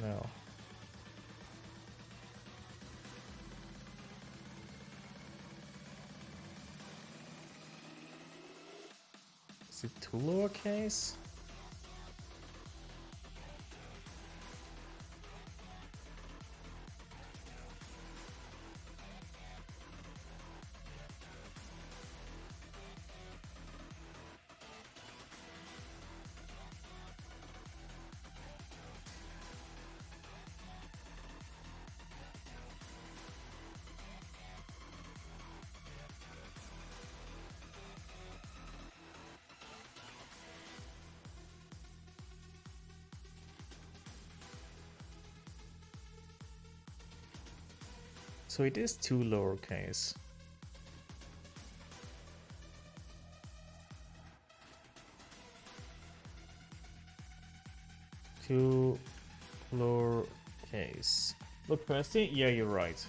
No. Is it too lowercase? So it is too lowercase. Too lowercase. Look, Kirsty, yeah, you're right.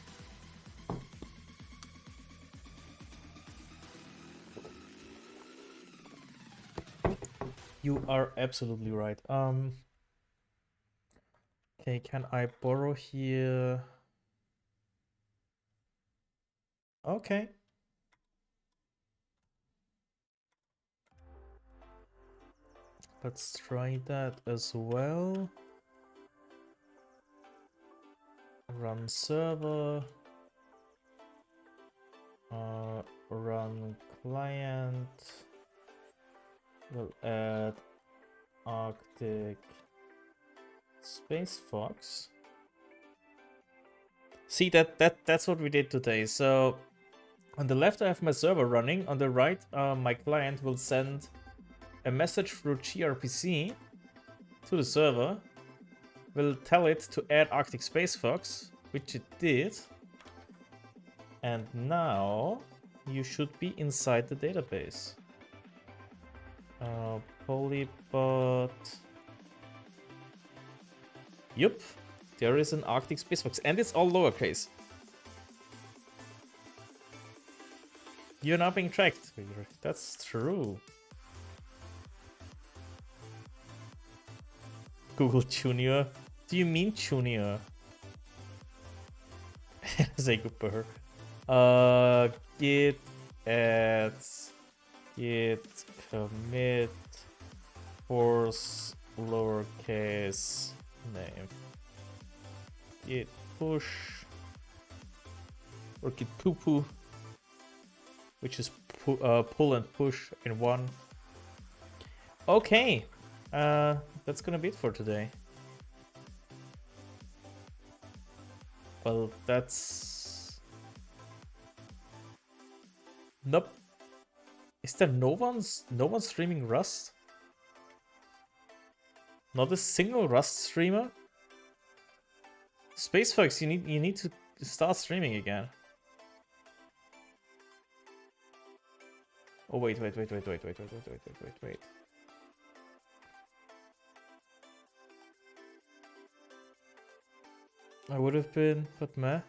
You are absolutely right. Okay, can I borrow here? Okay. Let's try that as well. Run server. Run client. We'll add Arctic Space Fox. See, that's what we did today. So on the left I have my server running. On the right, my client will send a message through gRPC to the server. Will tell it to add Arctic Space Fox, which it did. And now you should be inside the database. PolyBot. Yup, there is an Arctic Space Fox, and it's all lowercase. You're not being tracked. That's true. Google Junior. Do you mean Junior? Say goodbye. Git adds git commit force lowercase name. Git push or git poo poo, which is pull and push in one. Okay, that's gonna be it for today. Well, that's... Nope. Is there no one's streaming Rust? Not a single Rust streamer? SpaceFox, you need to start streaming again. Oh wait. I would have been, but meh.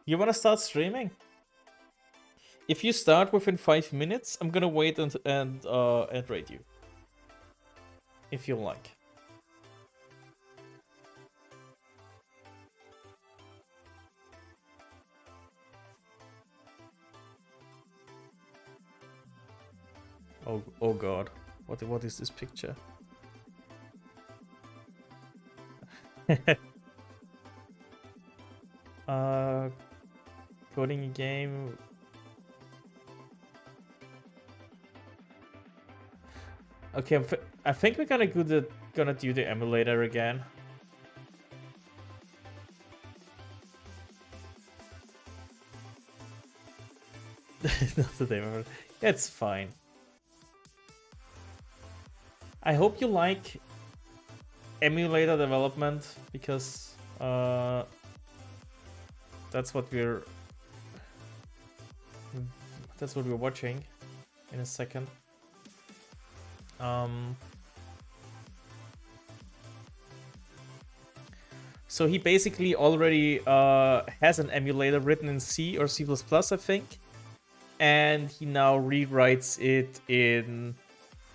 You wanna start streaming? If you start within 5 minutes, I'm gonna wait and rate you. If you like. Oh god. What is this picture? Coding a game. Okay, I think we're gonna do the emulator again. Not the demo. It's fine. I hope you like emulator development, because that's what we're watching in a second. So he basically already has an emulator written in C or C++, I think, and he now rewrites it in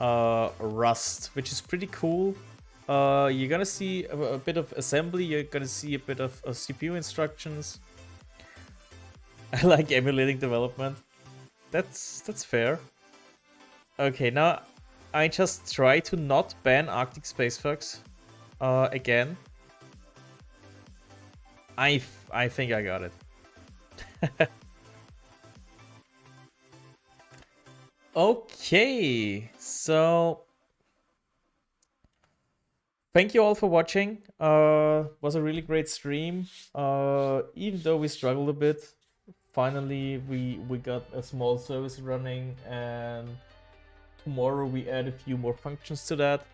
Rust, which is pretty cool. You're gonna see a bit of assembly, you're gonna see a bit of CPU instructions. I like emulating development. That's fair. Okay, now I just try to not ban Arctic Space Fox again. I think I got it. Okay, so thank you all for watching. Was a really great stream. Even though we struggled a bit, finally we got a small service running, and tomorrow we add a few more functions to that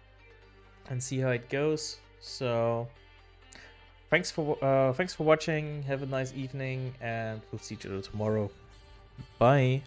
and see how it goes. So thanks for watching. Have a nice evening, and we'll see each other tomorrow. Bye.